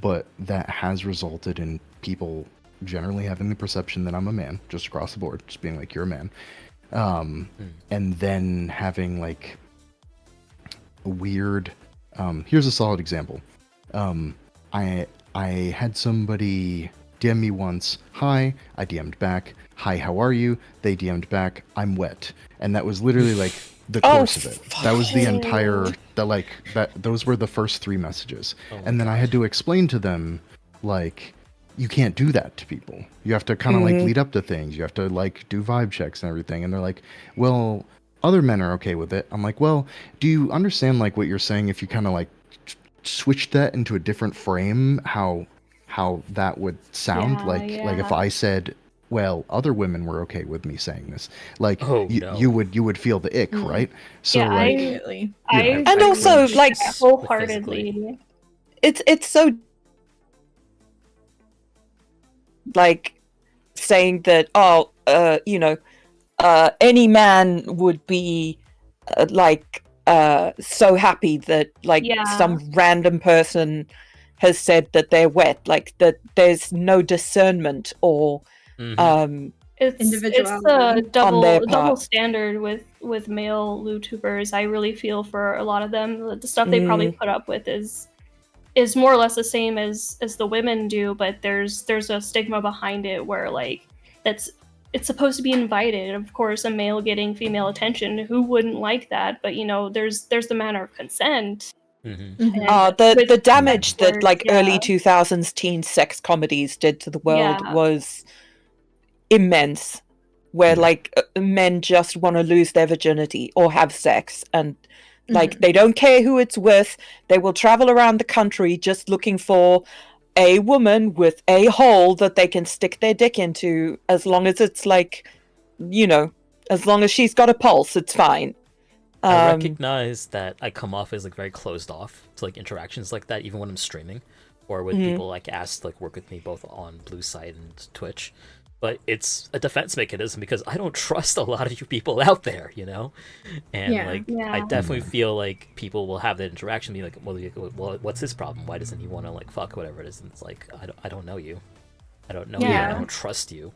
But that has resulted in people generally having the perception that I'm a man, just across the board, just being like, you're a man. And then having like a weird here's a solid example. I had somebody DM me once, hi, I DM'd back, hi, how are you? They DM'd back, I'm wet. And that was literally like the course of it. That was the entire those were the first 3 messages. Oh my And then I had to explain to them, like, you can't do that to people. You have to kind of like lead up to things. You have to like do vibe checks and everything. And they're like, well, other men are okay with it. I'm like, well, do you understand like what you're saying if you kind of like switch that into a different frame, how that would sound? Yeah, like if yeah. I said, well, other women were okay with me saying this, like Oh, no. you would feel the ick, right? So Yeah, like Immediately. I Yeah. And agree also, with like, that wholeheartedly. It's so like saying that any man would be so happy that like Yeah. some random person has said that they're wet, like that there's no discernment or Mhm. It's Individuality the on their double part. standard with male lewd-tubers. I really feel for a lot of them. The stuff they probably put up with is more or less the same as the women do, but there's a stigma behind it where like it's supposed to be invited. Of course, a male getting female attention, who wouldn't like that? But there's the manner of consent. Mhm. And the with damage sex that work, like early yeah. 2000s teen sex comedies did to the world Yeah. was immense, where like men just want to lose their virginity or have sex, and like they don't care who it's with. They will travel around the country just looking for a woman with a hole that they can stick their dick into, as long as it's like, as long as she's got a pulse, it's fine. I recognize that I come off as like very closed off to like interactions like that, even when I'm streaming, or when people like ask to like work with me both on Blue Site and Twitch. But it's a defense mechanism because I don't trust a lot of you people out there, and Yeah. Yeah. I definitely feel like people will have that interaction, be like, well, what's his problem? Why doesn't he want to like fuck, whatever it is? And it's like, I don't know you, I don't know you, I Yeah. don't trust you.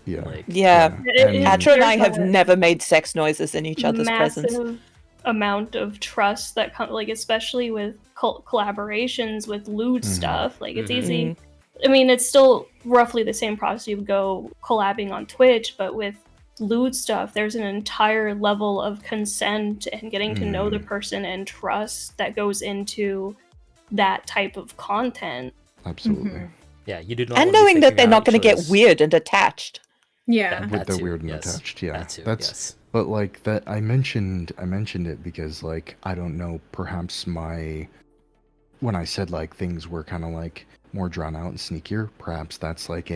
Yeah. Like, Yeah. It- Atra and there's I have a never made sex noises in each other's presence. massive amount of trust that comes, like, especially with collaborations with lewd Mhm. stuff. Like, it's Mhm. easy. I mean, it's still roughly the same process you would go collabing on Twitch, but with lewd stuff, there's an entire level of consent and getting to know the person and trust that goes into that type of content. Absolutely. Mhm. yeah, you do not And want to be knowing that thinking they're about not going each to get other's- weird and attached. Yeah. That- With the too, weird and yes. attached, yeah. That too, That's yes. but like that I mentioned it because like I don't know, perhaps when I said like things were kind of like more drawn out and sneakier, perhaps that's like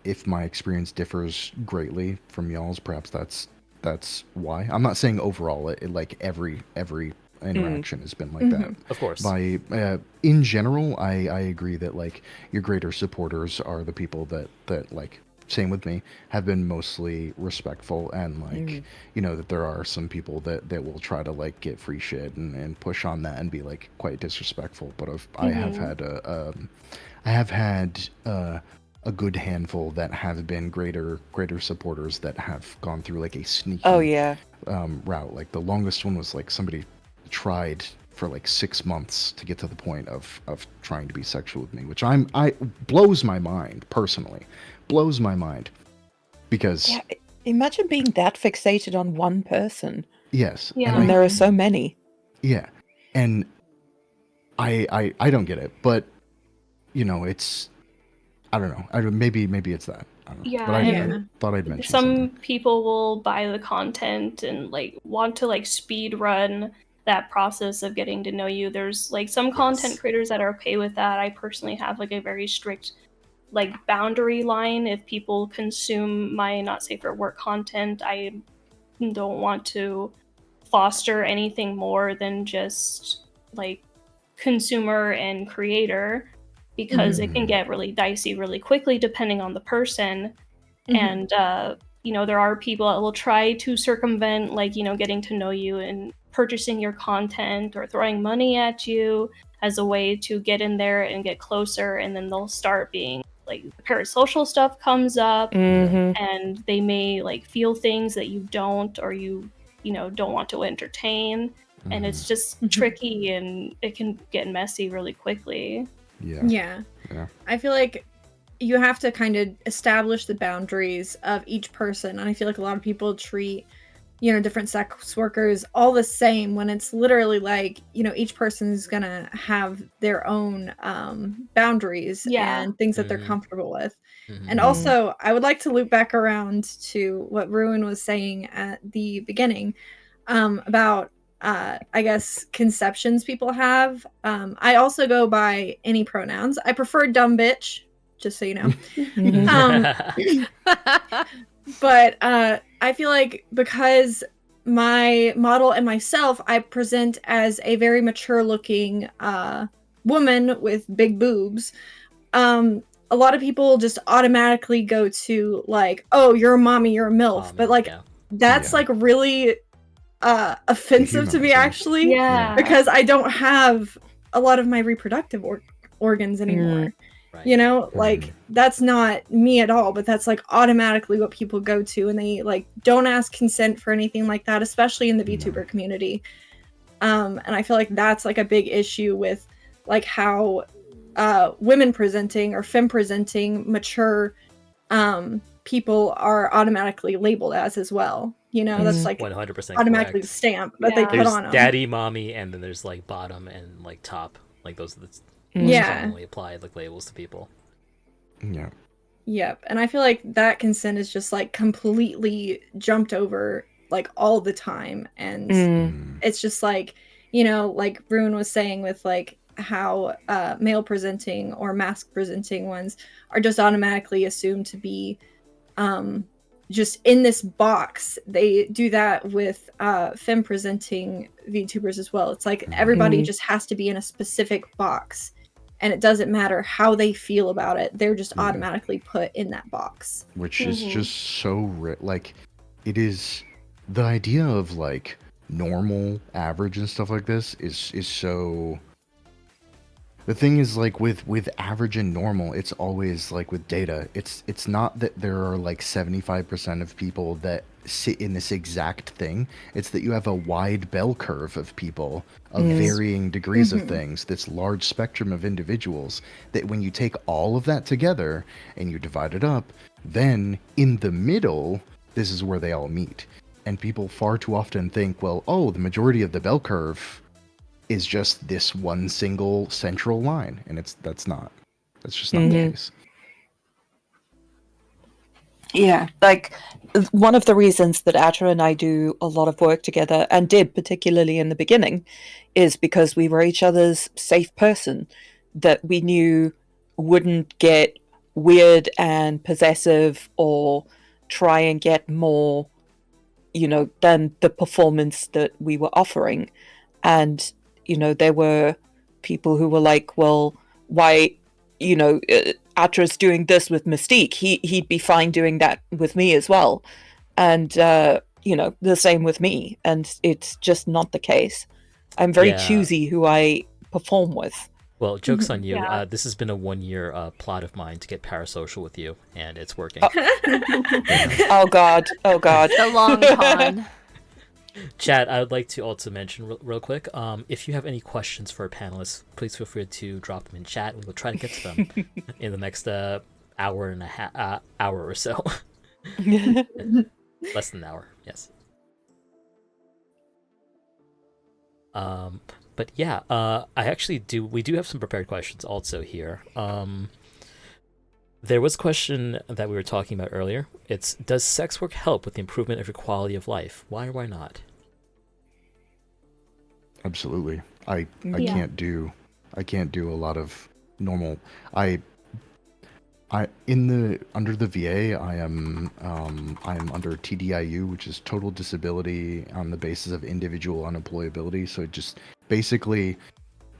if my experience differs greatly from y'all's, perhaps that's why. I'm not saying overall it like every interaction has been like that. Of course. By in general, I agree that like your greater supporters are the people that like, same with me, have been mostly respectful, and like you know that there are some people that will try to like get free shit and push on that and be like quite disrespectful. But I have had a good handful that have been greater supporters that have gone through like a sneaky Oh, yeah. route. Like the longest one was like somebody tried for like 6 months to get to the point of trying to be sexual with me, which I blows my mind personally, blows my mind because Yeah. Imagine being that fixated on one person. yes, Yeah. and And there are so many. yeah, and I don't get it, but you know it's I don't know. Maybe it's that. I don't know. Yeah, But I and thought I'd mention some something. people will buy the content and like want to like speed run that process of getting to know you. There's like some content Yes. creators that are okay with that. I personally have like a very strict like boundary line. If people consume my not safe for work content, I don't want to foster anything more than just like consumer and creator, because it can get really dicey really quickly depending on the person. And you know, there are people that will try to circumvent like, you know, getting to know you and purchasing your content or throwing money at you as a way to get in there and get closer, and then they'll start being like parasocial stuff comes up, and they may like feel things that you don't, or you know, don't want to entertain, and it's just tricky and it can get messy really quickly. Yeah. I feel like you have to kind of establish the boundaries of each person, and I feel like a lot of people treat, you know, different sex workers all the same, when it's literally like, you know, each person's gonna have their own boundaries and things that they're comfortable with. And also, I would like to loop back around to what Ruin was saying at the beginning, about I guess conceptions people have. I also go by any pronouns. I prefer dumb bitch, just so you know. But I feel like because my model and myself, I present as a very mature looking woman with big boobs. A lot of people just automatically go to like, oh, you're a mommy, you're a MILF. But like that's like really offensive to me, actually. Yeah. Because I don't have a lot of my reproductive organs anymore. Right. You know, like that's not me at all, but that's like automatically what people go to, and they like don't ask consent for anything like that, especially in the VTuber community. And I feel like that's like a big issue with like how women presenting or femme presenting mature people are automatically labeled as well. You know, that's like 100% automatically the correct. stamp that they put There's on them. daddy, mommy, and then there's like bottom and like top. Like those are the Yeah. commonly applied like labels to people. Yeah. Yep. And I feel like that consent is just like completely jumped over like all the time. And it's just like, you know, like Ruin was saying with like how male presenting or mask presenting ones are just automatically assumed to be just in this box. They do that with femme presenting VTubers as well. It's like everybody just has to be in a specific box, and it doesn't matter how they feel about it. They're just automatically put in that box. Which is just so like it is the idea of like normal, average and stuff like this is so The thing is, like, with average and normal, it's always like with data. It's not that there are like 75% of people that sit in this exact thing. It's that you have a wide bell curve of people of Mm. varying degrees of Mhm. things. This large spectrum of individuals. That when you take all of that together and you divide it up, then in the middle, this is where they all meet. And people far too often think, well, oh, the majority of the bell curve is just this one single central line, and that's just not the Mhm. case. Yeah, like one of the reasons that Atra and I do a lot of work together, and did particularly in the beginning, is because we were each other's safe person that we knew wouldn't get weird and possessive or try and get more, than the performance that we were offering. And, there were people who were like, well, why, Atra's doing this with Mystique. He'd be fine doing that with me as well. And, the same with me. And it's just not the case. I'm very Yeah. choosy who I perform with. Well, joke's on you. Yeah. This has been a 1-year plot of mine to get parasocial with you, and it's working. Oh God. Oh God. The long con. Chat, I would like to also mention real quick, if you have any questions for our panelists, please feel free to drop them in chat. We will try to get to them in the next hour and a half, hour or so. Less than an hour, yes. But yeah, we do have some prepared questions also here. There was a question that we were talking about earlier. It's, does sex work help with the improvement of your quality of life? Why or why not? Absolutely. I Yeah. can't do a lot of normal. Under the VA, I'm under TDIU, which is total disability on the basis of individual unemployability. So it just basically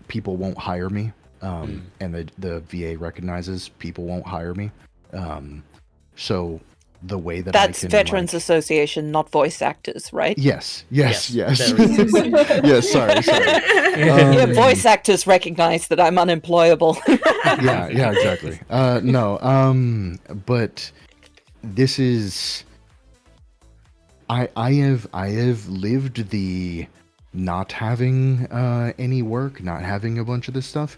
people won't hire me, and the VA recognizes people won't hire me. So the way that That's I can, Veterans Association, not voice actors, right? Yes. Yes, Yes. Sorry. Yeah, voice actors recognize that I'm unemployable. yeah, exactly. No, but this is, I have lived the not having any work, not having a bunch of this stuff.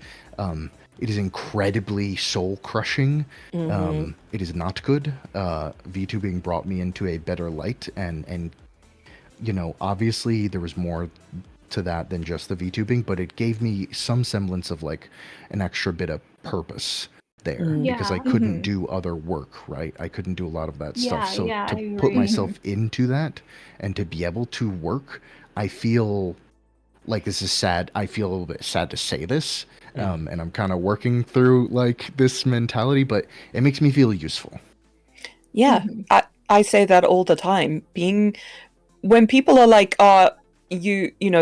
It is incredibly soul crushing. It is not good. VTubing brought me into a better light, and obviously there was more to that than just the VTubing, but it gave me some semblance of like an extra bit of purpose there, because I Yeah. couldn't do other work, right? I couldn't do a lot of that stuff. Yeah, So yeah, I to put agree. myself into that and to be able to work, I feel like, this is sad. I feel a little bit sad to say this, and I'm kind of working through like this mentality, but it makes me feel useful. Yeah, I say that all the time. When people are like,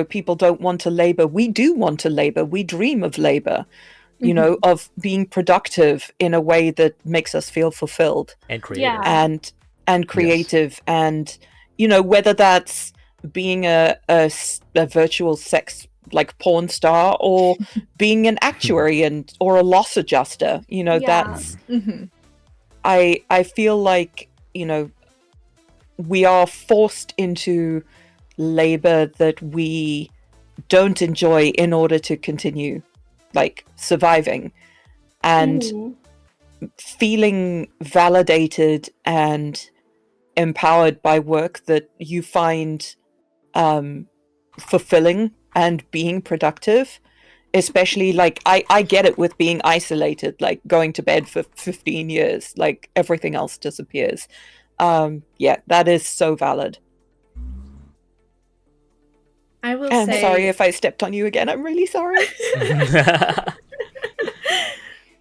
people don't want to labor. We do want to labor. We dream of labor, of being productive in a way that makes us feel fulfilled And creative. Yeah. and creative. And, whether that's being a virtual sex, like porn star, or being an actuary or a loss adjuster, Yeah. that's, Mhm. I feel like, we are forced into labor that we don't enjoy in order to continue like surviving, and Mhm. feeling validated and empowered by work that you find fulfilling and being productive. Especially like I get it with being isolated, like going to bed for 15 years, like everything else disappears. Yeah, that is so valid. I will And say, sorry if I stepped on you again. I'm really sorry.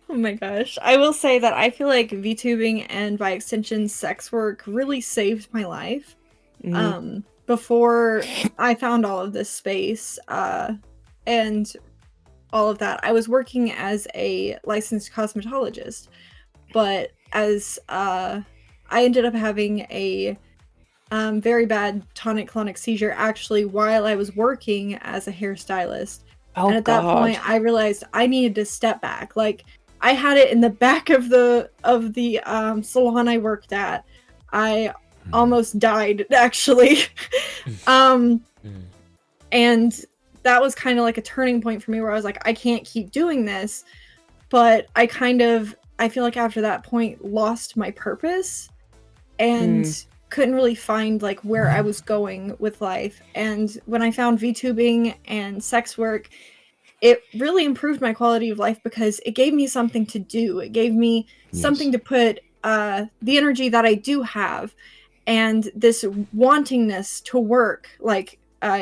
oh my gosh. I will say that I feel like VTubing and by extension sex work really saved my life. Before I found all of this space and all of that, I was working as a licensed cosmetologist. But as I ended up having a very bad tonic-clonic seizure actually while I was working as a hairstylist. Oh, and at that God. point, I realized I needed to step back. Like, I had it in the back of the salon I worked at. I almost died, actually. Mm. And that was kind of like a turning point for me, where I was like, I can't keep doing this. But I feel like after that point, lost my purpose and couldn't really find like where I was going with life. And when I found VTubing and sex work, it really improved my quality of life because it gave me something to do. It gave me something to put the energy that I do have and this wantingness to work, like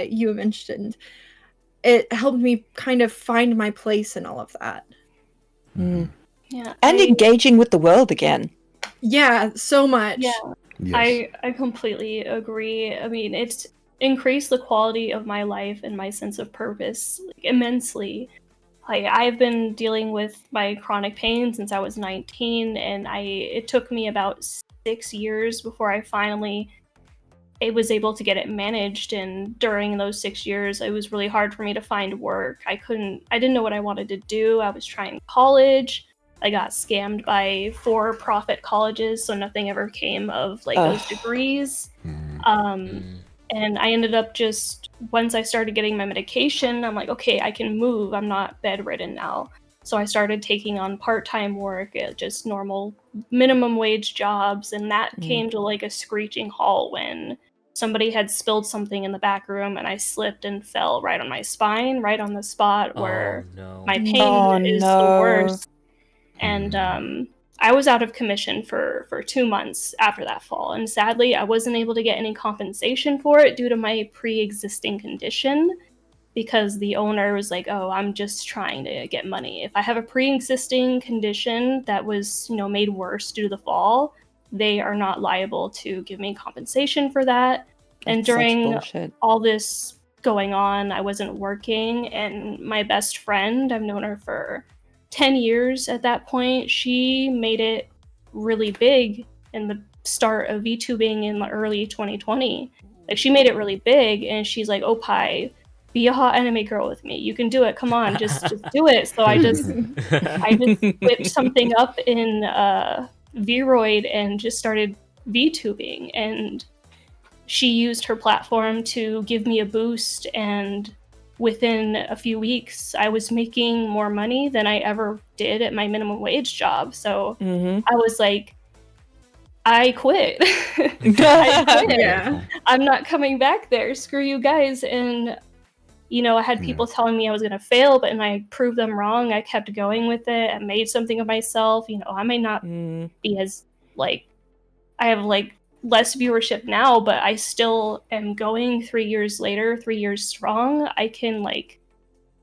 you mentioned. It helped me kind of find my place in all of that. Yeah, And engaging with the world again. Yeah, so much. Yeah, Yes. I completely agree. I mean, it's increased the quality of my life and my sense of purpose like, immensely. Like I've been dealing with my chronic pain since I was 19, and it took me about 6 years before I finally was able to get it managed. And during those 6 years, it was really hard for me to find work. I didn't know what I wanted to do. I was trying college. I got scammed by for-profit colleges, so nothing ever came of like those degrees. And I ended up just, once I started getting my medication, I'm like, okay, I can move. I'm not bedridden now. So I started taking on part-time work at just normal minimum wage jobs, and that came to like a screeching halt when somebody had spilled something in the back room and I slipped and fell right on my spine, right on the spot where my pain is the worst. And I was out of commission for 2 months after that fall. And sadly, I wasn't able to get any compensation for it due to my pre-existing condition, because the owner was like, oh, I'm just trying to get money. If I have a pre-existing condition that was, made worse due to the fall, they are not liable to give me compensation for that. And during all this going on, I wasn't working, and my best friend, I've known her for 10 years at that point, she made it really big in the start of VTubing in the early 2020. Like, she made it really big, and she's like, oh, Pi, be a hot anime girl with me. You can do it. Come on, just do it. So I just whipped something up in Vroid and just started VTubing. And she used her platform to give me a boost. And within a few weeks, I was making more money than I ever did at my minimum wage job. So I was like, I quit. I quit. Yeah. I'm not coming back there. Screw you guys. And I had people telling me I was going to fail, but and I proved them wrong. I kept going with it. I made something of myself. I may not be as, I have, less viewership now, but I still am going 3 years later, 3 years strong. I can,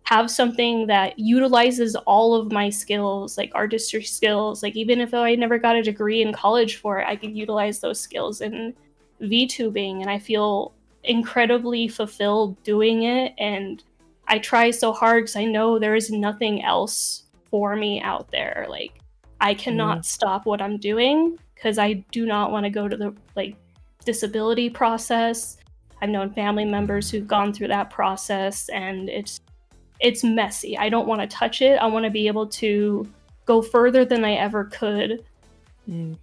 have something that utilizes all of my skills, like artistry skills. Like, even if I never got a degree in college for it, I can utilize those skills in VTubing, and I feel incredibly fulfilled doing it. And I try so hard because I know there is nothing else for me out there. Like, I cannot stop what I'm doing because I do not want to go to the disability process. I've known family members who've gone through that process, and it's messy. I don't want to touch it. I want to be able to go further than I ever could.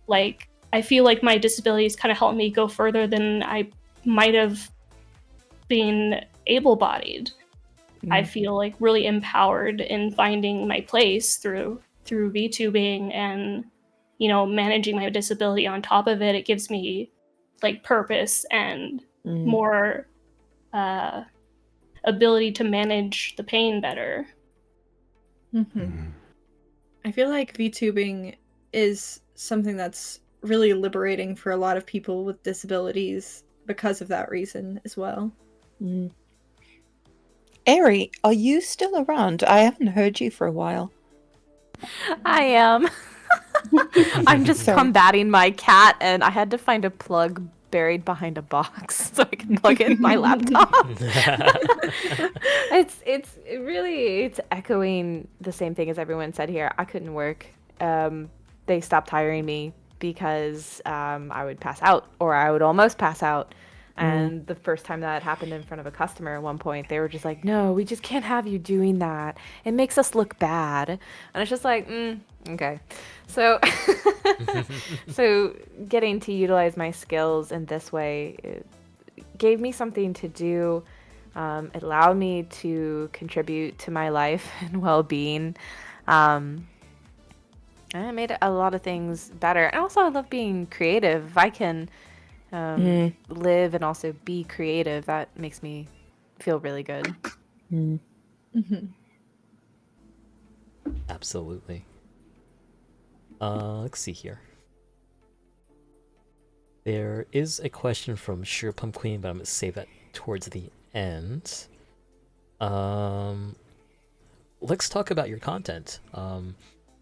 I feel like my disabilities kind of helped me go further than I might have been able-bodied. I feel really empowered in finding my place through VTubing, and managing my disability on top of it. It gives me purpose and more ability to manage the pain better. I feel like VTubing is something that's really liberating for a lot of people with disabilities because of that reason as well. Ari, are you still around? I haven't heard you for a while. I am. I'm just combating my cat, and I had to find a plug buried behind a box so I can plug in my laptop. It's echoing the same thing as everyone said here. I couldn't work. They stopped hiring me because I would pass out, or I would almost pass out. And the first time that happened in front of a customer at one point, they were just like, no, we just can't have you doing that. It makes us look bad. And it's just like, okay. So, so getting to utilize my skills in this way, it gave me something to do. It allowed me to contribute to my life and well-being. And it made a lot of things better. And also I love being creative. If I can live and also be creative, that makes me feel really good. Absolutely. Let's see here. There is a question from Sure Plum Queen, but I'm gonna save that towards the end. Let's talk about your content.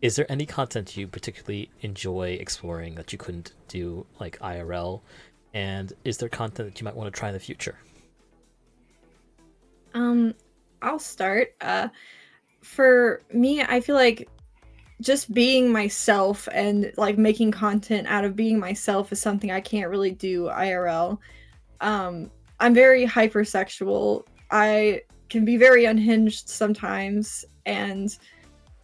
Is there any content you particularly enjoy exploring that you couldn't do like IRL? And is there content that you might want to try in the future? I'll start. For me, I feel like just being myself and like making content out of being myself is something I can't really do IRL. I'm very hypersexual. I can be very unhinged sometimes, and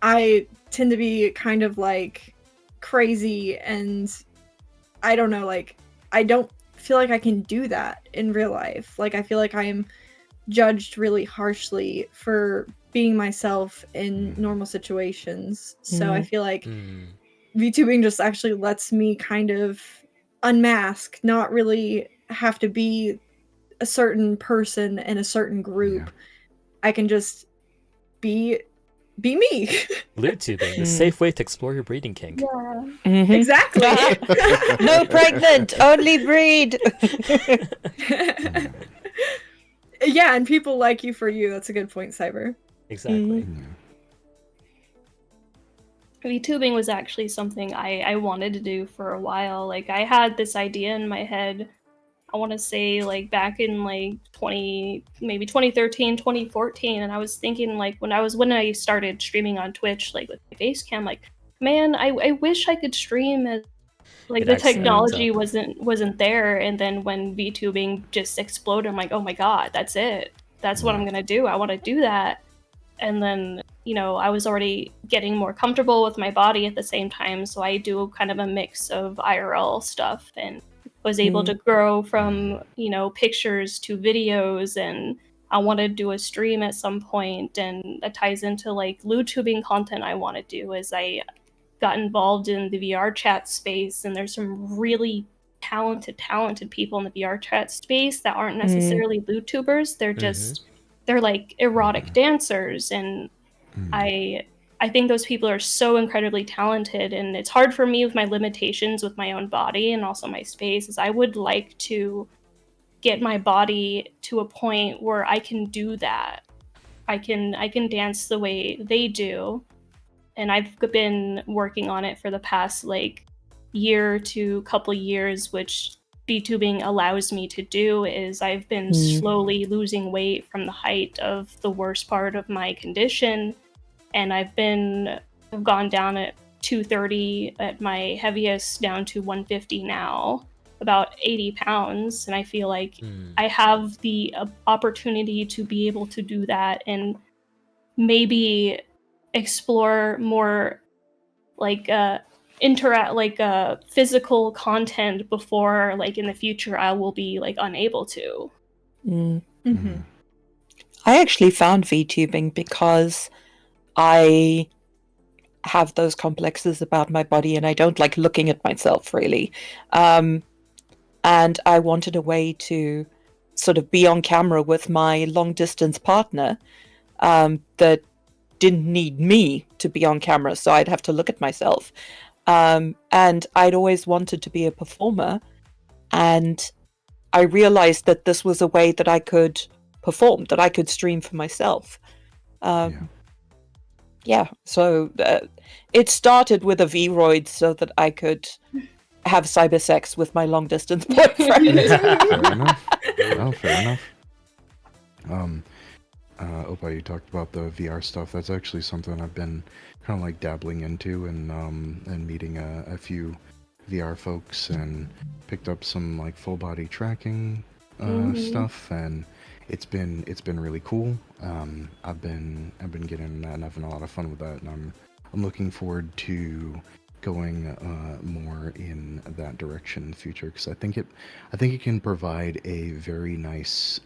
I tend to be kind of like crazy, and I don't know, like I don't feel like I can do that in real life. Like I feel like I'm judged really harshly for being myself in normal situations. So I feel like VTubing just actually lets me kind of unmask, not really have to be a certain person in a certain group. Yeah. I can just be me. Lewd tubing, the safe way to explore your breeding kink. Exactly. No pregnant, only breed. Yeah, and people like you for you. That's a good point, Cyber. Exactly. VTubing was actually something I wanted to do for a while. Like I had this idea in my head, I want to say like back in like 2013, 2014, and I was thinking like when I started streaming on Twitch like with my face cam, like man, I wish I could stream as like It the actually adds technology up. wasn't there. And then when VTubing just exploded, I'm like, oh my god, that's it. That's what I'm gonna do. I want to do that. And then, you know, I was already getting more comfortable with my body at the same time, so I do kind of a mix of IRL stuff and was able to grow from, you know, pictures to videos, and I want to do a stream at some point, and that ties into like lewd tubing content I want to do as I got involved in the VR chat space, and there's some really talented people in the VR chat space that aren't necessarily lewd tubers. They're just they're like erotic dancers, and I think those people are so incredibly talented, and it's hard for me with my limitations with my own body and also my space, is I would like to get my body to a point where I can do that. I can dance the way they do. And I've been working on it for the past like year to couple years, which VTubing allows me to do. Is I've been slowly losing weight from the height of the worst part of my condition, and I've gone down at 230 at my heaviest, down to 150 now, about 80 pounds, and I feel like I have the opportunity to be able to do that and maybe explore more like physical content before like in the future I will be like unable to. I actually found VTubing because I have those complexes about my body and I don't like looking at myself really. And I wanted a way to sort of be on camera with my long distance partner that didn't need me to be on camera, so I'd have to look at myself. And I'd always wanted to be a performer, and I realized that this was a way that I could perform, that I could stream for myself. So it started with a V-roid so that I could have cyber sex with my long distance boyfriend. Fair enough. Oh, fair enough. Opa, you talked about the VR stuff. That's actually something I've been kind of like dabbling into, and meeting a few VR folks, and picked up some like full body tracking stuff, and it's been really cool. I've been getting that and having a lot of fun with that, and I'm looking forward to going more in that direction in the future, because I think it can provide a very nice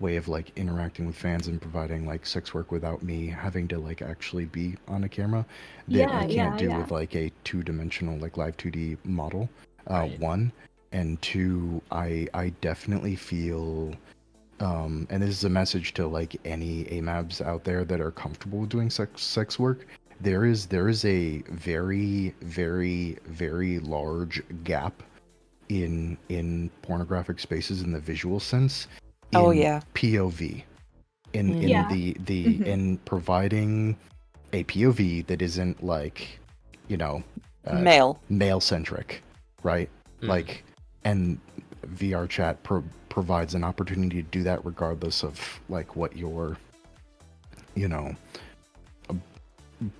way of like interacting with fans and providing like sex work without me having to like actually be on a camera that Yeah, you can't do yeah. with like a two-dimensional like live 2D model. Right. One, and two, I definitely feel and this is a message to like any AMABs out there that are comfortable with doing sex work. There is a very, very, very large gap in pornographic spaces in the visual sense, in Oh, yeah. POV, in Yeah. Mhm. in providing a POV that isn't like, Male. male centric, right? Mm. Like, and VR chat provides an opportunity to do that regardless of like what your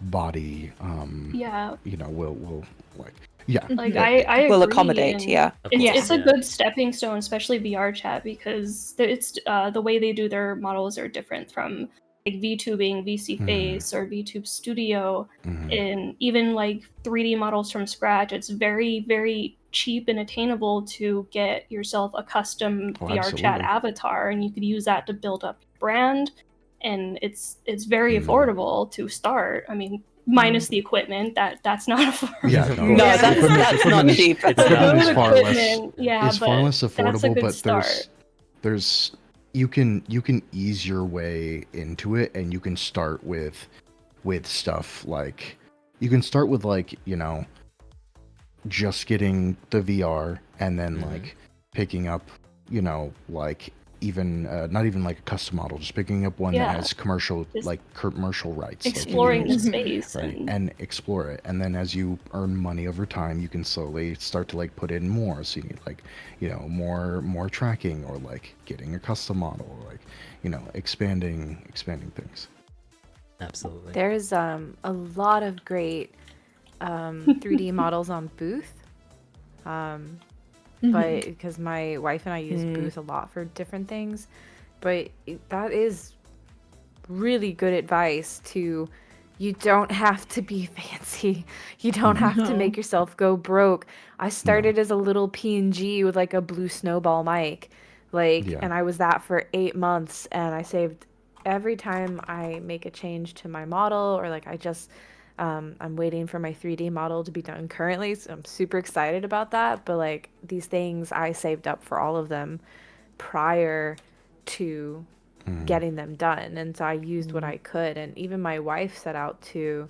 body Yeah. will like. Yeah. Like That I will agree, accommodate, and yeah. Of It's course, it's a yeah. good stepping stone, especially VR chat, because it's the way they do their models are different from like VTubing, VC Mhm. Face, or VTube Studio, Mhm. and even like 3D models from scratch. It's very, very cheap and attainable to get yourself a custom Oh, VR chat absolutely. avatar, and you could use that to build up your brand. And it's very Mhm. affordable to start. I mean, minus the equipment, that's not affordable. Yeah, Of no, course. No, Yeah. that's not is- cheap. It's The not. equipment is good far less. equipment, yeah, It's far but less that's a affordable, good but start. there's you can ease your way into it, and you can start with stuff like you can start with like just getting the VR, and then Mhm. like picking up like even not even like a custom model, just picking up one that Yeah. has commercial Just commercial rights, like you can exploring the use, space right, and and explore it, and then as you earn money over time, you can slowly start to like put in more, so you need like more tracking, or like getting a custom model, or like expanding things. Absolutely. There's a lot of great 3D models on Booth. But because my wife and I use Booth a lot for different things, but that is really good advice to, you don't have to be fancy. You don't have to No. make yourself go broke. I started as a little PNG with like a blue snowball mic, Yeah. and I was that for 8 months, and I saved every time I make a change to my model, or like I'm waiting for my 3D model to be done currently, so I'm super excited about that. But like these things, I saved up for all of them prior to getting them done, and so I used what I could. And even my wife set out to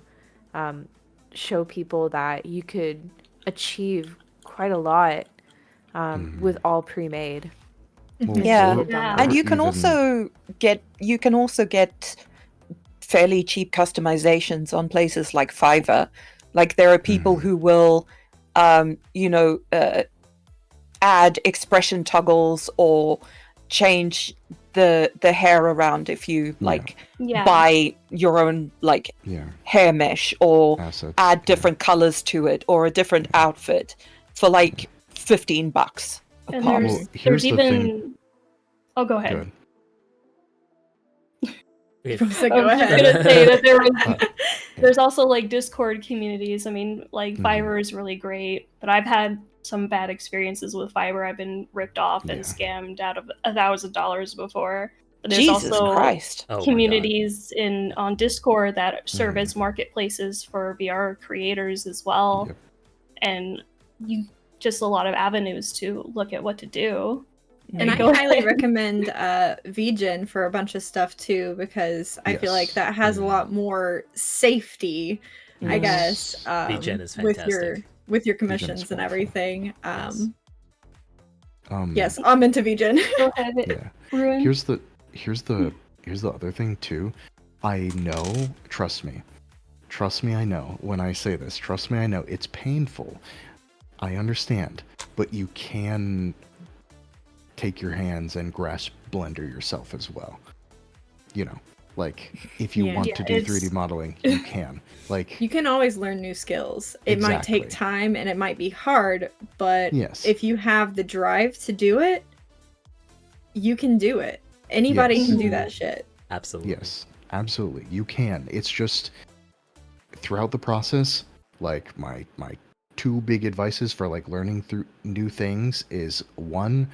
show people that you could achieve quite a lot with all pre-made. Well, Yeah. or- Yeah. And or you can even- also get fairly cheap customizations on places like Fiverr. Like there are people who will add expression toggles or change the hair around if you like yeah. buy your own like yeah, hair mesh, or assets. add different colors to it, or a different outfit for like $15 a And pop. there's Well, here's there's the even thing. Oh, go ahead. Good. Okay. So I go was just ahead. gonna say that there's also like Discord communities. I mean, like Fiverr is really great, but I've had some bad experiences with Fiverr. I've been ripped off and scammed out of $1,000 before. But there's Jesus also Christ. Oh my God. communities on Discord that serve as marketplaces for VR creators as well, Yep. and you just a lot of avenues to look at what to do. And I Go highly ahead. recommend VGen for a bunch of stuff too, because I feel like Yes. that has a lot more safety, I guess, VGen is with fantastic. your is commissions and wonderful. everything. Yes. Yes, I'm into VGen. Go ahead, Yeah. Ruin. Here's the other thing too. I know, trust me, I know when I say this, trust me, I know it's painful. I understand, but you can take your hands and grasp Blender yourself as well. Like, if you Yeah. want Yeah, to do it's 3D modeling, you can. Like, You can always learn new skills. It might take Exactly. time and it might be hard, but Yes. if you have the drive to do it, you can do it. Anybody Yes. can do that shit. Absolutely. yes, absolutely, you can. It's just throughout the process, like my two big advices for like learning through new things is, one,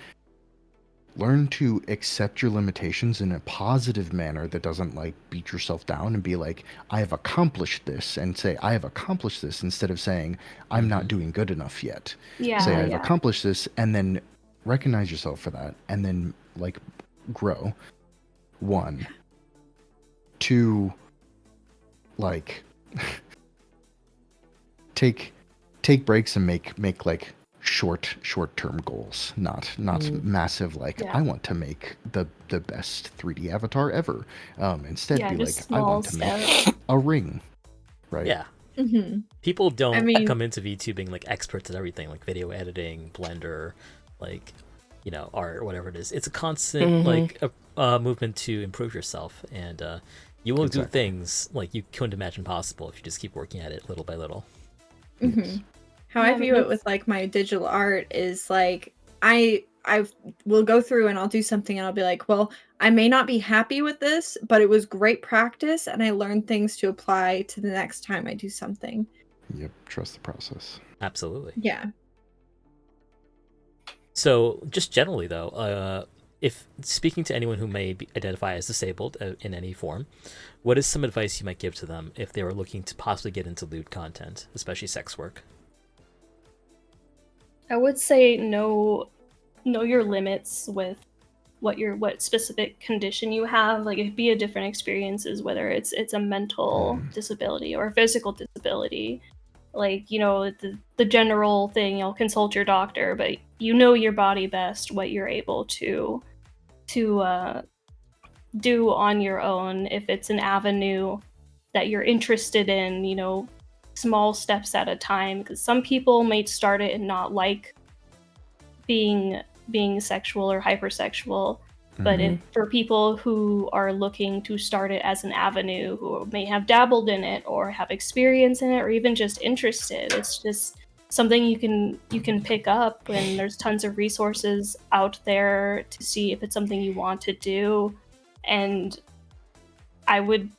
learn to accept your limitations in a positive manner that doesn't like beat yourself down and be like, I have accomplished this, and say I have accomplished this instead of saying I'm not doing good enough yet. yeah, Say I've yeah. accomplished this, and then recognize yourself for that, and then like grow. One. Two, like take breaks and make like short-term goals, not massive like, Yeah. I want to make the best 3D avatar ever. Instead Yeah, be like, just I small want to make steps. a ring, right? Yeah. Mm-hmm. People don't mean- come into VTubing like experts at everything, like video editing, Blender, like, you know, art, whatever it is. It's a constant like movement to improve yourself, and you will do Exactly. things like you couldn't imagine possible if you just keep working at it little by little. Mm-hmm. How Yeah, I but view it it's- with like my digital art is like I will go through and I'll do something and I'll be like, well, I may not be happy with this, but it was great practice and I learned things to apply to the next time I do something. Yep, trust the process. Absolutely. Yeah. So, just generally though, if speaking to anyone who may identify as disabled in any form, what is some advice you might give to them if they were looking to possibly get into lewd content, especially sex work? I would say know your limits with what specific condition you have. Like, it'd be a different experiences, whether it's a mental disability or a physical disability. Like, you know, the general thing, you'll consult your doctor, but you know your body best, what you're able to do on your own. If it's an avenue that you're interested in, you know, small steps at a time, because some people might start it and not like being sexual or hypersexual, but for people who are looking to start it as an avenue, who may have dabbled in it or have experience in it or even just interested, it's just something you can pick up, and there's tons of resources out there to see if it's something you want to do. And I would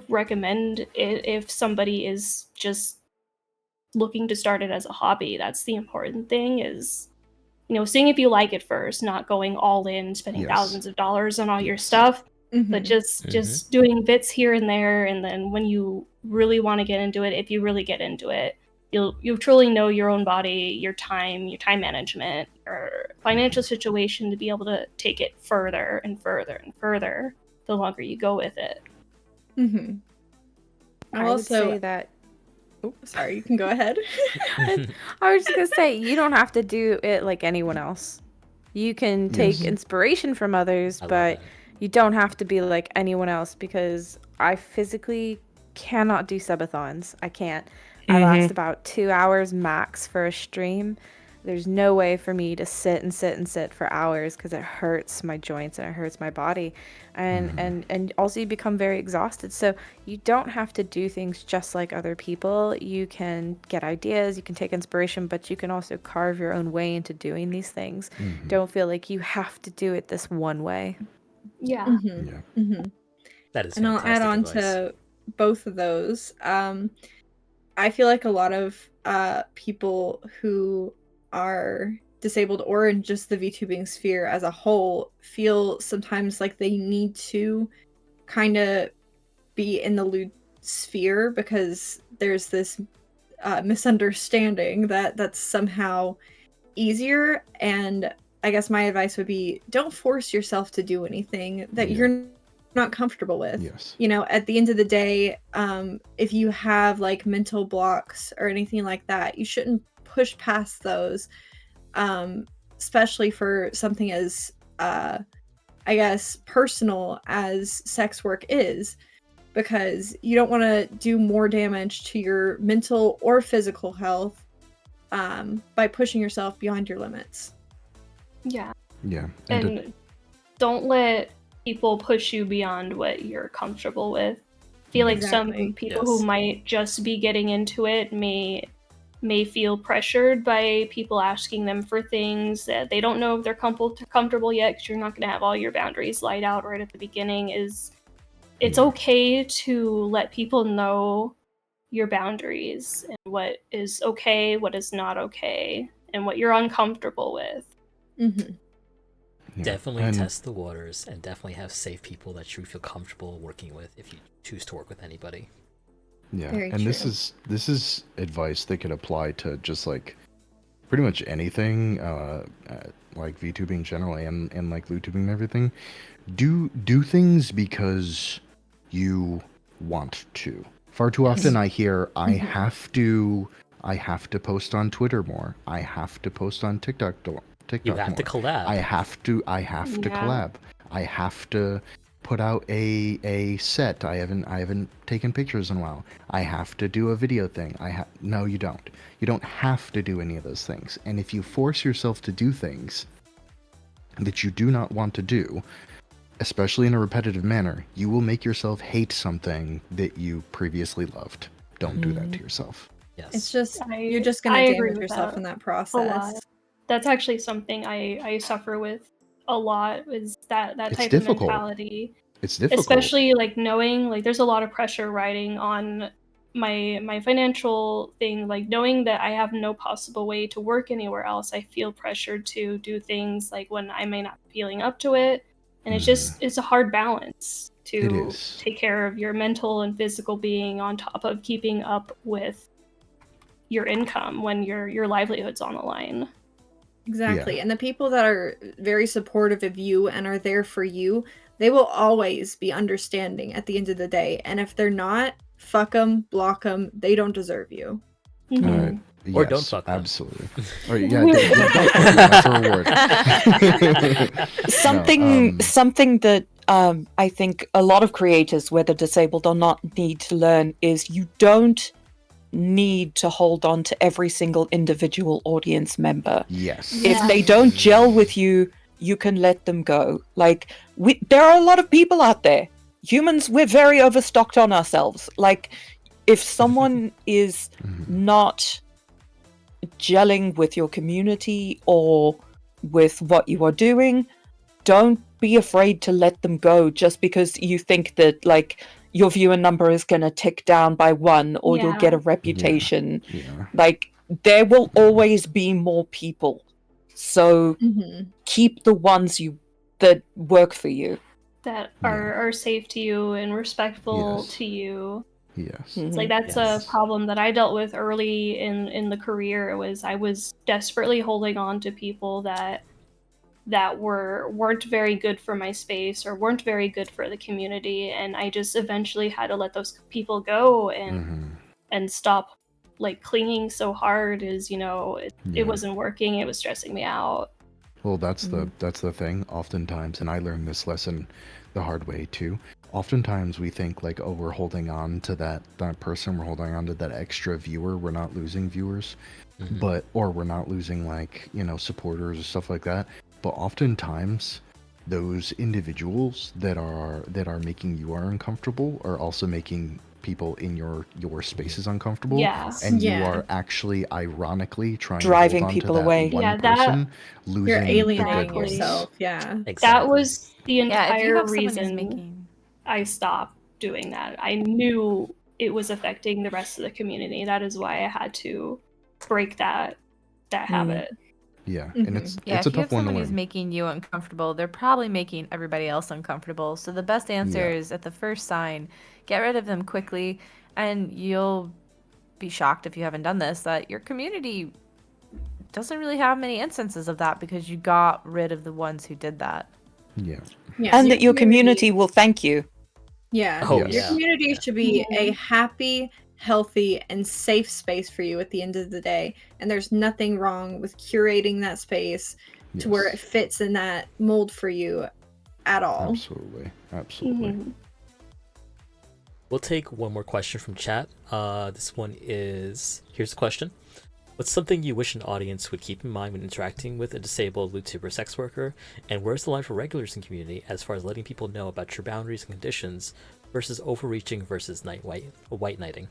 recommend it if somebody is just looking to start it as a hobby. That's the important thing, is, you know, seeing if you like it first, not going all in, spending Yes. thousands of dollars on all your Yes. stuff, Mhm. but just doing bits here and there. And then when you really want to get into it, if you really get into it, you'll truly know your own body, your time management, your financial situation to be able to take it further and further and further the longer you go with it. Mm-hmm. I would say that. Oh, sorry, you can go ahead. I was just gonna say, you don't have to do it like anyone else. You can take Yes. inspiration from others, I love but that. you don't have to be like anyone else, because I physically cannot do subathons. I can't. I last about 2 hours max for a stream. There's no way for me to sit for hours, because it hurts my joints and it hurts my body, and also you become very exhausted. So you don't have to do things just like other people. You can get ideas, you can take inspiration, but you can also carve your own way into doing these things. Don't feel like you have to do it this one way. Yeah. Mm-hmm. Yeah. Mm-hmm. That is And I'll fantastic add on advice. to both of those. I feel like a lot of people who are disabled, or in just the VTubing sphere as a whole, feel sometimes like they need to kind of be in the lewd sphere because there's this misunderstanding that that's somehow easier. And I guess my advice would be, don't force yourself to do anything that you're not comfortable with. Yes. You know, at the end of the day, if you have like mental blocks or anything like that, you shouldn't push past those, especially for something as I guess personal as sex work is, because you don't want to do more damage to your mental or physical health by pushing yourself beyond your limits. Yeah. Yeah. And don't let people push you beyond what you're comfortable with. I feel like some Exactly. people Yes. who might just be getting into it may feel pressured by people asking them for things that they don't know if they're comfortable yet, because you're not going to have all your boundaries laid out right at the beginning. It's okay to let people know your boundaries and what is okay, what is not okay, and what you're uncomfortable with. Mm-hmm. Yeah. Definitely And test the waters and definitely have safe people that you feel comfortable working with if you choose to work with anybody. yeah, Very and this true. is advice that could apply to just like pretty much anything, like VTubing generally and like lewd tubing and everything. Do things because you want to. Far too often I hear I have to post on Twitter more. I have to post on TikTok You have more. to collab. I have to Yeah. collab. I have to put out a set. I haven't taken pictures in a while. I have to do a video thing. No, you don't. You don't have to do any of those things. And if you force yourself to do things that you do not want to do, especially in a repetitive manner, you will make yourself hate something that you previously loved. Don't do that to yourself. Yes. It's just I- you're just I gonna agree damage with yourself that in that a process. lot. That's actually something I suffer with a lot, is that It's type difficult. of mentality. It's difficult. Especially like knowing like there's a lot of pressure riding on my financial thing, like knowing that I have no possible way to work anywhere else. I feel pressured to do things like when I may not be feeling up to it, and it's a hard balance It to is. take care of your mental and physical being on top of keeping up with your income when your livelihood's on the line. Exactly. Yeah. And the people that are very supportive of you and are there for you, they will always be understanding at the end of the day. And if they're not, fuck them, block them. They don't deserve you. Mhm. Or Yes, don't fuck them. absolutely. Or yeah, don't fuck them. That's a reward. Something that I think a lot of creators, whether disabled or not, need to learn is you don't need to hold on to every single individual audience member. Yes. If they don't gel with you, you can let them go. Like, there are a lot of people out there. Humans, we're very overstocked on ourselves. Like, if someone is not gelling with your community or with what you are doing, don't be afraid to let them go just because you think that, like, your viewer number is going to tick down by 1 or you'll get a reputation. Yeah. Like, there will always be more people. So keep the ones that work for you. That are safe to you and respectful Yes. to you. Yes. It's like that's a problem that I dealt with early in the career. I was desperately holding on to people that weren't very good for my space or weren't very good for the community, and I just eventually had to let those people go and stop like clinging so hard, as it wasn't working, it was stressing me out. Well, that's the thing. Oftentimes, and I learned this lesson the hard way too. Oftentimes, we think like, oh, we're holding on to that person, we're holding on to that extra viewer. We're not losing viewers, or we're not losing like supporters or stuff like that. But oftentimes, those individuals that are making you uncomfortable are also making people in your spaces uncomfortable. Yes. And you are actually ironically trying driving to hold on people to that away. one person, losing You're alienating the good ones. yourself. Yeah. Exactly. That was the Yeah, if you entire have someone who's reason making I stopped doing that. I knew it was affecting the rest of the community. That is why I had to break that habit. Yeah, and it's Yeah, it's if a you have tough one to someone who's learn. making you uncomfortable, they're probably making everybody else uncomfortable. So the best answer Yeah. is at the first sign, get rid of them quickly, and you'll be shocked if you haven't done this, that your community doesn't really have many instances of that because you got rid of the ones who did that. Yeah. And that your community will thank you. Yeah. Oh, Your yeah. community should be a happy, healthy, and safe space for you at the end of the day. And there's nothing wrong with curating that space to where it fits in that mold for you at all. Absolutely. We'll take one more question from chat. This one is, here's the question. What's something you wish an audience would keep in mind when interacting with a disabled lewd sex worker? And where's the line for regulars in community as far as letting people know about your boundaries and conditions versus overreaching versus white knighting?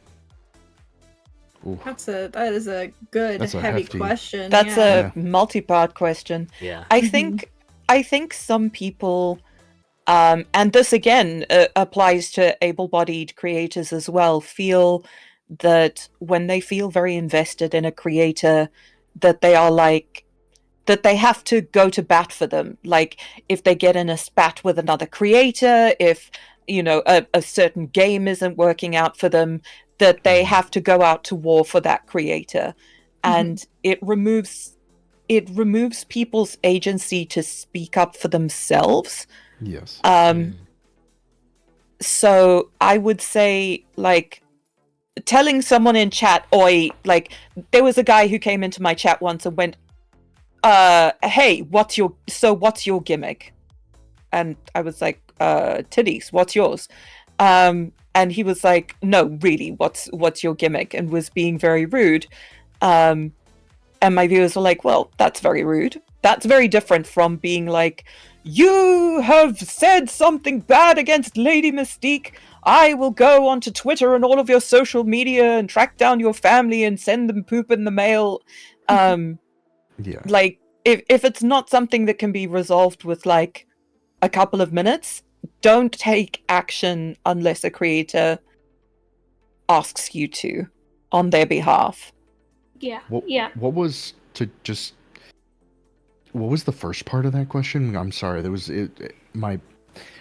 Ooh, That is a good That's a heavy hefty- question. That's yeah. a multi-part question. Yeah. I Mhm. think some people, and this again applies to able-bodied creators as well, feel that when they feel very invested in a creator, that they are like that they have to go to bat for them. Like if they get in a spat with another creator, if a certain game isn't working out for them, that they have to go out to war for that creator, and it removes people's agency to speak up for themselves. Yes. So I would say, like, telling someone in chat, oi, like, there was a guy who came into my chat once and went, hey, what's your gimmick? And I was like, titties, what's yours? And he was like, no, really, what's your gimmick? And was being very rude. And my viewers were like, well, that's very rude. That's very different from being like, you have said something bad against Lady Mystique. I will go onto Twitter and all of your social media and track down your family and send them poop in the mail. Yeah. Like, if it's not something that can be resolved with like a couple of minutes, don't take action unless a creator asks you to on their behalf. Yeah. What, Yeah. What was the first part of that question? I'm sorry. There was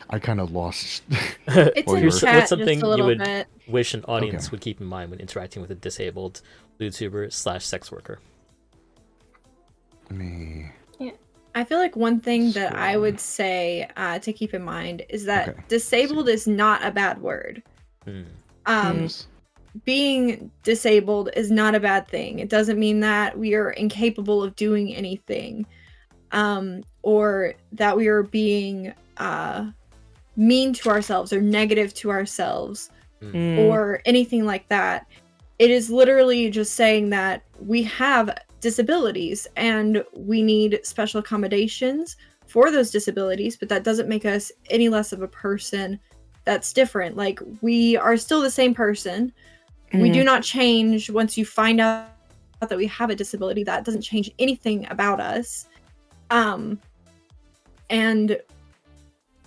I kind of lost. It's Well, in you're- chat What's just something a you little would bit. wish an audience Okay. would keep in mind when interacting with a disabled lewd/sex worker? Me. I feel like one thing that I Swarm. would say to keep in mind is that Okay. disabled is not a bad word. Hmm. Yes. Being disabled is not a bad thing. It doesn't mean that we are incapable of doing anything, or that we are being mean to ourselves or negative to ourselves or anything like that. It is literally just saying that we have disabilities and we need special accommodations for those disabilities, but that doesn't make us any less of a person that's different. Like, we are still the same person. We do not change once you find out that we have a disability. That doesn't change anything about us. And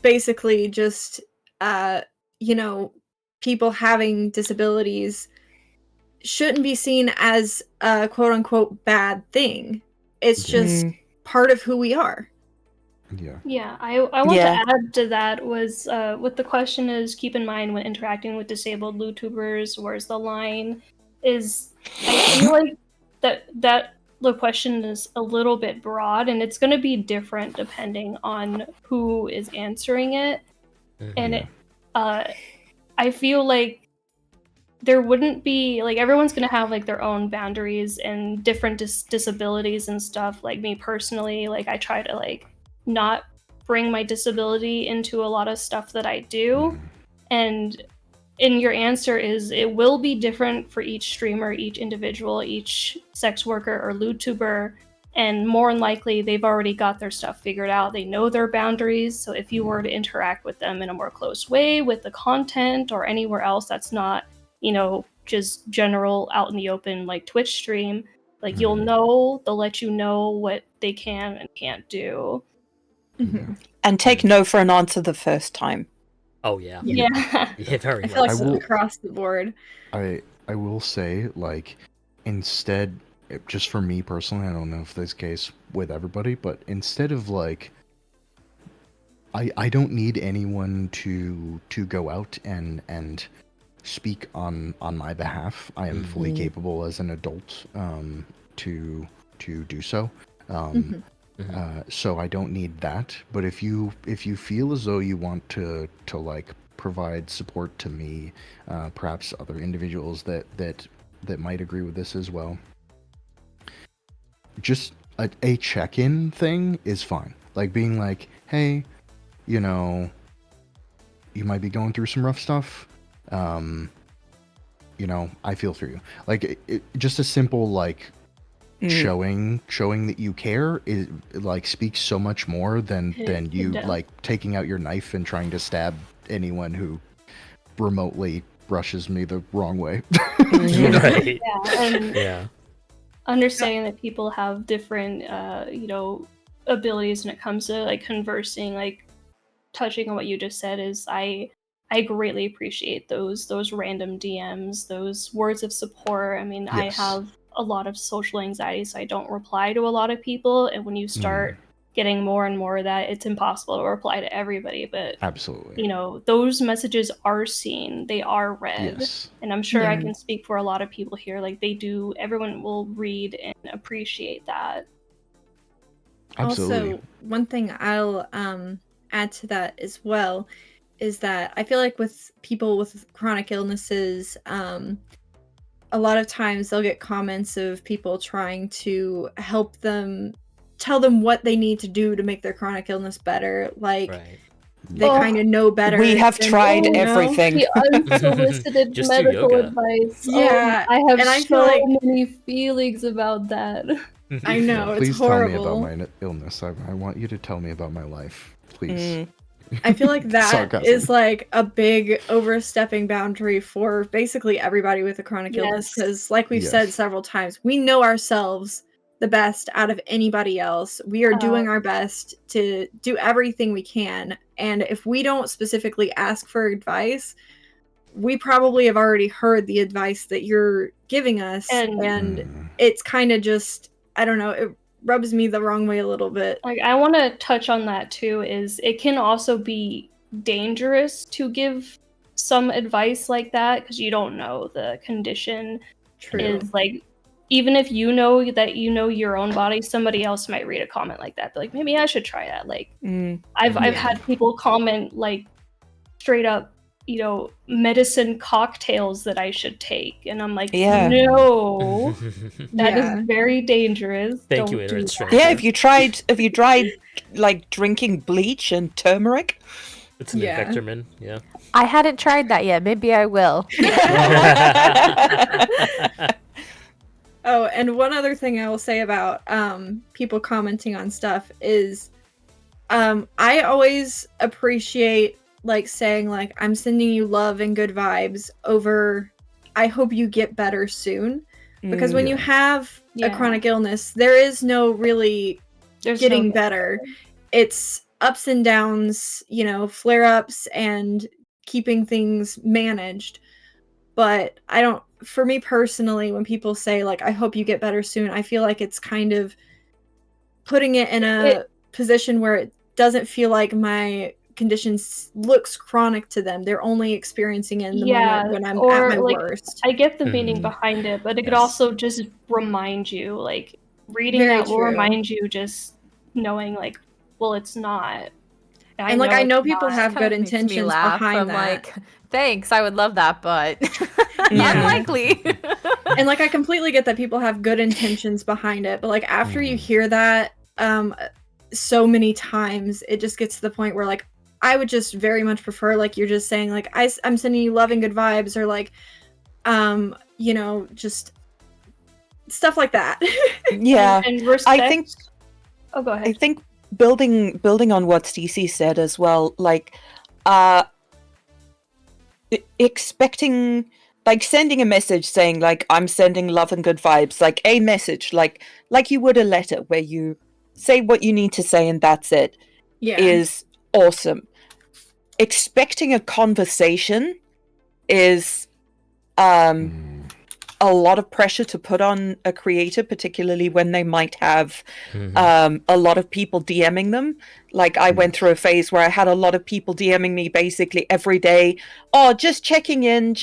basically just, people having disabilities shouldn't be seen as a quote unquote bad thing. It's just part of who we are. Yeah. Yeah, I want Yeah. to add to that was what the question is, keep in mind when interacting with disabled lewd-tubers, where's the line, is I feel like that the question is a little bit broad, and it's going to be different depending on who is answering it. And it, I feel like there wouldn't be, like, everyone's going to have like their own boundaries and different disabilities and stuff. Like, me personally, like, I try to like not bring my disability into a lot of stuff that I do. And your answer is it will be different for each streamer, each individual, each sex worker or lewd-tuber, and more than likely they've already got their stuff figured out. They know their boundaries. So if you were to interact with them in a more close way with the content or anywhere else that's not, just general out in the open like Twitch stream, like, you'll know, they'll let you know what they can and can't do. And take no for an answer the first time. Oh yeah. Yeah. Yeah, very I much. feel like I will- across the board. I will say, like, instead, just for me personally, I don't know if this case with everybody, but instead of like, I don't need anyone to go out and speak on my behalf. I am fully capable as an adult to do so. So I don't need that. But if you feel as though you want to like provide support to me, perhaps other individuals that might agree with this as well, just a check-in thing is fine. Like being like, hey, you might be going through some rough stuff. I feel for you. Like, just a simple, like, showing that you care is like speaks so much more than you does. like taking out your knife and trying to stab anyone who remotely brushes me the wrong way. Right. Yeah, and Yeah. understanding that people have different, abilities when it comes to like conversing, like touching on what you just said, is I greatly appreciate those random DMs, those words of support. I mean, I Yes. have a lot of social anxiety, so I don't reply to a lot of people. And when you start getting more and more of that, it's impossible to reply to everybody. But Absolutely. you know, those messages are seen, they are read. Yes. And I'm sure I Yeah. can speak for a lot of people here. Like they do, everyone will read and appreciate that. Absolutely. Also, one thing I'll add to that as well is that I feel like with people with chronic illnesses, a lot of times they'll get comments of people trying to help them, tell them what they need to do to make their chronic illness better. Like Right. they Oh, kind of know better. We have than tried you know. everything. The unsolicited Just do medical yoga. advice. Yeah, I have and I feel so like- many feelings about that. I know, it's Please horrible. tell me about my illness. I want you to tell me about my life, please. I feel like that Sarcasm. is like a big overstepping boundary for basically everybody with a chronic illness. Yes. Because, like we've Yes. said several times, we know ourselves the best out of anybody else. We are doing our best to do everything we can. And if we don't specifically ask for advice, we probably have already heard the advice that you're giving us. And it's kind of just, I don't know, it rubs me the wrong way a little bit. Like I want to touch on that too, is it can also be dangerous to give some advice like that because you don't know the condition. True. Is like, even if you know that you know your own body, somebody else might read a comment like that. Be like, maybe I should try that. Like I've had people comment like straight up, you know, medicine cocktails that I should take, and I'm like, no, that is very dangerous. Thank you, Don't do Ignorant that. Stranger. Yeah, have you tried like drinking bleach and turmeric? It's an infectorman, yeah. I hadn't tried that yet. Maybe I will. Oh, and one other thing I will say about people commenting on stuff is I always appreciate like saying like I'm sending you love and good vibes over I hope you get better soon. Because when you have a chronic illness, there is no really getting better. It's ups and downs, you know, flare-ups and keeping things managed. But I don't, for me personally, when people say like I hope you get better soon, I feel like it's kind of putting it in a position where it doesn't feel like my condition looks chronic to them. They're only experiencing it in the moment when I'm at my worst. I get the meaning behind it, but it could also just remind you, like reading Very that will true. remind you, just knowing like, well, it's not. And like I know people have good Makes me intentions laugh. behind I'm that. like, thanks, I would love that, but unlikely. And like I completely get that people have good intentions behind it, but like after you hear that so many times, it just gets to the point where like I would just very much prefer like you're just saying like I'm sending you love and good vibes, or like you know, just stuff like that. Yeah. And respect. I think Oh, go ahead. I think building on what Stacey said as well, like expecting, like sending a message saying like I'm sending love and good vibes, like a message, like you would a letter where you say what you need to say and that's it, is awesome. Expecting a conversation is a lot of pressure to put on a creator, particularly when they might have a lot of people DMing them. Like I went through a phase where I had a lot of people DMing me basically every day. Oh, just checking in.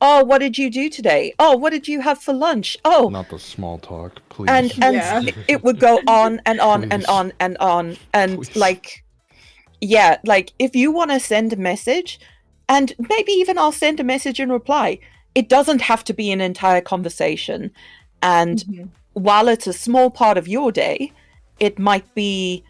Oh, what did you do today? Oh, what did you have for lunch? Oh, not the small talk, please. And it would go on and on and on and on. And Please. like, yeah, like if you want to send a message, and maybe even I'll send a message and reply, it doesn't have to be an entire conversation. And while it's a small part of your day, it might be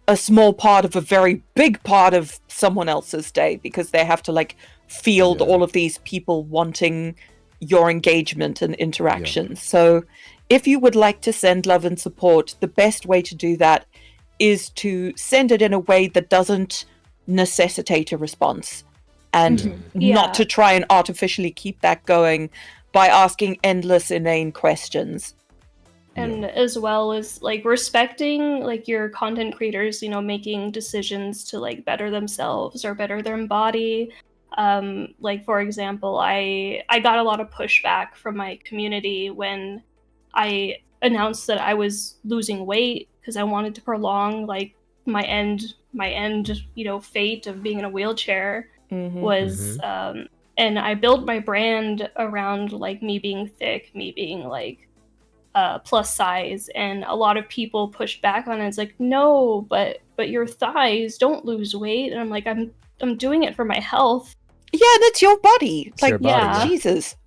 a small part of a very big part of someone else's day, because they have to like field all of these people wanting your engagement and interactions. So if you would like to send love and support, the best way to do that is to send it in a way that doesn't necessitate a response, and not to try and artificially keep that going by asking endless inane questions. And as well as like respecting like your content creators, you know, making decisions to like better themselves or better their body. Like for example, I got a lot of pushback from my community when I announced that I was losing weight because I wanted to prolong like my end, you know, fate of being in a wheelchair was and I built my brand around like me being thick, me being like plus size, and a lot of people pushed back on it. It's like, no, but your thighs don't lose weight, and I'm like, I'm doing it for my health. Yeah, that's your body. It's like, your body, yeah. Jesus.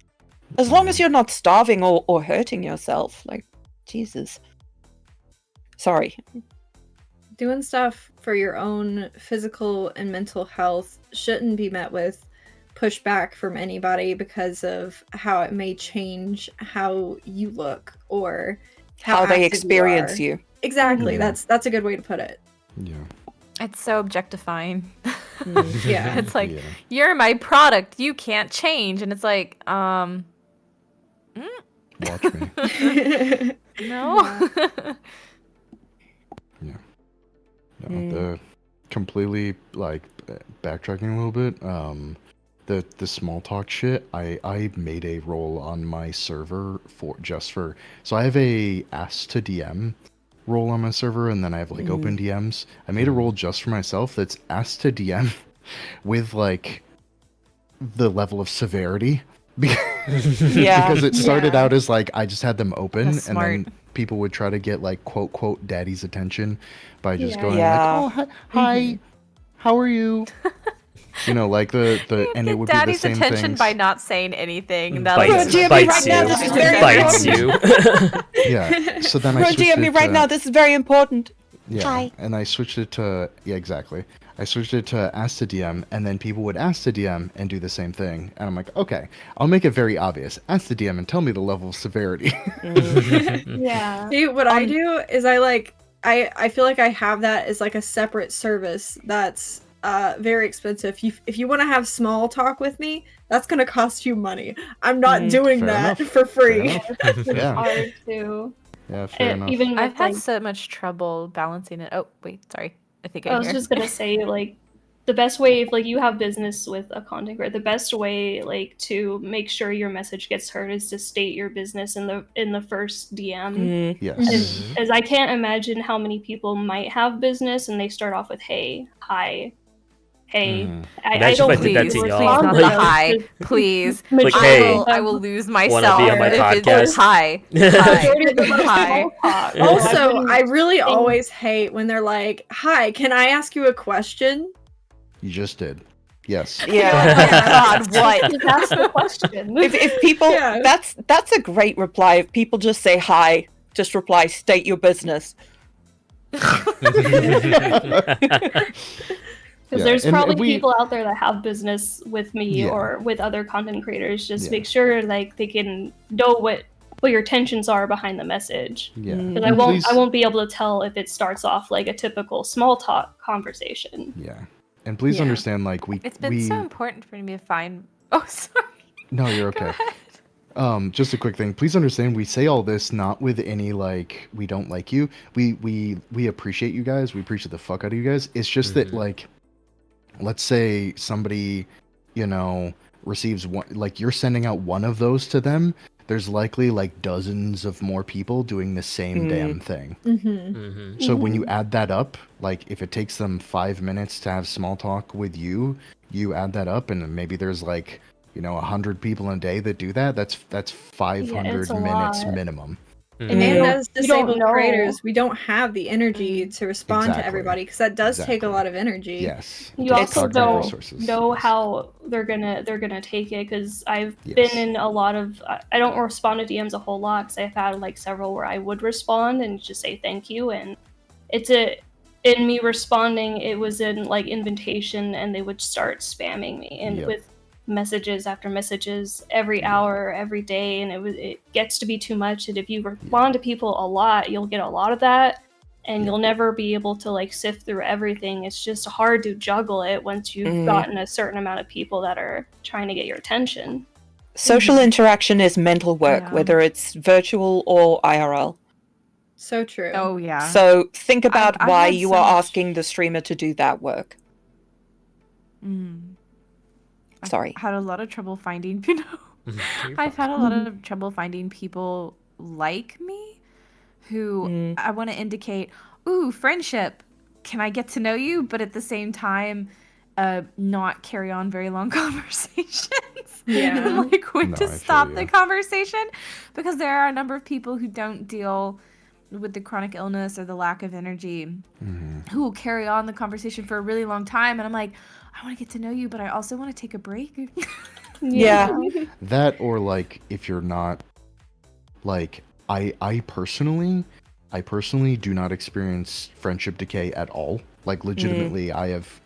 As long as you're not starving or hurting yourself, like, Jesus. Sorry. Doing stuff for your own physical and mental health shouldn't be met with pushback from anybody because of how it may change how you look or How they active experience you. you. Are. Exactly. That's a good way to put it. Yeah. It's so objectifying. Yeah. It's like, you're my product, you can't change. And it's like, Watch me. no. Yeah. No, the completely like backtracking a little bit. The small talk shit. I made a role on my server so I have a ask to DM role on my server, and then I have like open DMs. I made a role just for myself that's ask to DM with like the level of severity. Because it started out as like I just had them open, and then people would try to get like quote daddy's attention by just going like, oh hi, how are you? You know, like the and it would be the daddy's same attention things. by not saying anything. Bites you. Bites you. Yeah. So then I switched DM me it right to, now. This is very important. Yeah. Hi. And I switched it to exactly. I switched it to ask to DM, and then people would ask to DM and do the same thing. And I'm like, okay, I'll make it very obvious. Ask the DM and tell me the level of severity. Yeah. See, what I do is I feel like I have that as like a separate service that's very expensive. If you want to have small talk with me, that's gonna cost you money. I'm not doing Fair that enough. for free. Yeah. Hard to. Yeah, fair enough. Even with, I've had like, so much trouble balancing it. Oh, wait, sorry. I think I was just gonna say, like, the best way, if like you have business with a content creator, the best way like to make sure your message gets heard is to state your business in the first DM. Yes. As I can't imagine how many people might have business and they start off with hey, hi, hey. I Imagine don't if I did that really to y'all. Please not Like- the hi, please. Like, I hey, will, I will lose wanna myself be on my if podcast? it's hi. Hi. Hi. Also, I really always hate when they're like, "Hi, can I ask you a question?" You just did. Yes. Yeah. God, what? Just ask the question. If people, Yeah. that's a great reply. If people just say hi, just reply, state your business. Because there's probably people out there that have business with me or with other content creators. Just make sure like they can know what your intentions are behind the message. Yeah. Because And I won't be able to tell if it starts off like a typical small talk conversation. Yeah. And please understand, like It's been so important for me to find. Oh, sorry. No, you're okay. Just a quick thing. Please understand, we say all this not with any like we don't like you. We appreciate you guys. We appreciate the fuck out of you guys. It's just that like, let's say somebody, you know, receives one, like you're sending out one of those to them. There's likely like dozens of more people doing the same damn thing. So when you add that up, like if it takes them 5 minutes to have small talk with you, you add that up, and maybe there's like, you know, 100 people in a day that do that. That's 500 minutes lot. minimum. And as disabled know. creators, we don't have the energy to respond to Exactly. everybody because that does take a lot of energy. Yes. You also Cognitive don't resources. know how they're gonna take it, because I've been in a lot of I don't respond to DMs a whole lot, because I've had like several where I would respond and just say thank you, and in me responding, it was in like invitation, and they would start spamming me, and messages after messages every hour, every day, and it gets to be too much. And if you respond to people a lot, you'll get a lot of that, and you'll never be able to like sift through everything. It's just hard to juggle it once you've gotten a certain amount of people that are trying to get your attention. Social interaction is mental work, Yeah. whether it's virtual or IRL. So true. Oh yeah. So think about I've why had you so are much- asking the streamer to do that work. Sorry. I've had a lot of trouble finding, you know. You're I've fine. had a lot of trouble finding people like me who I want to indicate, ooh, friendship. Can I get to know you? But at the same time, not carry on very long conversations. Yeah. And like when No, I to feel stop you. the conversation, because there are a number of people who don't deal with the chronic illness or the lack of energy who will carry on the conversation for a really long time, and I'm like, I want to get to know you, but I also want to take a break. Yeah. That, or like if you're not, like I personally do not experience friendship decay at all. Like legitimately, I have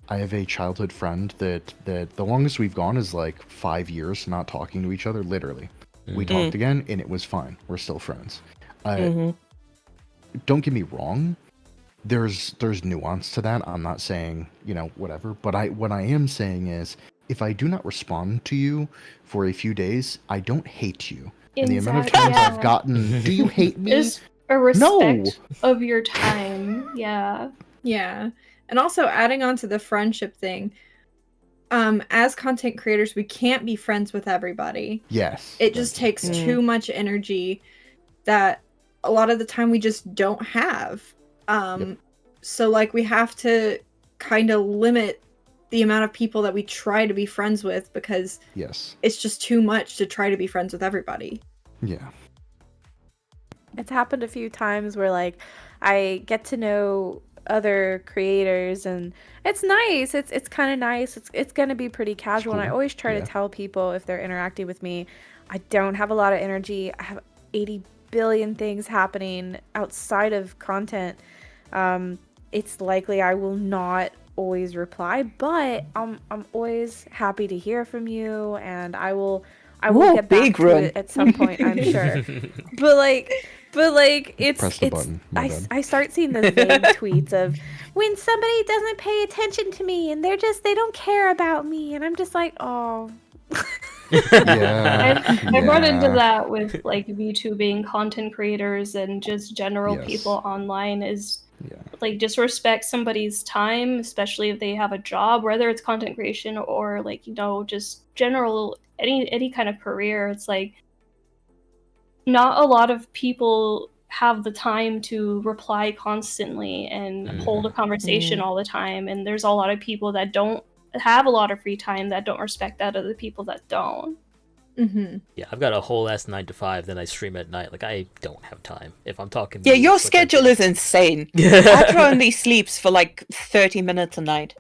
a childhood friend that the longest we've gone is like 5 years not talking to each other. Literally, we talked again and it was fine. We're still friends. Don't get me wrong. There's nuance to that. I'm not saying, you know, whatever. But what I am saying is, if I do not respond to you for a few days, I don't hate you. And the amount of Exactly, times I've yeah. gotten, do you hate me? Is a respect of your time. Yeah. Yeah. And also adding on to the friendship thing, as content creators, we can't be friends with everybody. Yes. It just takes too much energy that a lot of the time we just don't have. So like we have to kind of limit the amount of people that we try to be friends with, because it's just too much to try to be friends with everybody. Yeah. It's happened a few times where like I get to know other creators and it's nice. It's kind of nice. It's going to be pretty casual. Cool. And I always try to tell people if they're interacting with me, I don't have a lot of energy. I have 80 billion things happening outside of content. It's likely I will not always reply, but I'm always happy to hear from you, and I will get back to it at some point, I'm sure. But like it's Press the button. I start seeing those vague tweets of when somebody doesn't pay attention to me and they don't care about me, and I'm just like, oh. I've run into that with like VTubing content creators and just general people online, is like disrespect somebody's time, especially if they have a job, whether it's content creation or like, you know, just general any kind of career. It's like not a lot of people have the time to reply constantly and hold a conversation all the time, and there's a lot of people that don't have a lot of free time that don't respect that other people that don't. Yeah, I've got a whole ass 9 to 5, then I stream at night. Like, I don't have time if I'm talking. Yeah, your schedule is insane. Atra only sleeps for like 30 minutes a night.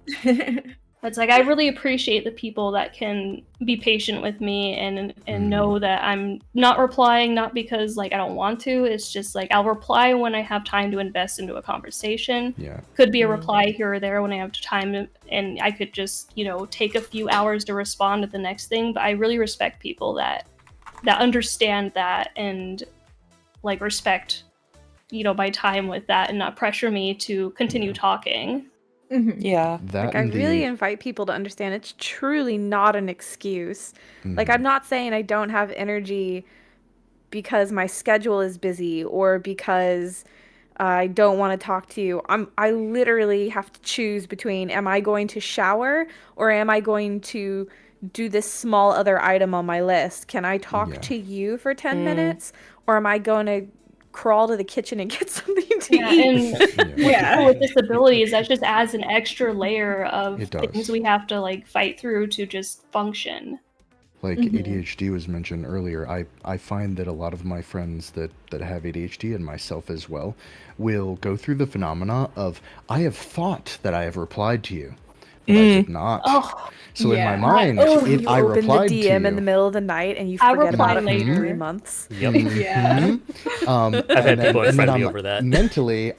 It's like I really appreciate the people that can be patient with me and know that I'm not replying, not because like I don't want to. It's just like I'll reply when I have time to invest into a conversation. Yeah. Could be a reply here or there when I have time, and I could just, you know, take a few hours to respond to the next thing. But I really respect people that understand that and like respect, you know, my time with that and not pressure me to continue talking. Yeah. Like I really invite people to understand it's truly not an excuse. Like I'm not saying I don't have energy because my schedule is busy or because I don't want to talk to you. I literally have to choose between, am I going to shower or am I going to do this small other item on my list? Can I talk to you for 10 minutes or am I going to crawl to the kitchen and get something to eat? And with disabilities, that just adds an extra layer of things we have to like fight through to just function. Like ADHD was mentioned earlier, I find that a lot of my friends that have ADHD, and myself as well, will go through the phenomena of, I have thought that I have replied to you, but I did not. Oh, So in my Yeah. mind, You I open replied the to DM you. in the middle of the night and you I forget about it replied for 3 later. months. Yep. Yeah. I've had people in and front of I'm me like, over that. Mentally,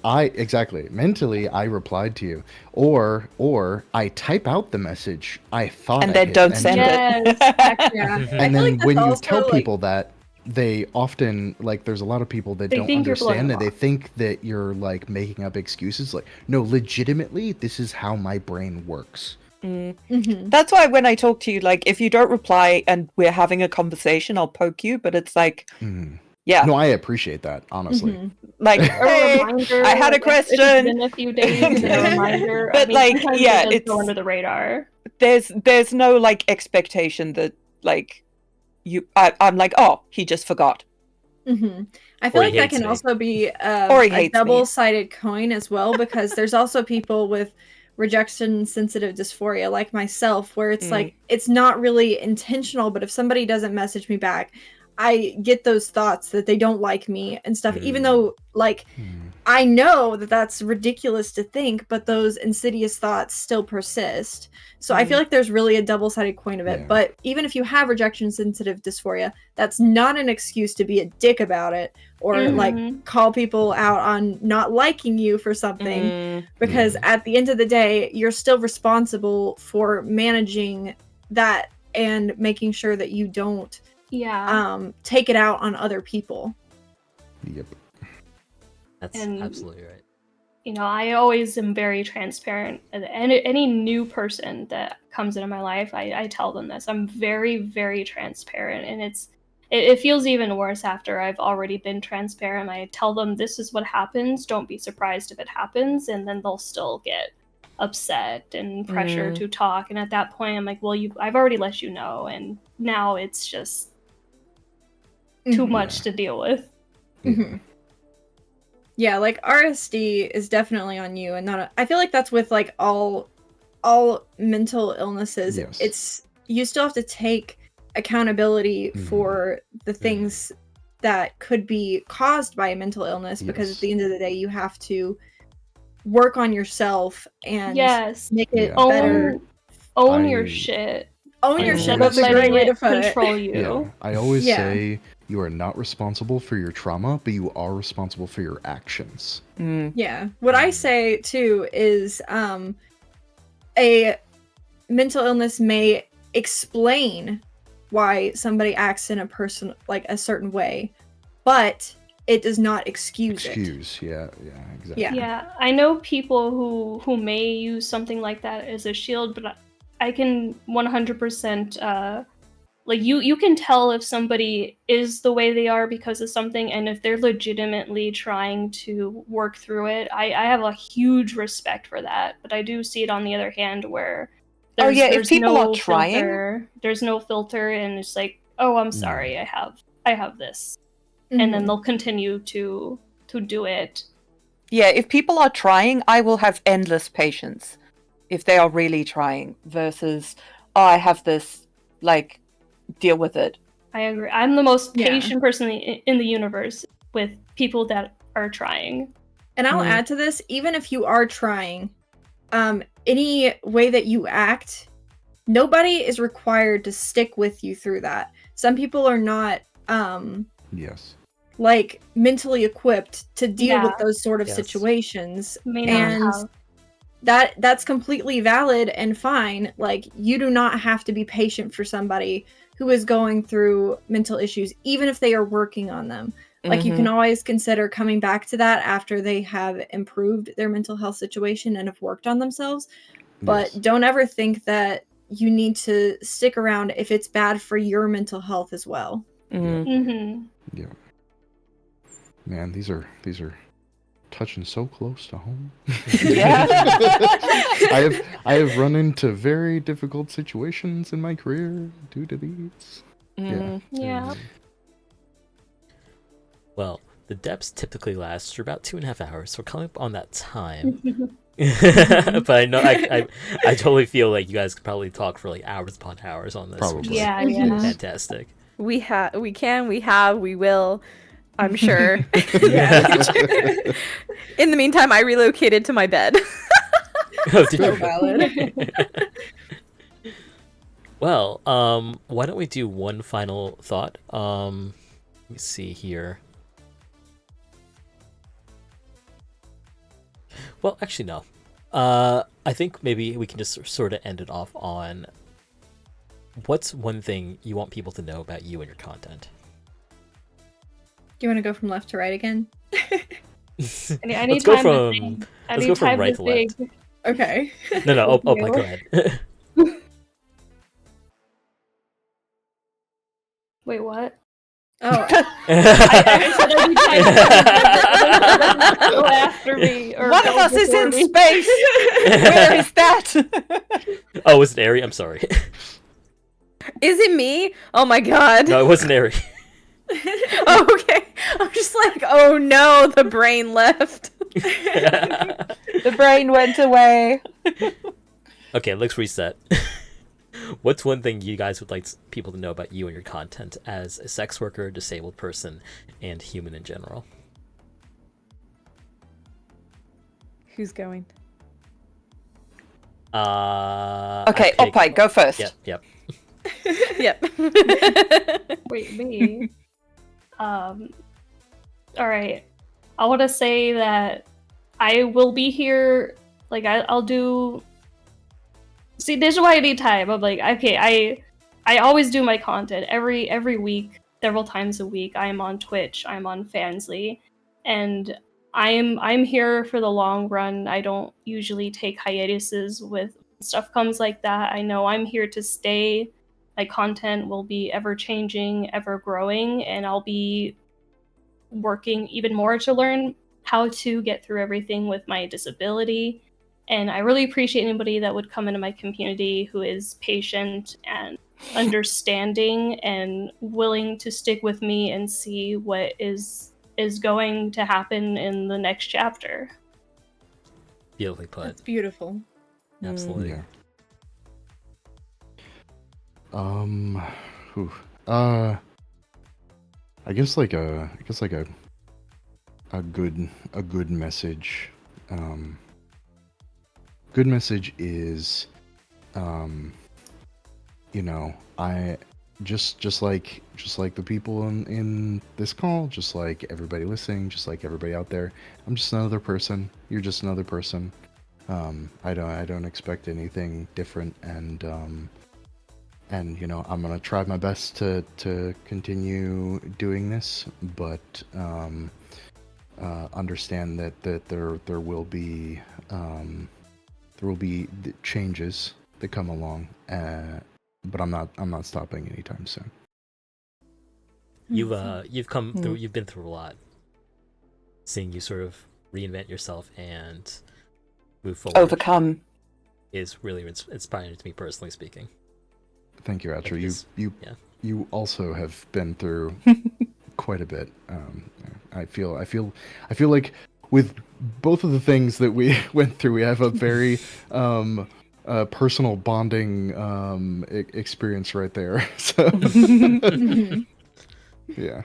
I replied to you, or I type out the message I thought And I then hit don't send enter. it. yes, Yeah. I And feel like then that's when you also, tell like- people that, they often, like, there's a lot of people that They don't think you're blowing understand them that. They off. think that you're like making up excuses. Like, no, legitimately, this is how my brain works. Mhm. That's why when I talk to you, like, if you don't reply and we're having a conversation, I'll poke you. But it's like, yeah, No, I appreciate that, honestly. Mhm. like, A hey, reminder. I had a like, if it's question. been a few days, a reminder. But, like, sometimes yeah, it does go it's- under the radar. there's no like expectation that like I'm like, oh, he just forgot. Mhm. I feel Or he like that hates can me. also be Or he a hates me. double-sided coin as well, because there's also people with rejection-sensitive dysphoria like myself, where it's like it's not really intentional, but if somebody doesn't message me back, I get those thoughts that they don't like me and stuff, even though like I know that that's ridiculous to think, but those insidious thoughts still persist. So I feel like there's really a double-sided coin of it. Yeah. But even if you have rejection-sensitive dysphoria, that's not an excuse to be a dick about it or like call people out on not liking you for something. Because at the end of the day, you're still responsible for managing that and making sure that you don't take it out on other people. Yep. That's And- absolutely right. You know, I always am very transparent. Any new person that comes into my life, I tell them this. I'm very, very transparent, and it feels even worse after I've already been transparent. I tell them this is what happens. Don't be surprised if it happens, and then they'll still get upset and pressure to talk. And at that point, I'm like, well, I've already let you know, and now it's just too much to deal with. Mhm. Yeah, like RSD is definitely on you, and not. I feel like that's with like all mental illnesses. Yes. It's you still have to take accountability for the things that could be caused by a mental illness, because at Yes. the end of the day, you have to work on yourself and Yes, make it Yeah. better. own your I- shit. Own your Instead shit. of That's a great letting way to it put it. control you. Yeah, I always Yeah. say you are not responsible for your trauma, but you are responsible for your actions. Yeah. What I say too is a mental illness may explain why somebody acts in a certain way, but it does not excuse it. Yeah, exactly. Yeah. Yeah, I know people who may use something like that as a shield, but I can 100% like you can tell if somebody is the way they are because of something, and if they're legitimately trying to work through it. I have a huge respect for that, but I do see it on the other hand where if people no are trying, filter, there's no filter, and it's like, oh, I'm sorry, I have this, and then they'll continue to do it. yeah, if people are trying, I will have endless patience if they are really trying versus, oh, I have this, like, deal with it. I agree. I'm the most Yeah. patient person in the universe with people that are trying. And I'll add to this, even if you are trying, any way that you act, nobody is required to stick with you through that. Some people are not Yes. like mentally equipped to deal with Yeah. those sort of Yes. situations. May not And have. that's completely valid and fine. Like, you do not have to be patient for somebody who is going through mental issues, even if they are working on them. Like, you can always consider coming back to that after they have improved their mental health situation and have worked on themselves. But Yes. don't ever think that you need to stick around if it's bad for your mental health as well. Mm-hmm. Yeah. Man, these are touching so close to home. Yeah. I have run into very difficult situations in my career due to these. Yeah. Well, the depths typically last for about 2.5 hours, so we're coming up on that time. But I know I totally feel like you guys could probably talk for like hours upon hours on this. Which is Yeah. fantastic. We can, we will, I'm sure. In the meantime, I relocated to my bed. Oh, did So you? valid. Well, why don't we do one final thought? Let me see here. Well, actually, no. I think maybe we can just sort of end it off on what's one thing you want people to know about you and your content. Do you want to go from left to right again? Let's go from right to left. Okay. No. Thank Go you. ahead. Wait, what? Oh, I said I'd be go after me. Or One of go us is before in me. space. Where is that? Oh, was it Ari? I'm sorry. Is it me? Oh my god. No, it wasn't Ari. Oh, okay. I'm just like, oh no, the brain left. The brain went away. Okay, let's reset. What's one thing you guys would like people to know about you and your content as a sex worker, disabled person, and human in general? Who's going? Okay, I pick- Opie, go first. Yep. Yep. Wait, me. All right. I want to say that I will be here. Like, I'll do. See, this is why I need time. I'm like, okay, I always do my content every week, several times a week. I'm on Twitch. I'm on Fansly, and I'm here for the long run. I don't usually take hiatuses with stuff comes like that. I know I'm here to stay. My content will be ever changing, ever growing, and I'll be working even more to learn how to get through everything with my disability. And I really appreciate anybody that would come into my community who is patient and understanding and willing to stick with me and see what is going to happen in the next chapter. Beautifully put. that's beautiful. Absolutely. Yeah. Whew. I guess like a good message. Good message is, you know, I just like the people in this call, just like everybody listening, just like everybody out there. I'm just another person. You're just another person. I don't expect anything different, and you know, I'm gonna try my best to continue doing this, but understand that there will be changes that come along, but I'm not stopping anytime soon. You've come through. You've been through a lot. Seeing you sort of reinvent yourself and move forward Overcome. is really inspiring to me, personally speaking. Thank you, Atcher. Yeah. You also have been through quite a bit. I feel like with both of the things that we went through, we have a very personal bonding experience right there. So yeah.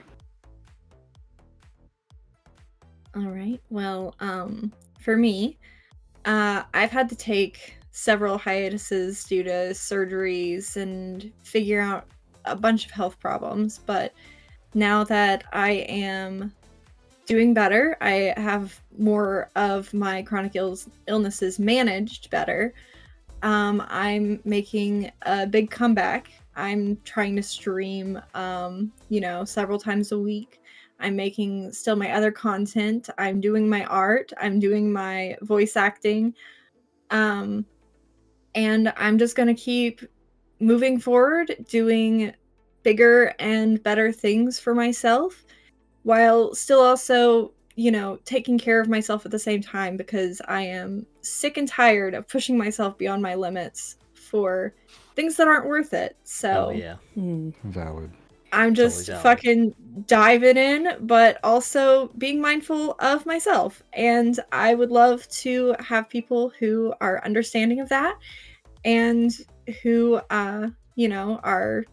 All right. Well, for me, I've had to take several hiatuses due to surgeries and figure out a bunch of health problems. But now that I am doing better, I have more of my chronic illnesses managed better. I'm making a big comeback. I'm trying to stream, several times a week. I'm making still my other content. I'm doing my art. I'm doing my voice acting. And I'm just going to keep moving forward, doing bigger and better things for myself, while still also, taking care of myself at the same time, because I am sick and tired of pushing myself beyond my limits for things that aren't worth it. So Oh yeah. Valid. I'm just Totally valid. fucking diving in, but also being mindful of myself. And I would love to have people who are understanding of that and who, are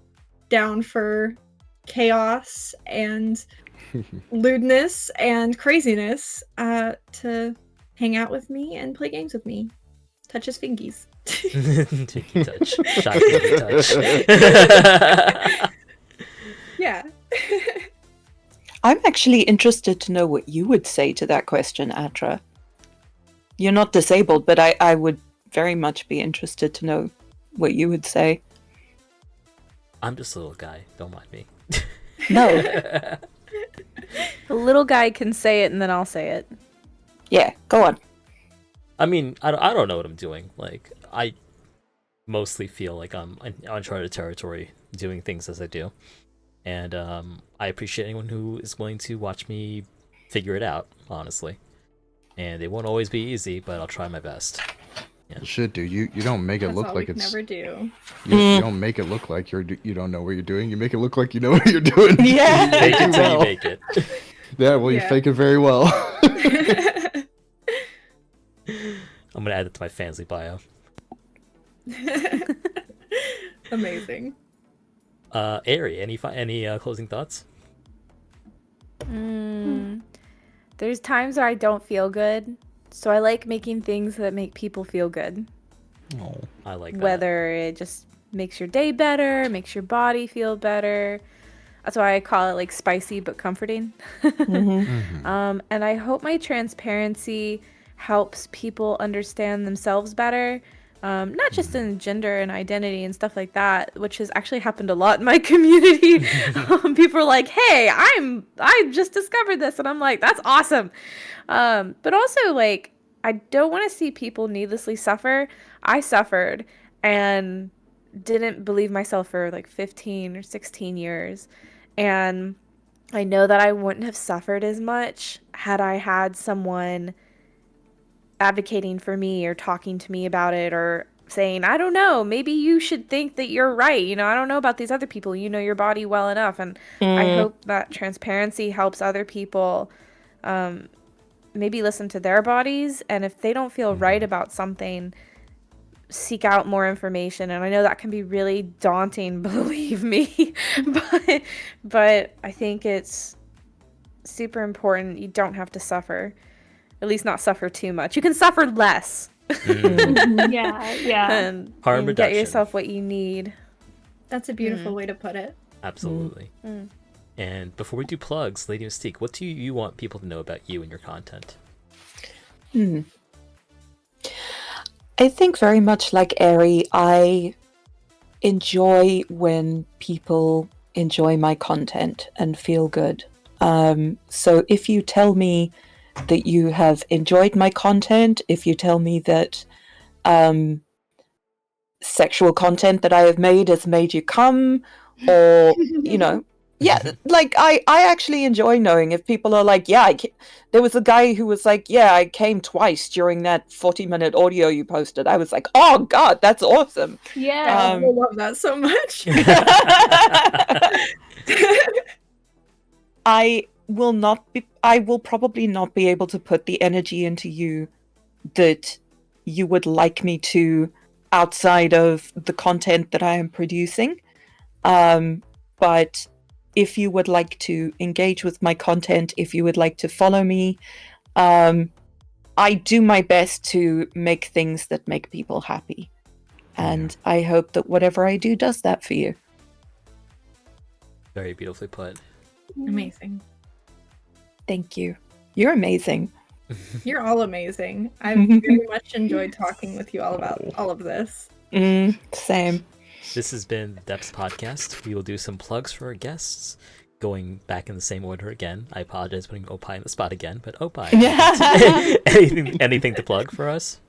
down for chaos and lewdness and craziness to hang out with me and play games with me. touch his fingies. Tinky touch. Shy tinky touch. Yeah. I'm actually interested to know what you would say to that question, Atra. You're not disabled, but I would very much be interested to know what you would say. I'm just a little guy. Don't mind me. No. The little guy can say it, and then I'll say it. Yeah, go on. I mean, I don't know what I'm doing. Like, I mostly feel like I'm in uncharted territory doing things as I do. And I appreciate anyone who is willing to watch me figure it out, honestly. And it won't always be easy, but I'll try my best. You should do. You don't make it That's look all like we can it's. never do. You don't make it look like you don't know what you're doing. You make it look like you know what you're doing. Yeah. You fake it till you Well. make it. Yeah, well, you Yeah. fake it very well. I'm gonna add it to my Fansly bio. Amazing. Ari, any closing thoughts? There's times where I don't feel good, so I like making things that make people feel good. Oh. I like that. Whether it just makes your day better, makes your body feel better. That's why I call it like spicy but comforting. Mhm. And I hope my transparency helps people understand themselves better. Not just in gender and identity and stuff like that, which has actually happened a lot in my community. People are like, "Hey, I just discovered this," and I'm like, "That's awesome." But also, like, I don't want to see people needlessly suffer. I suffered and didn't believe myself for like 15 or 16 years, and I know that I wouldn't have suffered as much had I had someone advocating for me or talking to me about it or saying, I don't know, maybe you should think that you're right. You know, I don't know about these other people. You know your body well enough. And I hope that transparency helps other people maybe listen to their bodies. And if they don't feel right about something, seek out more information. And I know that can be really daunting, believe me. but I think it's super important. You don't have to suffer. At least not suffer too much. You can suffer less. Yeah. And Harm get reduction. yourself what you need. That's a beautiful way to put it. Absolutely. And before we do plugs, Lady Mystique, what do you want people to know about you and your content? I think very much like Ari, I enjoy when people enjoy my content and feel good. So if you tell me that you have enjoyed my content, if you tell me that sexual content that I have made has made you come, or, you know, yeah, like I actually enjoy knowing if people are like, yeah, there was a guy who was like, yeah, I came twice during that 40-minute audio you posted. I was like, oh God, that's awesome. Yeah. I love that so much. I will probably not be able to put the energy into you that you would like me to outside of the content that I am producing. But if you would like to engage with my content, if you would like to follow me, I do my best to make things that make people happy. And I hope that whatever I do does that for you. Very beautifully put. Amazing. Thank you. You're amazing. You're all amazing. I've very much enjoyed talking with you all about all of this. Same. This has been the Depths Podcast. We will do some plugs for our guests. Going back in the same order again. I apologize for putting Opie in the spot again, but Opie, anything to plug for us?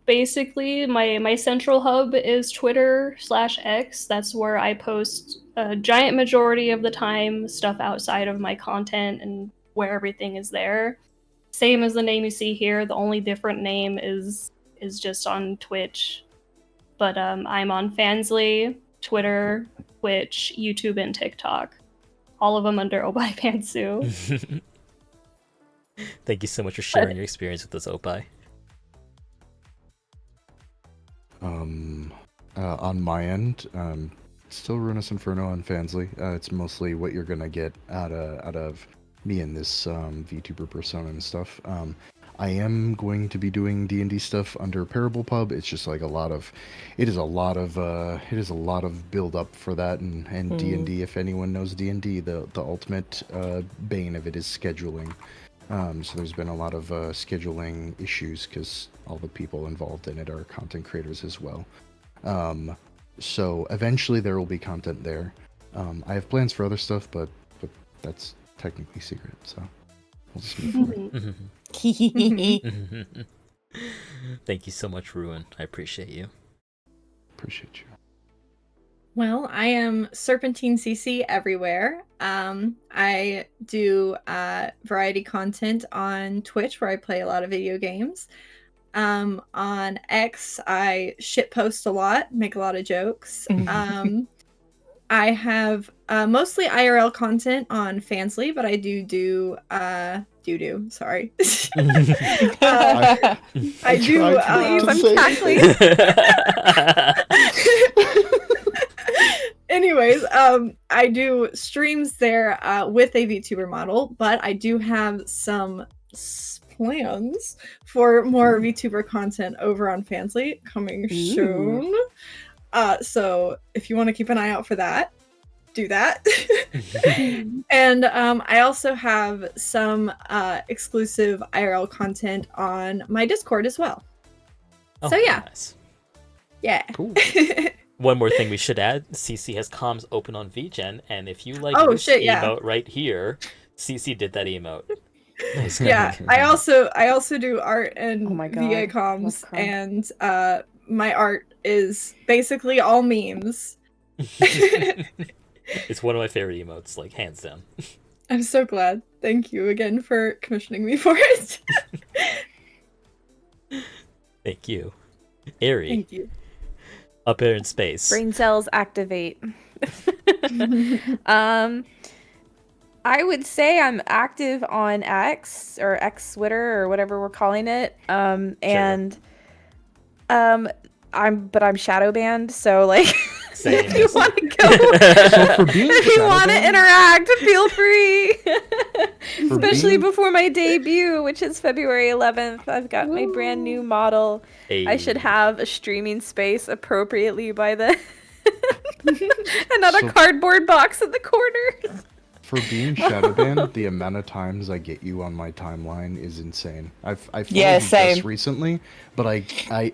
Basically, my central hub is Twitter/X. That's where I post a giant majority of the time stuff outside of my content and where everything is there. Same as the name you see here. The only different name is just on Twitch. But I'm on Fansly, Twitter, Twitch, YouTube, and TikTok. All of them under Obai Pantsu. Thank you so much for sharing your experience with us, Opie. On my end, still Ruinous Inferno on Fansly. It's mostly what you're gonna get out of me and this VTuber persona and stuff. I am going to be doing D&D stuff under Parable Pub. It's just like it is a lot of build up for that, and D&D. If anyone knows D&D, the ultimate bane of it is scheduling. So there's been a lot of scheduling issues because all the people involved in it are content creators as well. So eventually there will be content there. I have plans for other stuff, but that's technically secret. So we'll just move forward. Thank you so much, Ruin. I appreciate you. Appreciate you. Well, I am Serpentine CC everywhere. I do variety content on Twitch where I play a lot of video games. On X, I shitpost a lot, make a lot of jokes. I have mostly IRL content on Fansly, but I do sorry. I do. Please, I'm cackling. Anyways, I do streams there with a VTuber model, but I do have some plans for more VTuber content over on Fansly coming soon. So if you want to keep an eye out for that, do that. And I also have some exclusive IRL content on my Discord as well. So yeah. Nice. Yeah. Cool. One more thing we should add, CC has comms open on VGen, and if you like Oh, this shit, yeah. emote right here, CC did that emote. Nice. Yeah, I also do art and Oh my God, VA love comms, crime. and my art is basically all memes. It's one of my favorite emotes, like hands down. I'm so glad. Thank you again for commissioning me for it. Thank you. Airy, Thank you. up there in space. Brain cells activate. I would say I'm active on X or X Twitter or whatever we're calling it. And I'm shadow banned, so like Same. if you want to go, So for being if you want to shadow banned? interact, feel free. For Especially being- before my debut, which is February 11th. I've got my brand new model. I should have a streaming space appropriately by then. And not a So- cardboard box in the corner. For being shadow banned, the amount of times I get you on my timeline is insane. I followed Yeah, you just same. recently, but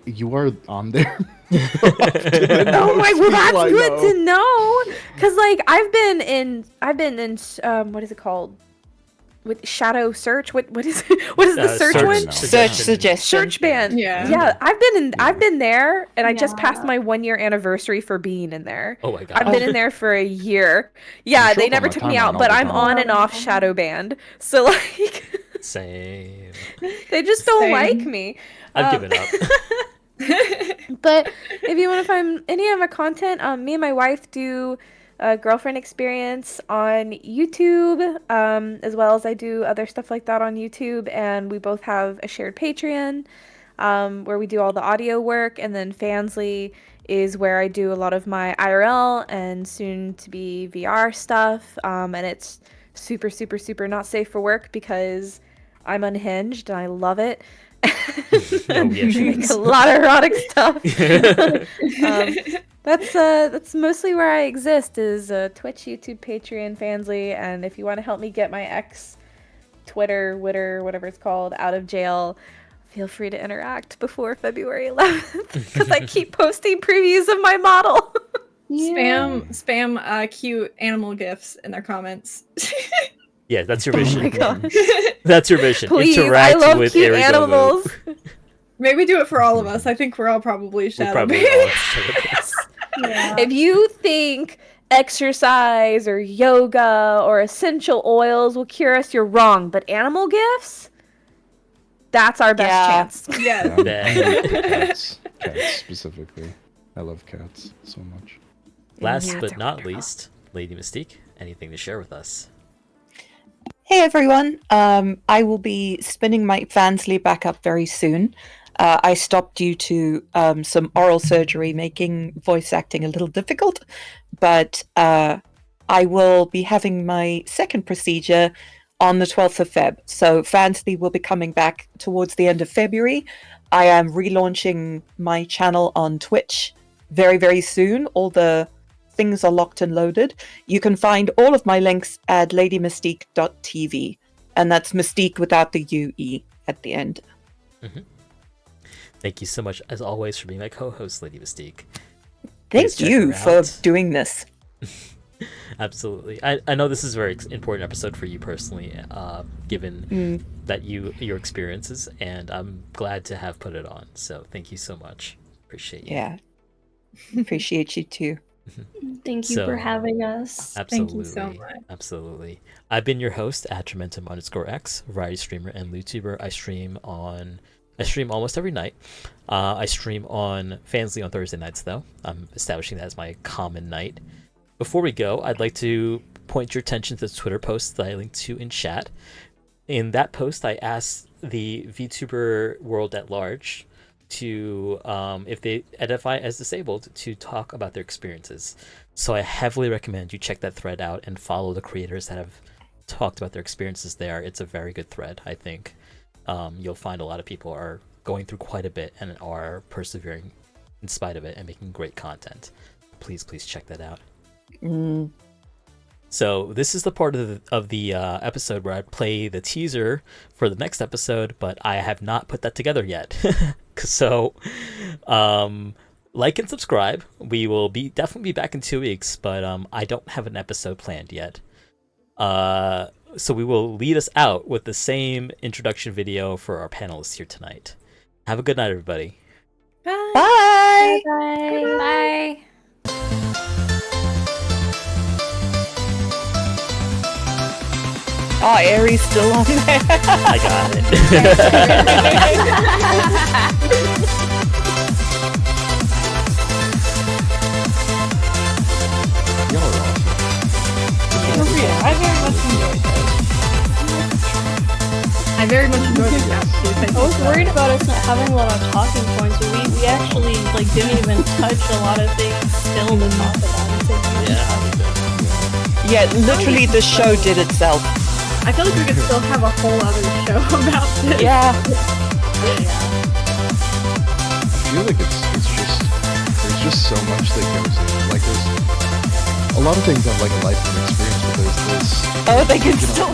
you are on there. Oh my, well that's good to know. Cause like I've been in what is it called? With shadow search? What is the search search one? now. Search suggestion. Search ban. Yeah. Yeah, I've been there, and I just passed Yeah. my 1-year anniversary for being in there. Oh my god. I've been in there for a year. Yeah, You show they up on never my took me timeline out, all but the I'm time. on and off shadow banned. So like Same. they just don't Same. like me. I've given up. But if you want to find any of my content, me and my wife do a girlfriend experience on YouTube, as well as I do other stuff like that on YouTube. And we both have a shared Patreon, where we do all the audio work. And then Fansly is where I do a lot of my IRL and soon to be VR stuff. And it's super, super, super not safe for work because I'm unhinged and I love it. Oh, yeah, she Make is. a lot of erotic stuff. That's mostly where I exist is Twitch, YouTube, Patreon, Fansly, and if you want to help me get my ex Twitter, Witter, whatever it's called, out of jail, feel free to interact before February 11th because I keep posting previews of my model. Spam cute animal gifs in their comments. Yeah, that's your Oh mission. my gosh. That's your mission. Please, Interact I love with cute Arigomu. animals. Maybe do it for all of us. I think we're all probably We're shadow probably banned. all shadow banned. Yeah. If you think exercise or yoga or essential oils will cure us, you're wrong. But animal gifts? That's our best Yeah. chance. Yeah. Cats specifically. I love cats so much. Last Cats but are not wonderful. least, Lady Mystique, anything to share with us? Hey everyone, I will be spinning my Fansly back up very soon. I stopped due to some oral surgery making voice acting a little difficult, but I will be having my second procedure on the 12th of Feb. So Fansly will be coming back towards the end of February. I am relaunching my channel on Twitch very, very soon. All the things are locked and loaded. You can find all of my links at ladymystique.tv. And that's Mystique without the UE at the end. Mm-hmm. Thank you so much, as always, for being my co-host, Lady Mystique. Thank you for doing this. Absolutely. I know this is a very important episode for you personally, given that your experiences, and I'm glad to have put it on. So thank you so much. Appreciate you. Yeah. Appreciate you too. Thank you for having us. Absolutely. Thank you so much. Absolutely. I've been your host, @Trementum_X, variety streamer and lewd tuber. I stream almost every night. I stream on Fansly on Thursday nights, though. I'm establishing that as my common night. Before we go, I'd like to point your attention to the Twitter post that I linked to in chat. In that post, I asked the VTuber world at large to, if they identify as disabled, to talk about their experiences. So I heavily recommend you check that thread out and follow the creators that have talked about their experiences there. It's a very good thread, I think. You'll find a lot of people are going through quite a bit and are persevering in spite of it and making great content. Please check that out. So this is the part of the episode where I play the teaser for the next episode, but I have not put that together yet. So like and subscribe. We will definitely be back in 2 weeks, but I don't have an episode planned yet. So we will lead us out with the same introduction video for our panelists here tonight. Have a good night, everybody. Bye. Bye. Bye. Bye. Oh, Aries still on there. I got it. Y'all are awesome. I very much enjoyed it. I very much enjoyed it. I was worried about us not having a lot of talking points, but we actually didn't even touch a lot of things still to talk about. Yeah, literally the show did itself. I feel like we could still have a whole other show about this. Yeah. I feel like there's just so much that goes in. Like there's a lot of things have like a life experience, but there's this. Oh, they can still.